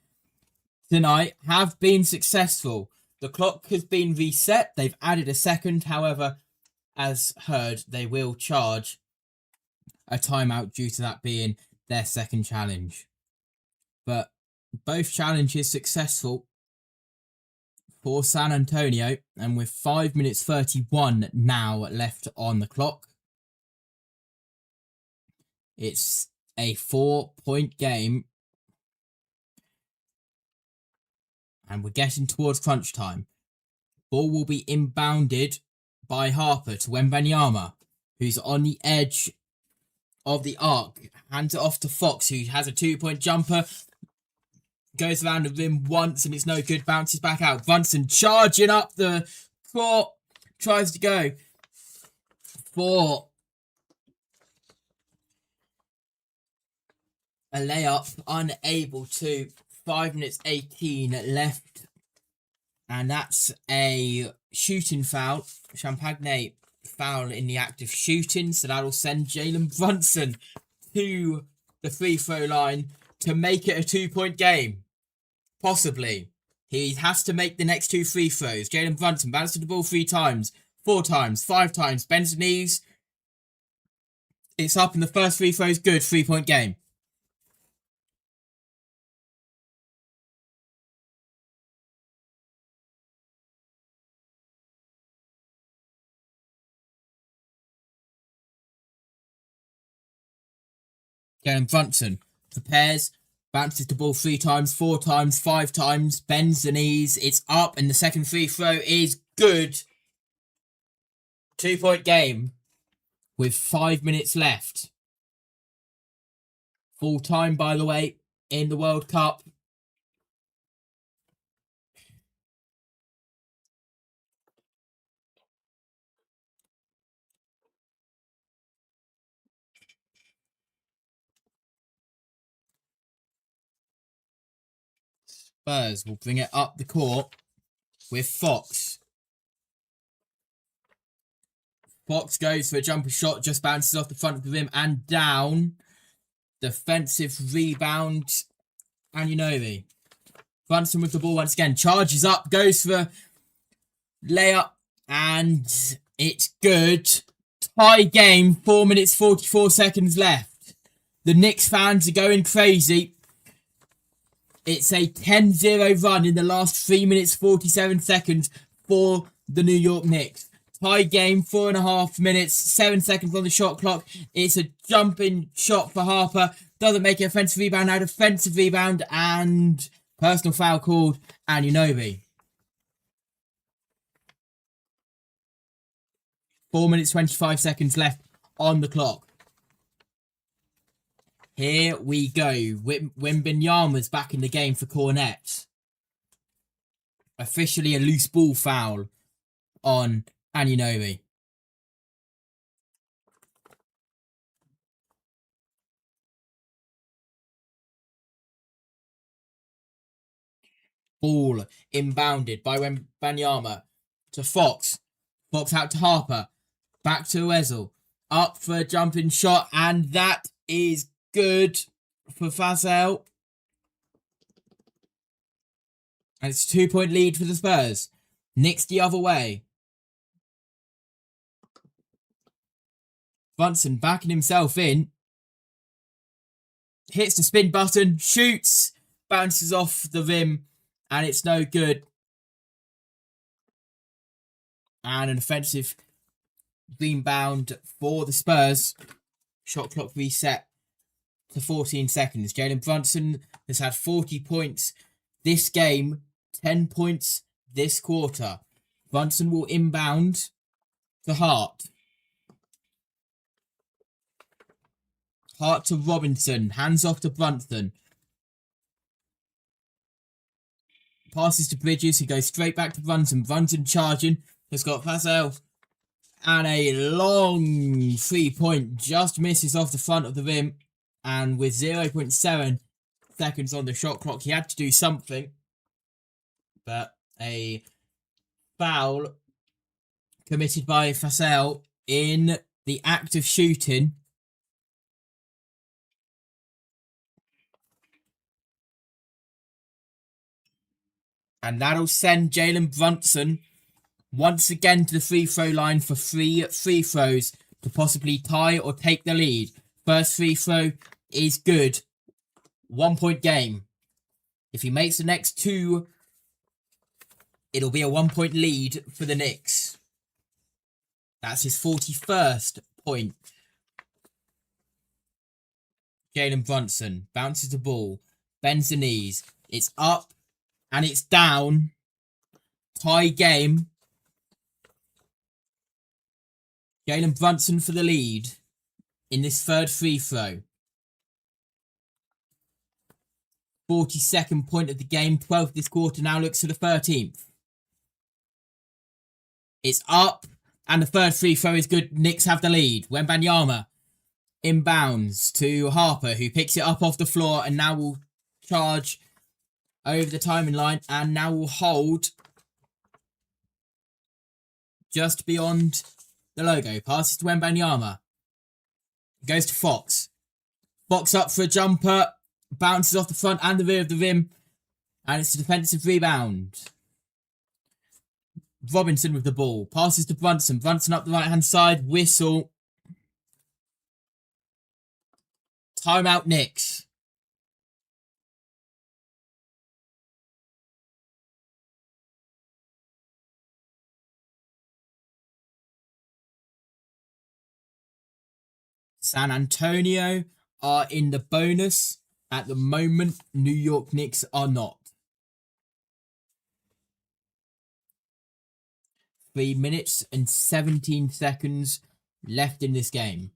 tonight have been successful. The clock has been reset. They've added a second. However, as heard, they will charge a timeout due to that being their second challenge. But both challenges successful for San Antonio, and with 5 minutes 31 now left on the clock, it's a 4-point game, and we're getting towards crunch time. Ball will be inbounded by Harper to Wembanyama, who's on the edge of the arc. Hands it off to Fox, who has a 2-point jumper. Goes around the rim once and it's no good. Bounces back out. Brunson charging up the court. Tries to go for a layup. Unable to. 5 minutes 18 left. And that's a shooting foul. Champagne foul in the act of shooting. So that'll send Jalen Brunson to the free throw line to make it a 2-point game. Possibly. He has to make the next 2 free throws. Jalen Brunson bounces the ball 3 times, 4 times, 5 times, bends the knees. It's up and the first free throw is good. 3-point game. Jalen Brunson prepares, bounces the ball 3 times, 4 times, 5 times, bends the knees. It's up and the second free throw is good. 2-point game with 5 minutes left. Full time, by the way, in the World Cup. Spurs will bring it up the court with Fox. Fox goes for a jumper shot, just bounces off the front of the rim and down. Defensive rebound. Anunoby. Brunson with the ball once again. Charges up, goes for a layup, and it's good. Tie game, 4 minutes, 44 seconds left. The Knicks fans are going crazy. It's a 10-0 run in the last 3 minutes, 47 seconds for the New York Knicks. Tie game, 4.5 minutes, 7 seconds on the shot clock. It's a jumping shot for Harper. Doesn't make an offensive rebound, now defensive rebound, and personal foul called Anunoby. 4 minutes, 25 seconds left on the clock. Here we go. Wembanyama's back in the game for Cornet. Officially a loose ball foul on Anunoby. Ball inbounded by Wembanyama to Fox. Fox out to Harper. Back to Wezel. Up for a jumping shot, and that is good for Vassell. And it's a 2-point lead for the Spurs. Knicks the other way. Brunson backing himself in. Hits the spin button, shoots, bounces off the rim, and it's no good. And an offensive rebound for the Spurs. Shot clock reset to 14 seconds. Jalen Brunson has had 40 points this game, 10 points this quarter. Brunson will inbound to Hart. Hart to Robinson. Hands off to Brunson. Passes to Bridges, who goes straight back to Brunson. Brunson charging. Has got Vassell. And a long 3-point just misses off the front of the rim. And with 0.7 seconds on the shot clock, he had to do something. But a foul committed by Vassell in the act of shooting. And that'll send Jalen Brunson once again to the free throw line for 3 free throws to possibly tie or take the lead. First free throw is good. 1-point game. If he makes the next 2, it'll be a 1-point lead for the Knicks. That's his 41st point. Jalen Brunson bounces the ball, bends the knees. It's up and it's down. Tie game. Jalen Brunson for the lead in this third free throw. 42nd point of the game, 12th this quarter, now looks to the 13th. It's up, and the third free throw is good. Knicks have the lead. Wembanyama inbounds to Harper, who picks it up off the floor and now will charge over the timing line and now will hold just beyond the logo. Passes to Wembanyama. Goes to Fox. Box up for a jumper. Bounces off the front and the rear of the rim. And it's a defensive rebound. Robinson with the ball. Passes to Brunson. Brunson up the right-hand side. Whistle. Timeout Knicks. San Antonio are in the bonus. At the moment, New York Knicks are not. 3 minutes and 17 seconds left in this game.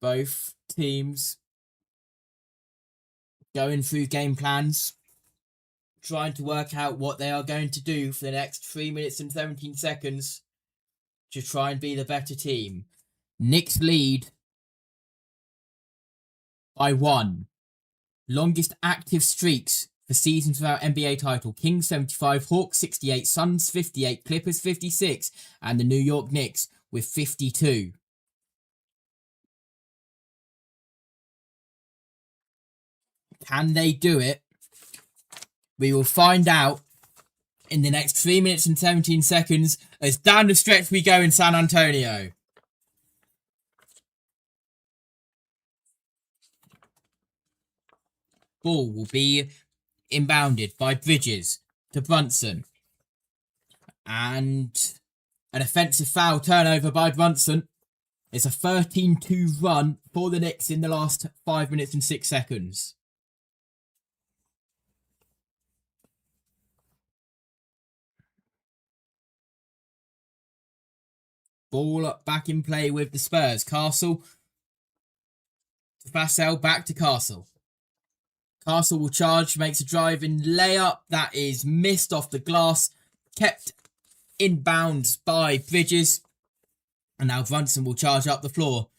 Both teams going through game plans, trying to work out what they are going to do for the next 3 minutes and 17 seconds to try and be the better team. Knicks lead by 1. Longest active streaks for seasons without NBA title. Kings 75, Hawks 68, Suns 58, Clippers 56, and the New York Knicks with 52. Can they do it? We will find out in the next 3 minutes and 17 seconds as down the stretch we go in San Antonio. Ball will be inbounded by Bridges to Brunson. And an offensive foul turnover by Brunson. It's a 13-2 run for the Knicks in the last 5 minutes and 6 seconds. Ball back in play with the Spurs. Castle to Vassell, back to Castle. Castle will charge, makes a driving layup. That is missed off the glass. Kept in bounds by Bridges. And now Brunson will charge up the floor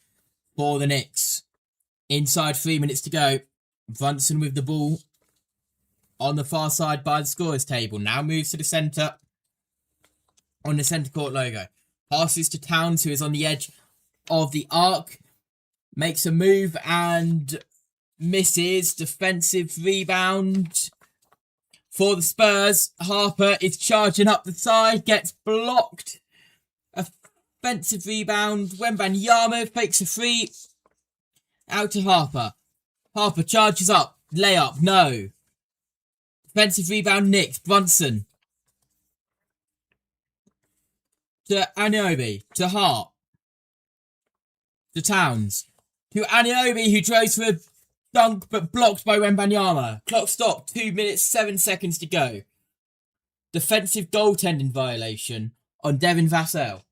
for the Knicks. Inside 3 minutes to go. Brunson with the ball on the far side by the scorer's table. Now moves to the centre on the centre court logo. Passes to Towns, who is on the edge of the arc. Makes a move and misses. Defensive rebound for the Spurs. Harper is charging up the side. Gets blocked. Offensive rebound. Wembanyama fakes a free. Out to Harper. Harper charges up. Layup. No. Defensive rebound Knicks. Brunson. To Anunoby, to Hart, to Towns, to Anunoby, who drove for a dunk but blocked by Wembanyama. Clock stopped, 2 minutes, 7 seconds to go. Defensive goaltending violation on Devin Vassell.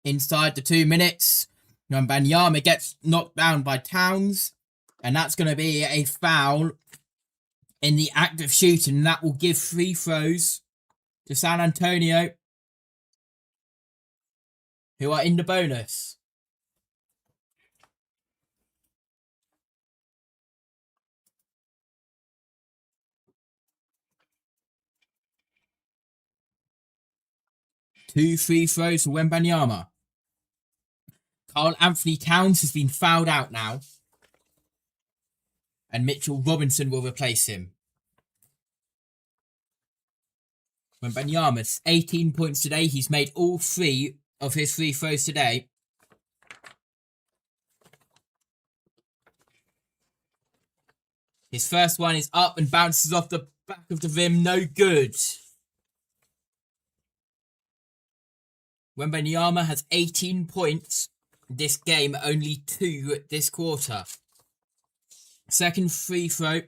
Inside the 2 minutes, Wembanyama gets knocked down by Towns, and that's going to be a foul in the act of shooting. That will give free throws to San Antonio, who are in the bonus. Two free throws for Wembanyama. Carl Anthony Towns has been fouled out now. And Mitchell Robinson will replace him. Wembanyama's 18 points today. He's made all 3 of his free throws today. His first one is up and bounces off the back of the rim. No good. Wembanyama has 18 points this game, only 2 this quarter. Second free throw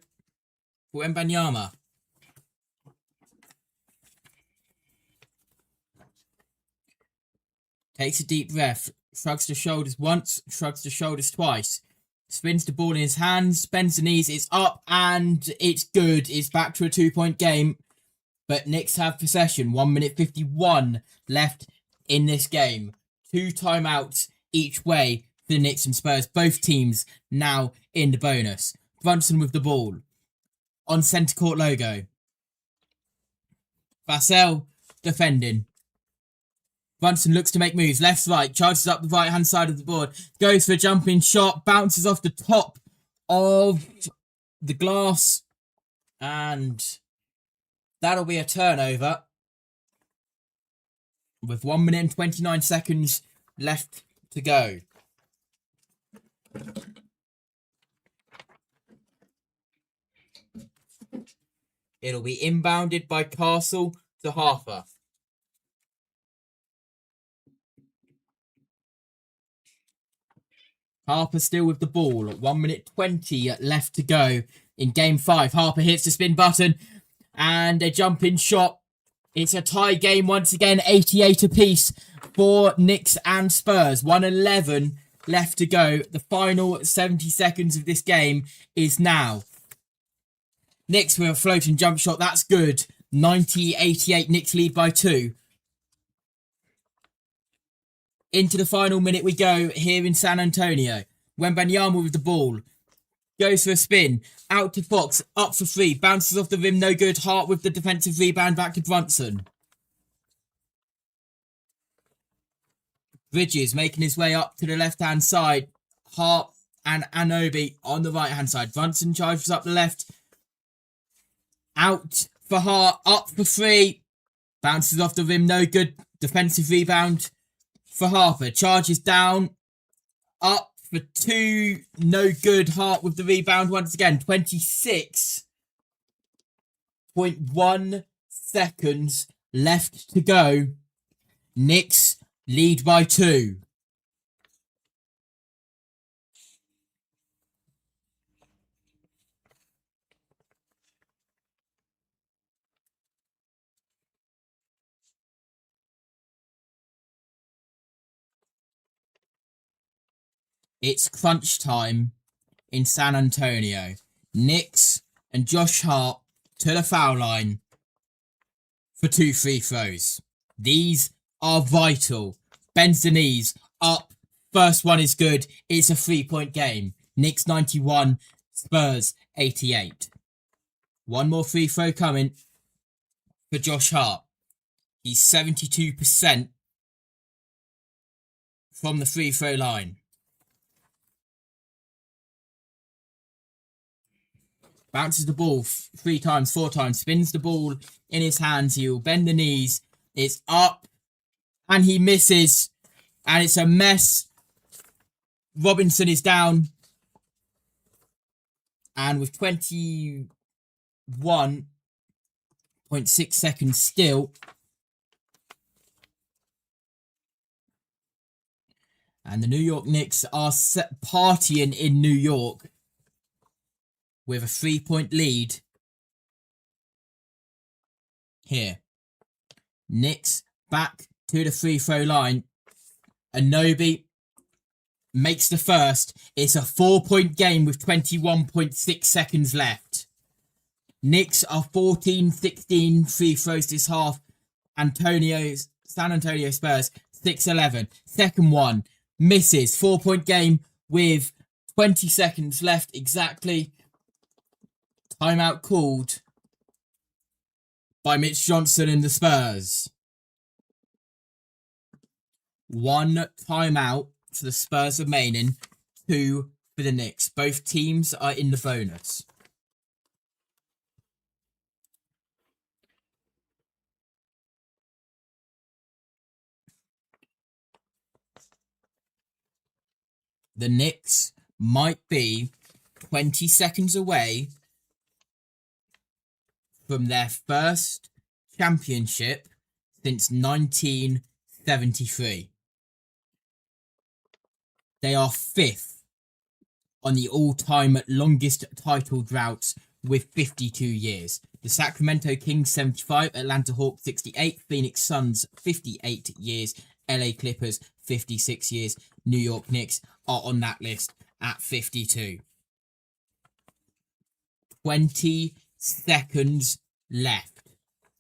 for Wembanyama. Takes a deep breath, shrugs the shoulders once, shrugs the shoulders twice, spins the ball in his hands, bends the knees, it's up, and it's good. It's back to a 2-point game, but Knicks have possession. 1 minute 51 left in this game. 2 timeouts each way for the Knicks and Spurs. Both teams now in the bonus. Brunson with the ball. On centre court logo. Vassell defending. Brunson looks to make moves. Left, right. Charges up the right-hand side of the board. Goes for a jumping shot. Bounces off the top of the glass. And that'll be a turnover. With 1 minute and 29 seconds left to go. It'll be inbounded by Castle to Harper. Harper still with the ball. 1 minute 20 left to go in game 5. Harper hits the spin button and a jumping shot. It's a tie game once again, 88 apiece for Knicks and Spurs. 1:11 left to go. The final 70 seconds of this game is now. Knicks with a floating jump shot. That's good. 90-88. Knicks lead by 2. Into the final minute we go here in San Antonio. Wembanyama with the ball. Goes for a spin. Out to Fox. Up for 3. Bounces off the rim. No good. Hart with the defensive rebound. Back to Brunson. Bridges making his way up to the left-hand side. Hart and Anobi on the right-hand side. Brunson charges up the left. Out for Hart. Up for 3. Bounces off the rim. No good. Defensive rebound for Harper. Charges down. Up for 2. No good. Hart with the rebound once again. 26.1 seconds left to go. Knicks lead by 2. It's crunch time in San Antonio. Knicks and Josh Hart to the foul line for 2 free throws. These are vital. Bends the knees. Up. First one is good. It's a 3-point game. Knicks 91. Spurs 88. One more free throw coming for Josh Hart. He's 72% from the free throw line. Bounces the ball 3 times, 4 times. Spins the ball in his hands. He'll bend the knees. It's up. And he misses. And it's a mess. Robinson is down. And with 21.6 seconds still. And the New York Knicks are partying in New York with a 3-point lead here. Knicks back to the free throw line. Anobi makes the first. It's a 4-point game with 21.6 seconds left. Knicks are 14-16 free throws this half. San Antonio Spurs 6-11. Second one misses. 4-point game with 20 seconds left exactly. Timeout called by Mitch Johnson and the Spurs. 1 timeout for the Spurs remaining, 2 for the Knicks. Both teams are in the bonus. The Knicks might be 20 seconds away from their first championship since 1973. They are 5th on the all-time longest title droughts with 52 years. The Sacramento Kings 75, Atlanta Hawks 68, Phoenix Suns 58 years, LA Clippers 56 years. New York Knicks are on that list at 52. 20 seconds left.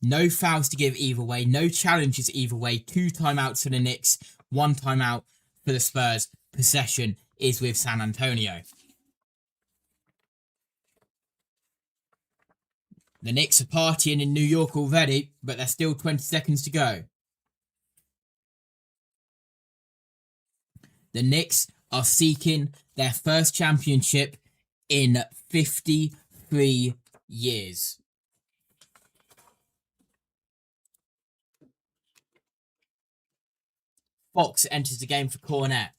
No fouls to give either way. No challenges either way. 2 timeouts for the Knicks. 1 timeout for the Spurs. Possession is with San Antonio. The Knicks are partying in New York already, but there's still 20 seconds to go. The Knicks are seeking their first championship in 53 years. Fox enters the game for Cornet.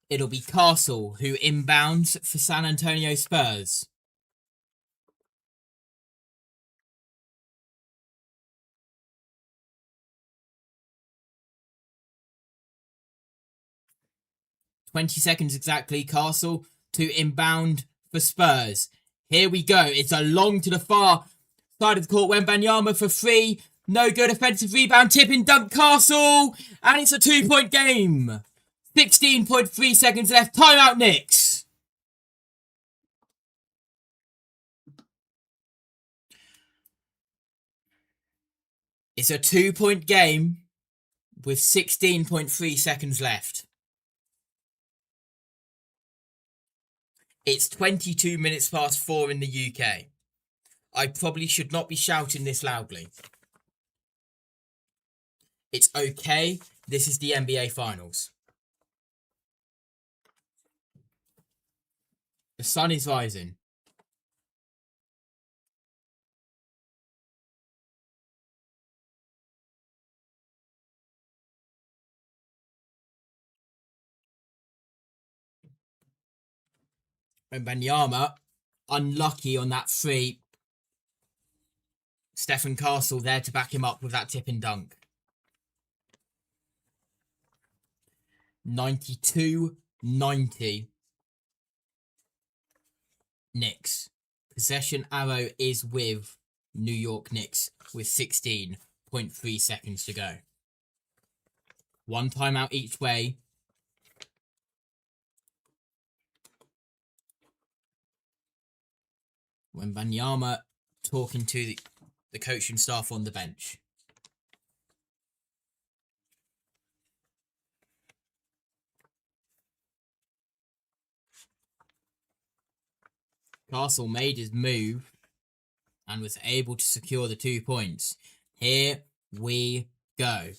It'll be Castle who inbounds for San Antonio Spurs. "20 seconds exactly, Castle to inbound for Spurs. Here we go. It's a long to the far side of the court. Wembanyama for 3. No good. Offensive rebound. Tipping dunk, Castle. And it's a 2-point game. 16.3 seconds left. Timeout, Knicks. It's a 2-point game with 16.3 seconds left. It's 22 minutes past 4 in the UK. I probably should not be shouting this loudly. It's okay. This is the NBA Finals. The sun is rising. And Wembanyama, unlucky on that 3. Stephen Castle there to back him up with that tipping dunk. 92-90. Knicks. Possession arrow is with New York Knicks with 16.3 seconds to go. 1 timeout each way. Wembanyama talking to the coaching staff on the bench. Castle made his move and was able to secure the 2 points. Here we go.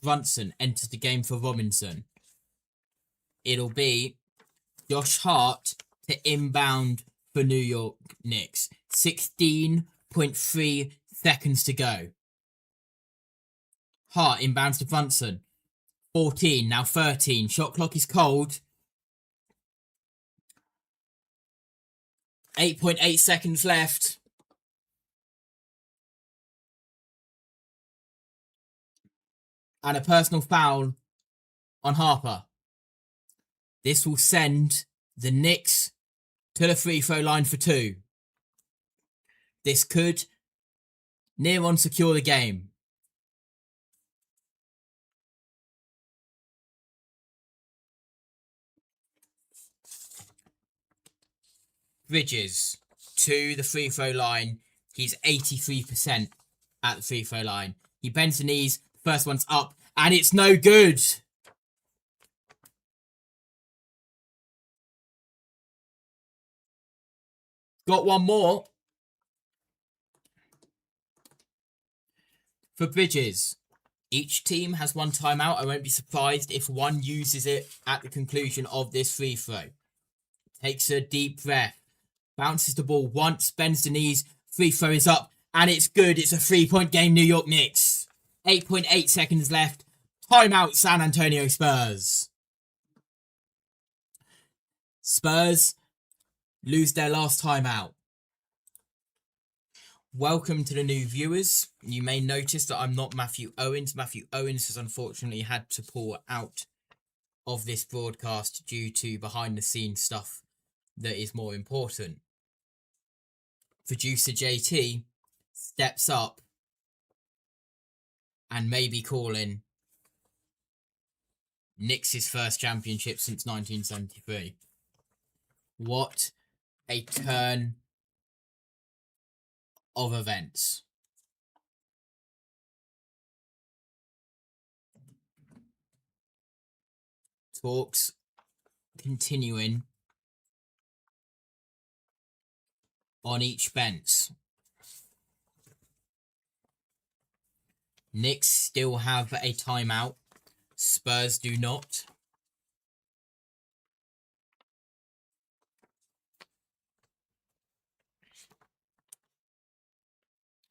Brunson enters the game for Robinson. It'll be Josh Hart to inbound for New York Knicks. 16.3 seconds to go. Hart inbounds to Brunson. 14, now 13. Shot clock is cold. 8.8 seconds left. And a personal foul on Harper. This will send the Knicks to the free throw line for 2. This could near on secure the game. Bridges to the free throw line. He's 83% at the free throw line. He bends the knees. First one's up, and it's no good. Got one more for Bridges. Each team has 1 timeout. I won't be surprised if one uses it at the conclusion of this free throw. Takes a deep breath. Bounces the ball once, bends the knees. Free throw is up, and it's good. It's a 3-point game, New York Knicks. 8.8 seconds left. Timeout, San Antonio Spurs. Spurs lose their last timeout. Welcome to the new viewers. You may notice that I'm not Matthew Owens. Matthew Owens has unfortunately had to pull out of this broadcast due to behind the scenes stuff that is more important. producer JT steps up and may be calling Knicks' first championship since 1973. What a turn of events. Talks continuing on each bench. Knicks still have a timeout. Spurs do not.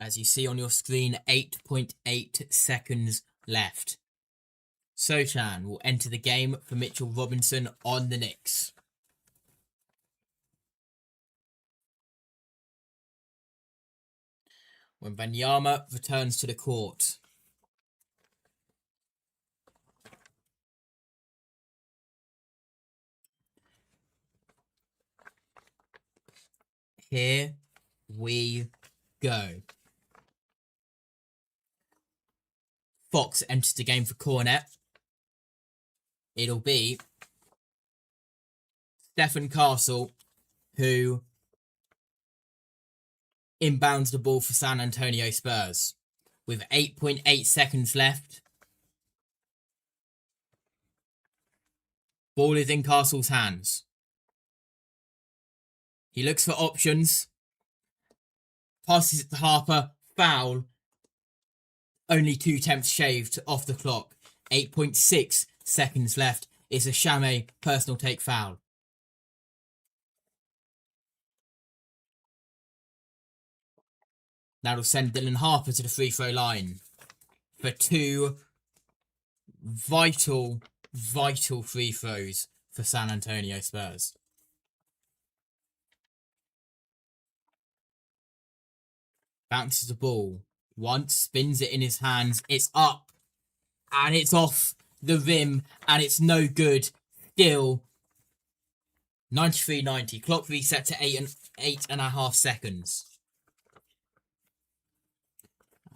As you see on your screen, 8.8 seconds left. Sochan will enter the game for Mitchell Robinson on the Knicks. When Banyama returns to the court. Here we go. Fox enters the game for Cornet. It'll be Stephen Castle who inbounds the ball for San Antonio Spurs. With 8.8 seconds left. Ball is in Castle's hands. He looks for options. Passes it to Harper. Foul. Only 2 attempts shaved off the clock. 8.6 seconds left. It's a Chamé personal take foul. That'll send Dylan Harper to the free throw line for 2 vital free throws for San Antonio Spurs. Bounces the ball. Once, spins it in his hands. It's up. And it's off the rim. And it's no good. Still. 93-90. Clock reset to 8.5 seconds.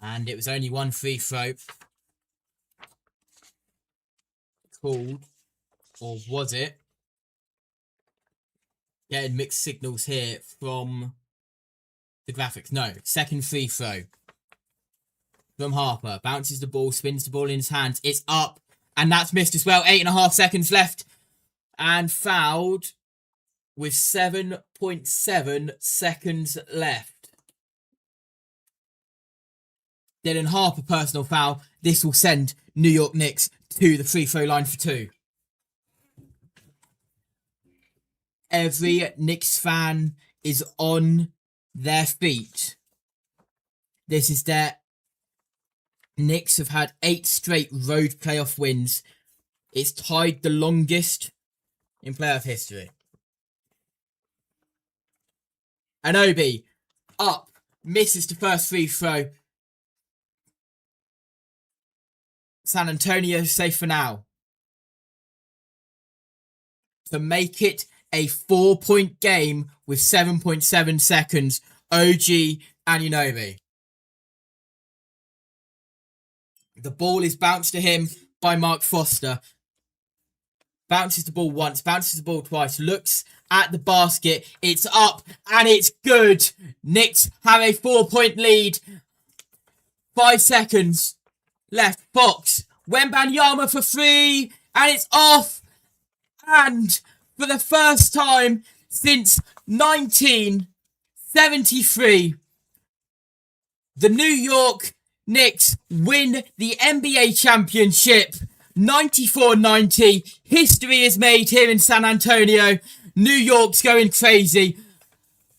And it was only 1 free throw. Called. Or was it? Getting mixed signals here from the graphics. No, second free throw from Harper. Bounces the ball, spins the ball in his hands. It's up, and that's missed as well. 8.5 seconds left. And fouled with 7.7 seconds left. Dylan Harper, personal foul. This will send New York Knicks to the free throw line for 2. Every Knicks fan is on their feet. This is their... Knicks have had 8 straight road playoff wins. It's tied the longest in playoff history. Anobi, up, misses the first free throw. San Antonio safe for now. To make it a 4-point game with 7.7 seconds, OG Anunoby. The ball is bounced to him by Mark Foster. Bounces the ball once, bounces the ball twice, looks at the basket. It's up and it's good. Knicks have a 4-point lead. 5 seconds left. Fox, Wembanyama for 3 and it's off. And for the first time since 1973, the New York Knicks win the NBA championship. 94-90. History is made here in San Antonio. New York's going crazy.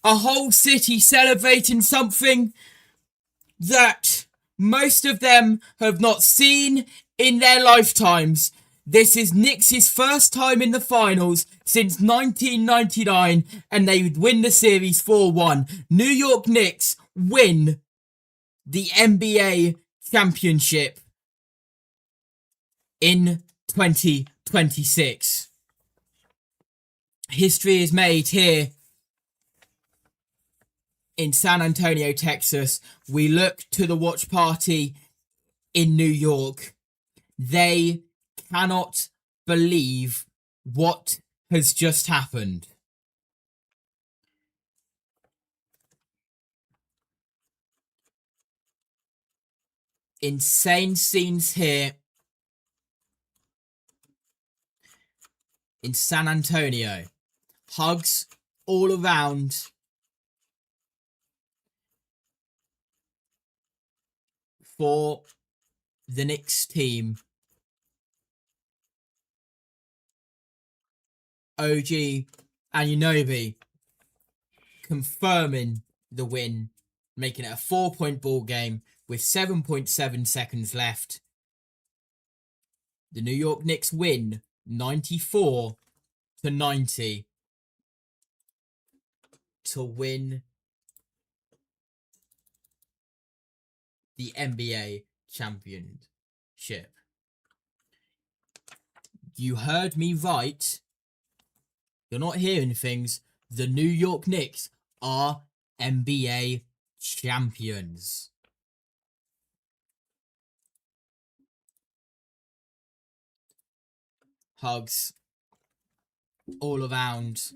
A whole city celebrating something that most of them have not seen in their lifetimes. This is Knicks' first time in the finals since 1999, and they would win the series 4-1. New York Knicks win the NBA championship in 2026. History is made here in San Antonio, Texas. We look to the watch party in New York. They cannot believe what has just happened. Insane scenes here in San Antonio. Hugs all around. For the Knicks team. OG Anunoby confirming the win, making it a 4-point ball game with 7.7 seconds left. The New York Knicks win 94-90 to win the NBA championship. You heard me right. You're not hearing things. The New York Knicks are NBA champions. Hugs all around.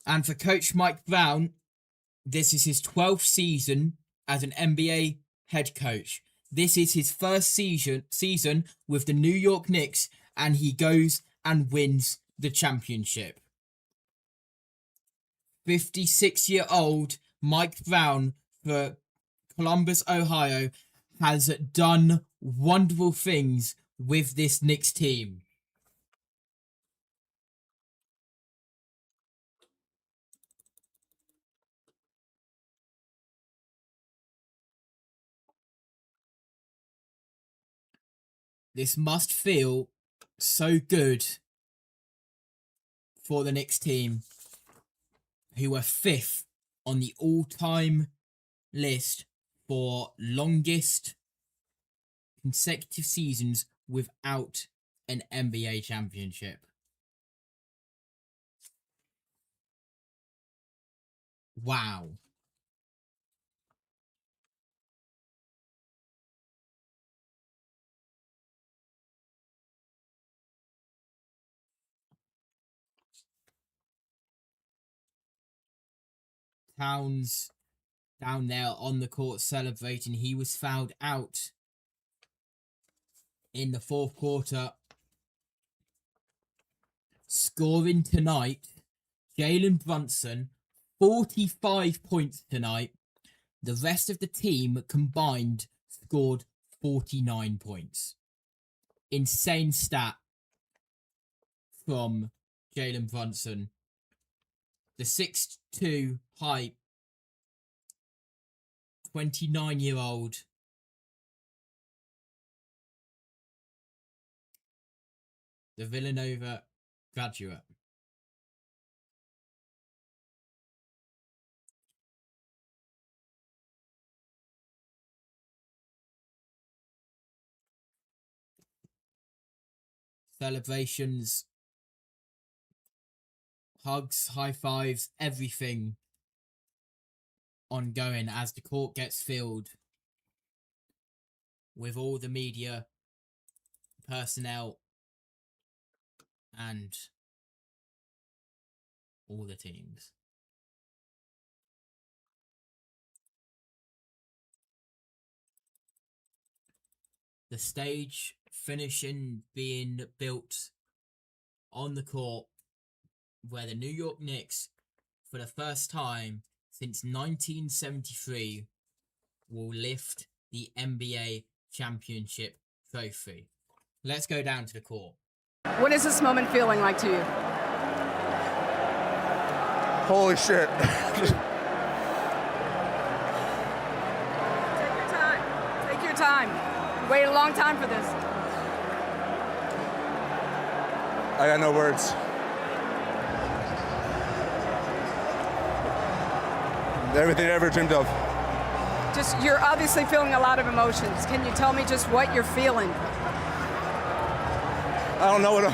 And for Coach Mike Brown, this is his 12th season as an NBA head coach. This is his first season with the New York Knicks, and he goes and wins the championship. 56-year-old Mike Brown for Columbus, Ohio, has done wonderful things with this Knicks team. This must feel so good for the Knicks team, who are 5th on the all-time list for longest consecutive seasons without an NBA championship. Wow. Towns down there on the court celebrating. He was fouled out in the 4th quarter. Scoring tonight, Jalen Brunson, 45 points tonight. The rest of the team combined scored 49 points. Insane stat from Jalen Brunson. The 6'2" height, 29-year-old. The Villanova graduate. Celebrations, hugs, high fives, everything ongoing as the court gets filled with all the media personnel and all the teams. The stage finishing being built on the court where the New York Knicks, for the first time since 1973, will lift the NBA championship trophy. Let's go down to the court. What is this moment feeling like to you? Holy shit. Take your time. Take your time. You waited a long time for this. I got no words. Everything I ever dreamed of. Just, you're obviously feeling a lot of emotions. Can you tell me just what you're feeling? I don't know what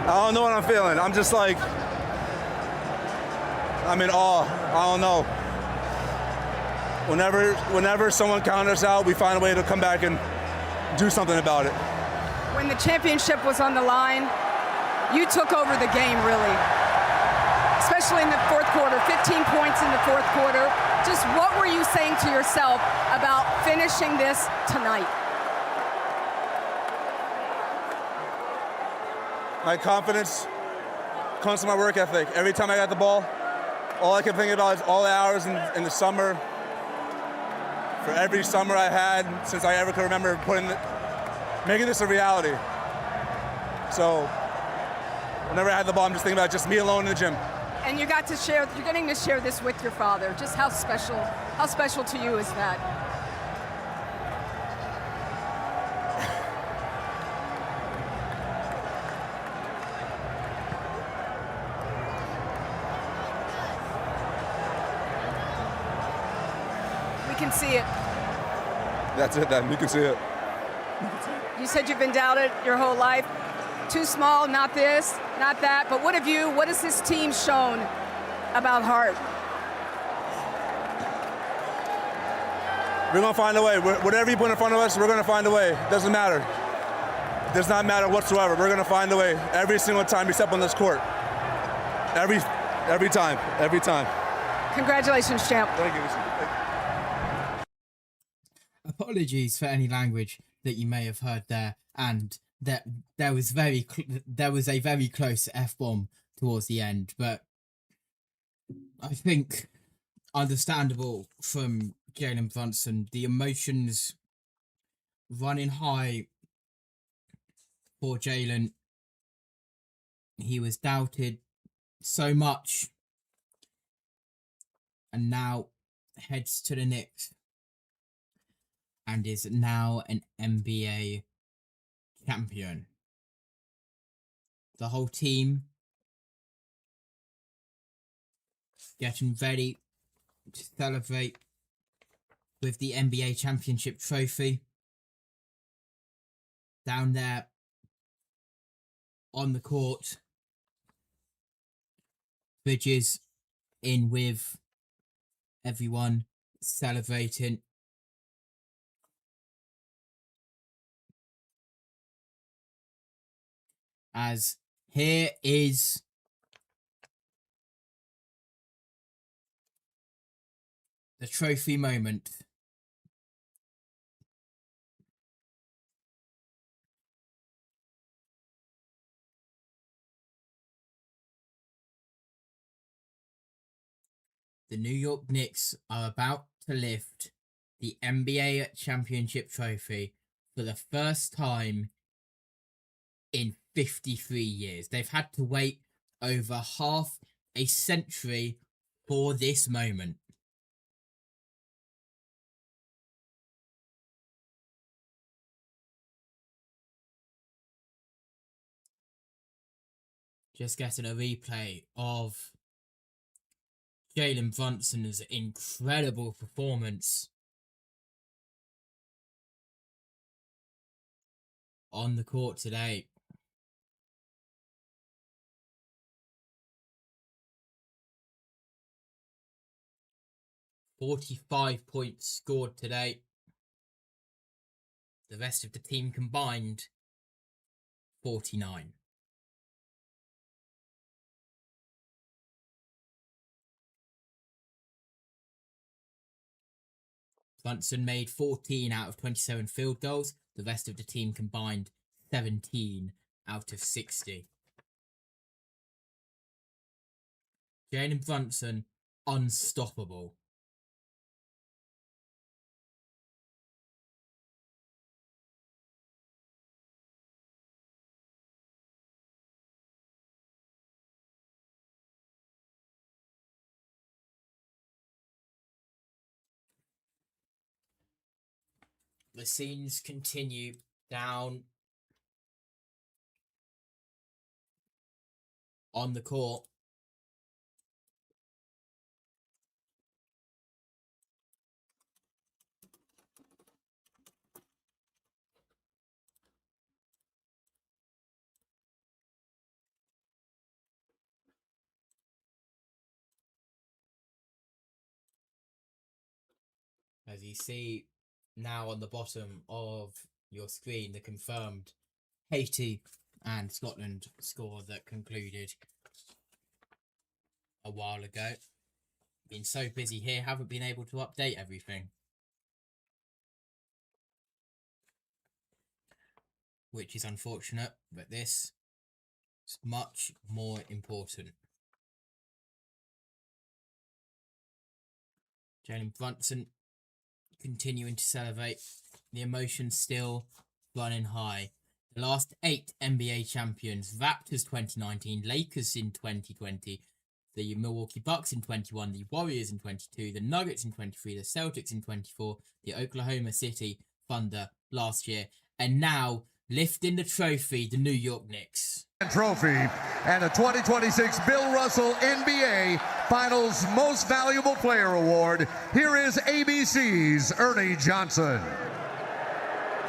I don't know what I'm feeling. I'm just like, I'm in awe. I don't know. Whenever someone counters us out, we find a way to come back and do something about it. When the championship was on the line, you took over the game, really. Especially in the fourth quarter, 15 points in the fourth quarter. Just what were you saying to yourself about finishing this tonight? My confidence comes from my work ethic. Every time I got the ball, all I can think about is all the hours in the summer. For every summer I had since I ever could remember making this a reality. So whenever I had the ball, I'm just thinking about just me alone in the gym. And you're getting to share this with your father. Just how special to you is that? We can see it. That's it then, you can see it. You said you've been doubted your whole life. Too small, not this, not that. But what has this team shown about heart? We're gonna find a way. Whatever you put in front of us, we're gonna find a way. Doesn't matter. It does not matter whatsoever. We're gonna find a way every single time we step on this court. Every time. Congratulations, champ. Thank you. Apologies for any language that you may have heard there, and that there was a very close F-bomb towards the end, but I think understandable from Jalen Brunson. The emotions running high for Jalen. He was doubted so much, and now heads to the Knicks and is now an NBA champion. The whole team getting ready to celebrate with the NBA championship trophy. Down there on the court, Bridges in with everyone celebrating. As here is the trophy moment. The New York Knicks are about to lift the NBA championship trophy for the first time in 53 years. They've had to wait over half a century for this moment. Just getting a replay of Jalen Brunson's incredible performance on the court today. "45 points scored today. The rest of the team combined, 49. Brunson made 14 out of 27 field goals. The rest of the team combined 17 out of 60. Jalen Brunson, unstoppable. The scenes continue down on the court. As you see now on the bottom of your screen, the confirmed Haiti and Scotland score that concluded a while ago. Been so busy here, haven't been able to update everything, which is unfortunate, but this is much more important. Jalen Brunson continuing to celebrate, the emotions still running high. The last 8 NBA champions, Raptors 2019, Lakers in 2020, the Milwaukee Bucks in 21, the Warriors in 22, the Nuggets in 23, the Celtics in 24, the Oklahoma City Thunder last year, and now lifting the trophy, the New York Knicks. Trophy and the 2026 Bill Russell NBA Finals Most Valuable Player Award. Here is ABC's Ernie Johnson.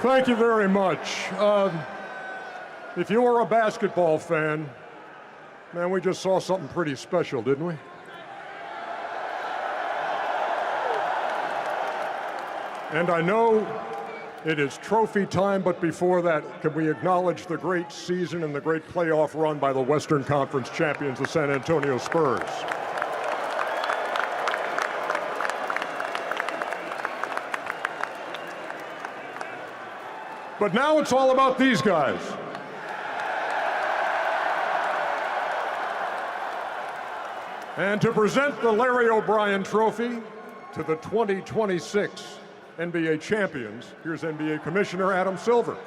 Thank you very much. If you are a basketball fan, man, we just saw something pretty special, didn't we? And I know it is trophy time, but before that, can we acknowledge the great season and the great playoff run by the Western Conference champions, the San Antonio Spurs? But now it's all about these guys. And to present the Larry O'Brien Trophy to the 2026 NBA champions, here's NBA Commissioner Adam Silver.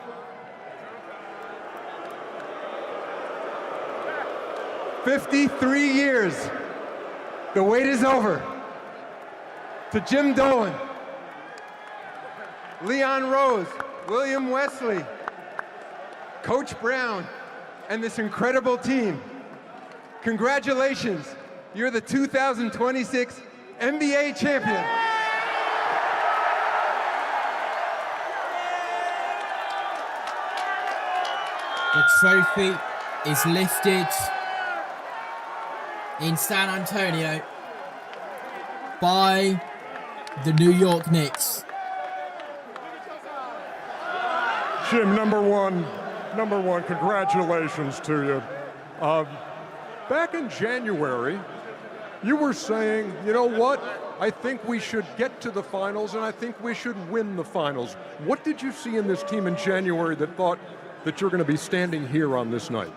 "53 years. The wait is over." To Jim Dolan, Leon Rose, William Wesley, Coach Brown, and this incredible team, congratulations. You're the 2026 NBA champion. The trophy is lifted in San Antonio by the New York Knicks. Jim, number one, congratulations to you. Back in January, you were saying, you know what? I think we should get to the finals, and I think we should win the finals. What did you see in this team in January that thought that you're going to be standing here on this night?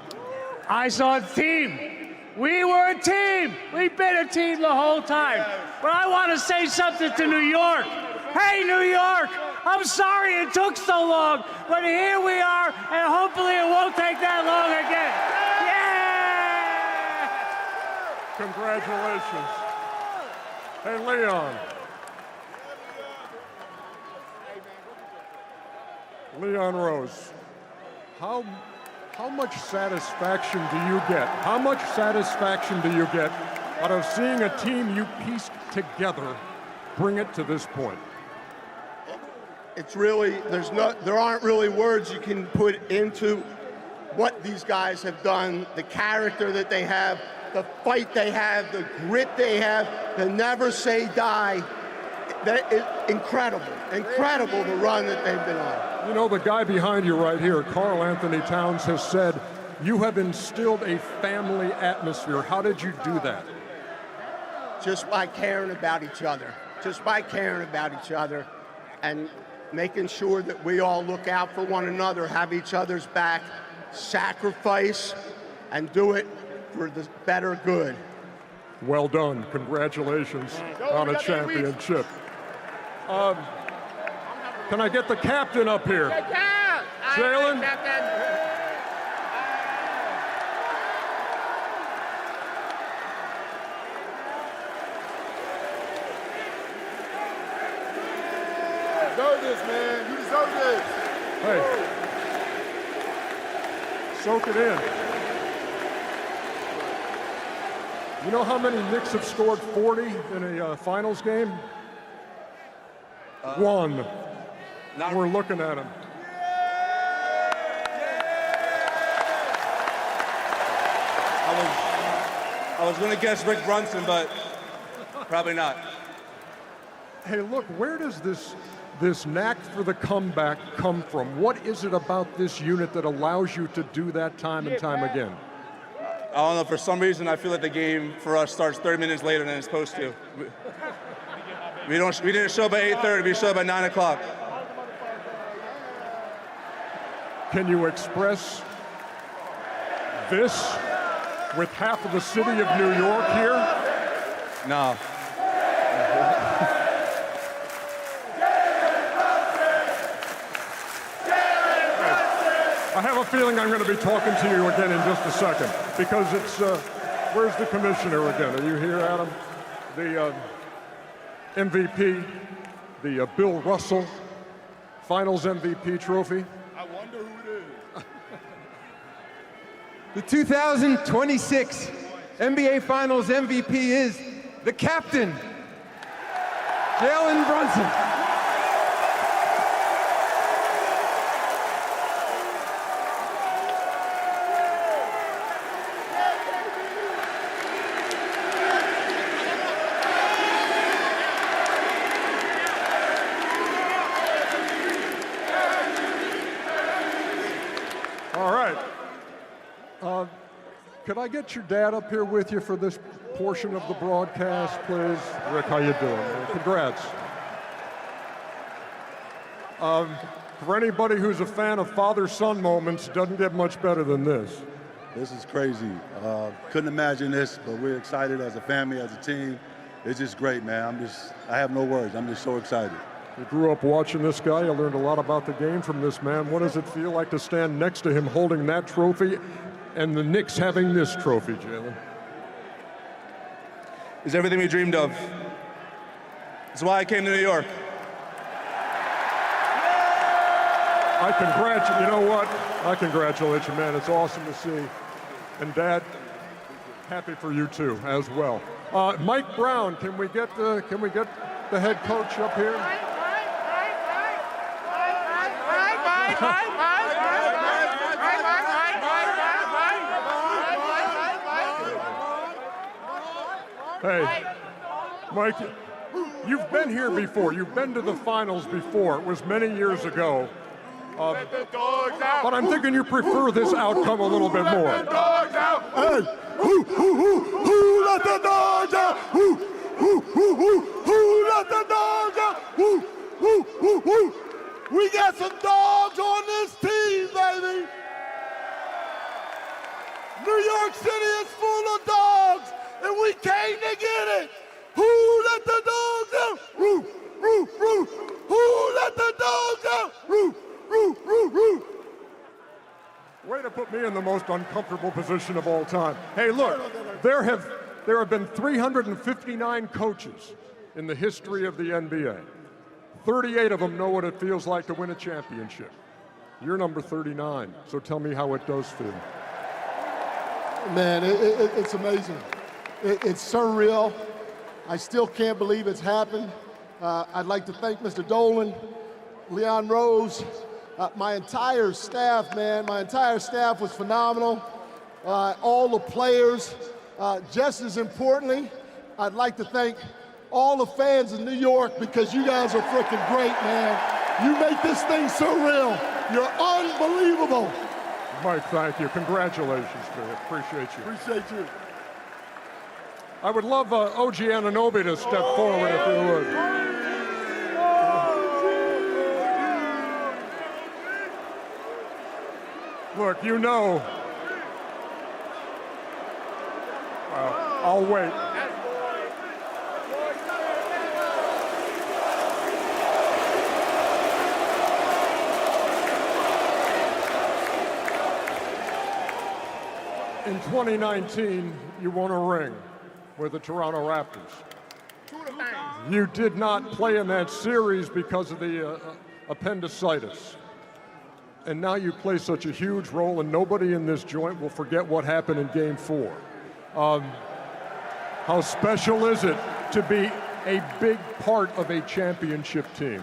I saw a team. We were a team. We've been a team the whole time. But I want to say something to New York. Hey, New York, I'm sorry it took so long, but here we are, and hopefully it won't take that long again. Yeah! Congratulations. Hey, Leon. Leon Rose, how much satisfaction do you get? How much satisfaction do you get out of seeing a team you pieced together bring it to this point? It's really, there aren't really words you can put into what these guys have done, the character that they have, the fight they have, the grit they have, the never say die. That is incredible the run that they've been on. You know, the guy behind you right here, Karl Anthony Towns, has said, you have instilled a family atmosphere. How did you do that? Just by caring about each other. Just by caring about each other and making sure that we all look out for one another, have each other's back, sacrifice, and do it for the better good. Well done. Congratulations on a championship. Can I get the captain up here? Jalen? You deserve this, man. You deserve this. Hey. Soak it in. You know how many Knicks have scored 40 in a finals game? One. We're looking at him. I was going to guess Rick Brunson, but probably not. Hey, look, where does this knack for the comeback come from? What is it about this unit that allows you to do that time and time again? I don't know, for some reason I feel like the game for us starts 30 minutes later than it's supposed to. We didn't show up at 8:30, we showed up at 9 o'clock. Can you express this with half of the city of New York here? No. I have a feeling I'm going to be talking to you again in just a second, because it's, where's the commissioner again? Are you here, Adam? The MVP, the Bill Russell Finals MVP trophy. I wonder who it is. The 2026 NBA Finals MVP is the captain, Jalen Brunson. Could I get your dad up here with you for this portion of the broadcast, please? Rick, how you doing? Congrats. For anybody who's a fan of father-son moments, doesn't get much better than this. This is crazy. Couldn't imagine this, but we're excited as a family, as a team. It's just great, man. I have no words. I'm just so excited. You grew up watching this guy. You learned a lot about the game from this man. What does it feel like to stand next to him holding that trophy and the Knicks having this trophy, Jalen? It's everything we dreamed of. It's why I came to New York. You know what? I congratulate you, man. It's awesome to see. And Dad, happy for you too, as well. Mike Brown, can we get the head coach up here? Hey, Mike, you've been here before. You've been to the finals before. It was many years ago. But I'm thinking you prefer this outcome a little bit more. Hey, who let the dogs out? Who let the dogs out? We got some dogs on this team, baby. New York City is full of dogs, and we came to get it. Who let the dogs out? Who let the dogs out? Way to put me in the most uncomfortable position of all time. Hey, look, there have been 359 coaches in the history of the NBA. 38 of them know what it feels like to win a championship. You're number 39, so tell me how it does feel. Man, it's amazing. It's surreal. I still can't believe it's happened. I'd like to thank Mr. Dolan, Leon Rose, my entire staff, man. My entire staff was phenomenal. All the players. Just as importantly, I'd like to thank all the fans in New York, because you guys are freaking great, man. You make this thing surreal. You're unbelievable. Mike, thank you. Congratulations to you. Appreciate you. Appreciate you. I would love OG Anunoby to step forward if you would. Look, you know. I'll wait. In 2019, you won a ring with the Toronto Raptors. You did not play in that series because of the appendicitis. And now you play such a huge role, and nobody in this joint will forget what happened in Game 4. How special is it to be a big part of a championship team?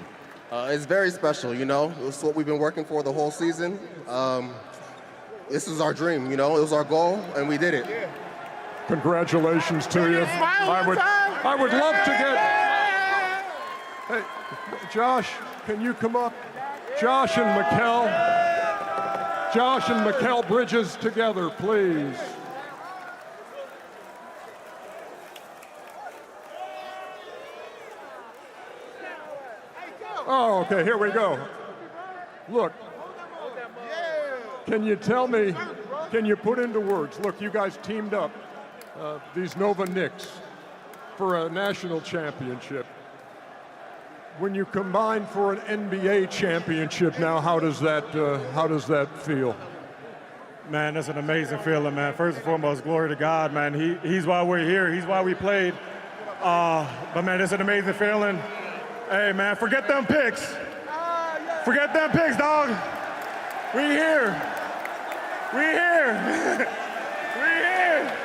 It's very special, you know. It's what we've been working for the whole season. This is our dream, you know. It was our goal, and we did it. Congratulations to you. I would love to get Hey, Josh, can you come up? Josh and Mikal. Josh and Mikal Bridges together, please. Oh, okay, here we go. Look, can you tell me, can you put into words, look, you guys teamed up, these Nova Knicks, for a national championship. When you combine for an NBA championship now, how does that feel? Man, that's an amazing feeling, man. First and foremost, glory to God, man. He's why we're here. He's why we played. But man, it's an amazing feeling. Hey, man, forget them picks. Forget them picks, dog. We here. We here. We here.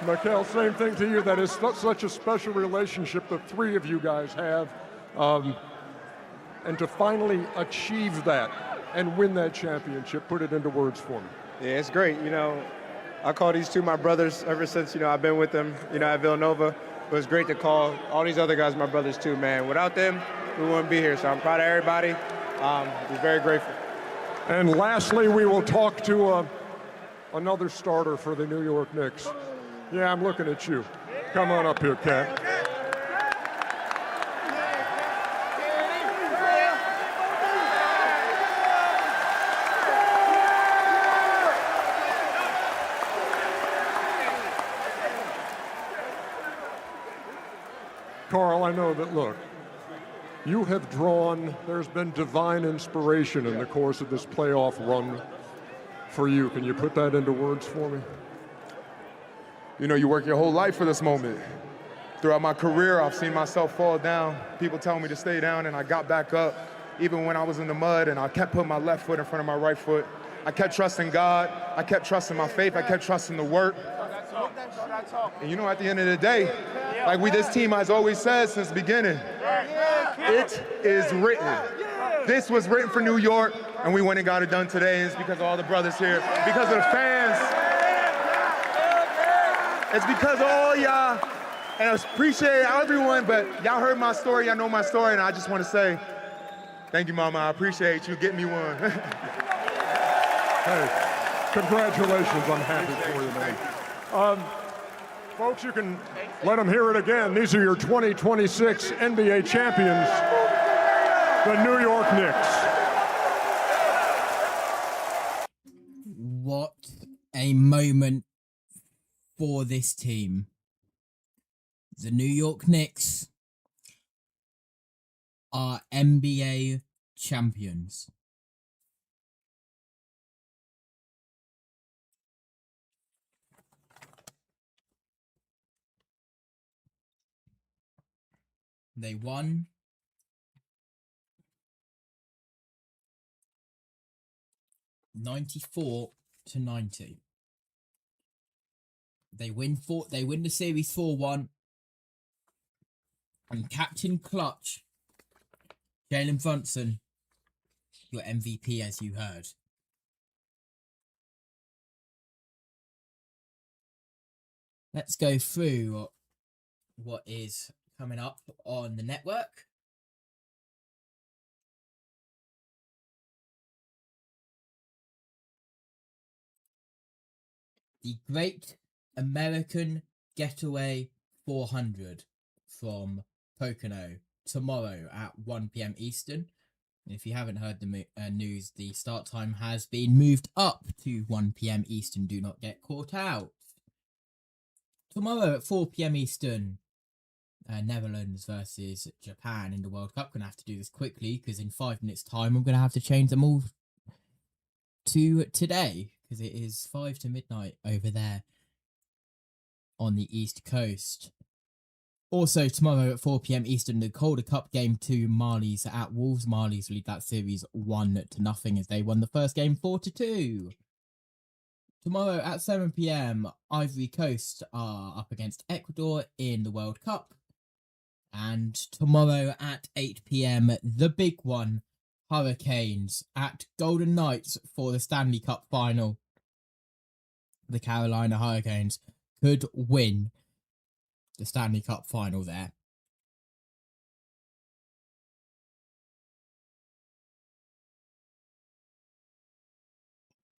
Mikal, same thing to you. That is such a special relationship the three of you guys have. And to finally achieve that and win that championship, put it into words for me. Yeah, it's great. You know, I call these two my brothers ever since, you know, I've been with them, you know, at Villanova. It was great to call all these other guys my brothers too, man. Without them, we wouldn't be here. So I'm proud of everybody. We're very grateful. And lastly, we will talk to another starter for the New York Knicks. Yeah, I'm looking at you. Come on up here, Cat. Carl, I know that, look, you have drawn, there's been divine inspiration in the course of this playoff run for you. Can you put that into words for me? You know, you work your whole life for this moment. Throughout my career, I've seen myself fall down. People tell me to stay down, and I got back up, even when I was in the mud, and I kept putting my left foot in front of my right foot. I kept trusting God. I kept trusting my faith. I kept trusting the work. And you know, at the end of the day, like this team has always said since the beginning, it is written. This was written for New York, and we went and got it done today. And it's because of all the brothers here, because of the fans. It's because of all y'all, and I appreciate everyone, but y'all heard my story, y'all know my story, and I just want to say, thank you, Mama. I appreciate you getting me one. Hey, congratulations. I'm happy for you, man. Folks, you can let them hear it again. These are your 2026 NBA champions, the New York Knicks. What a moment for this team. The New York Knicks are NBA champions. They won 94-90. They win the series 4-1. And Captain Clutch, Jalen Brunson, your MVP, as you heard. Let's go through what is coming up on the network. The Great American Getaway 400 from Pocono tomorrow at 1 p.m. Eastern. If you haven't heard the news, the start time has been moved up to 1 p.m. Eastern. Do not get caught out. Tomorrow at 4 p.m. Eastern, Netherlands versus Japan in the World Cup. Going to have to do this quickly because in 5 minutes' time, I'm going to have to change them all to today because it is 5 to midnight over there on the East Coast. Also, tomorrow at 4 p.m. Eastern, the Calder Cup game 2, Marlies at Wolves. Marlies lead that series 1-0 as they won the first game 4-2. Tomorrow at 7 p.m, Ivory Coast are up against Ecuador in the World Cup. And tomorrow at 8 p.m, the big one, Hurricanes at Golden Knights for the Stanley Cup final. The Carolina Hurricanes could win the Stanley Cup final there.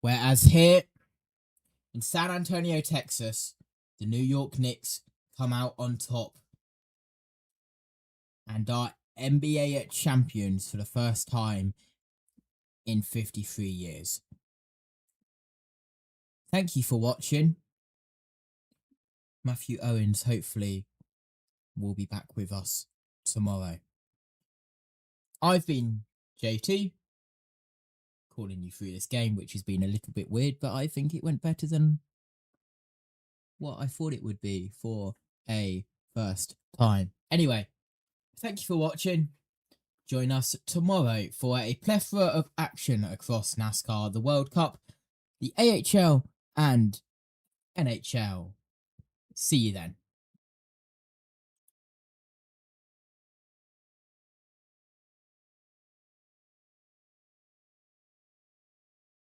Whereas here in San Antonio, Texas, the New York Knicks come out on top and are NBA champions for the first time in 53 years. Thank you for watching. Matthew Owens hopefully will be back with us tomorrow. I've been JT, calling you through this game, which has been a little bit weird, but I think it went better than what I thought it would be for a first time. Anyway, thank you for watching. Join us tomorrow for a plethora of action across NASCAR, the World Cup, the AHL and NHL. See you then.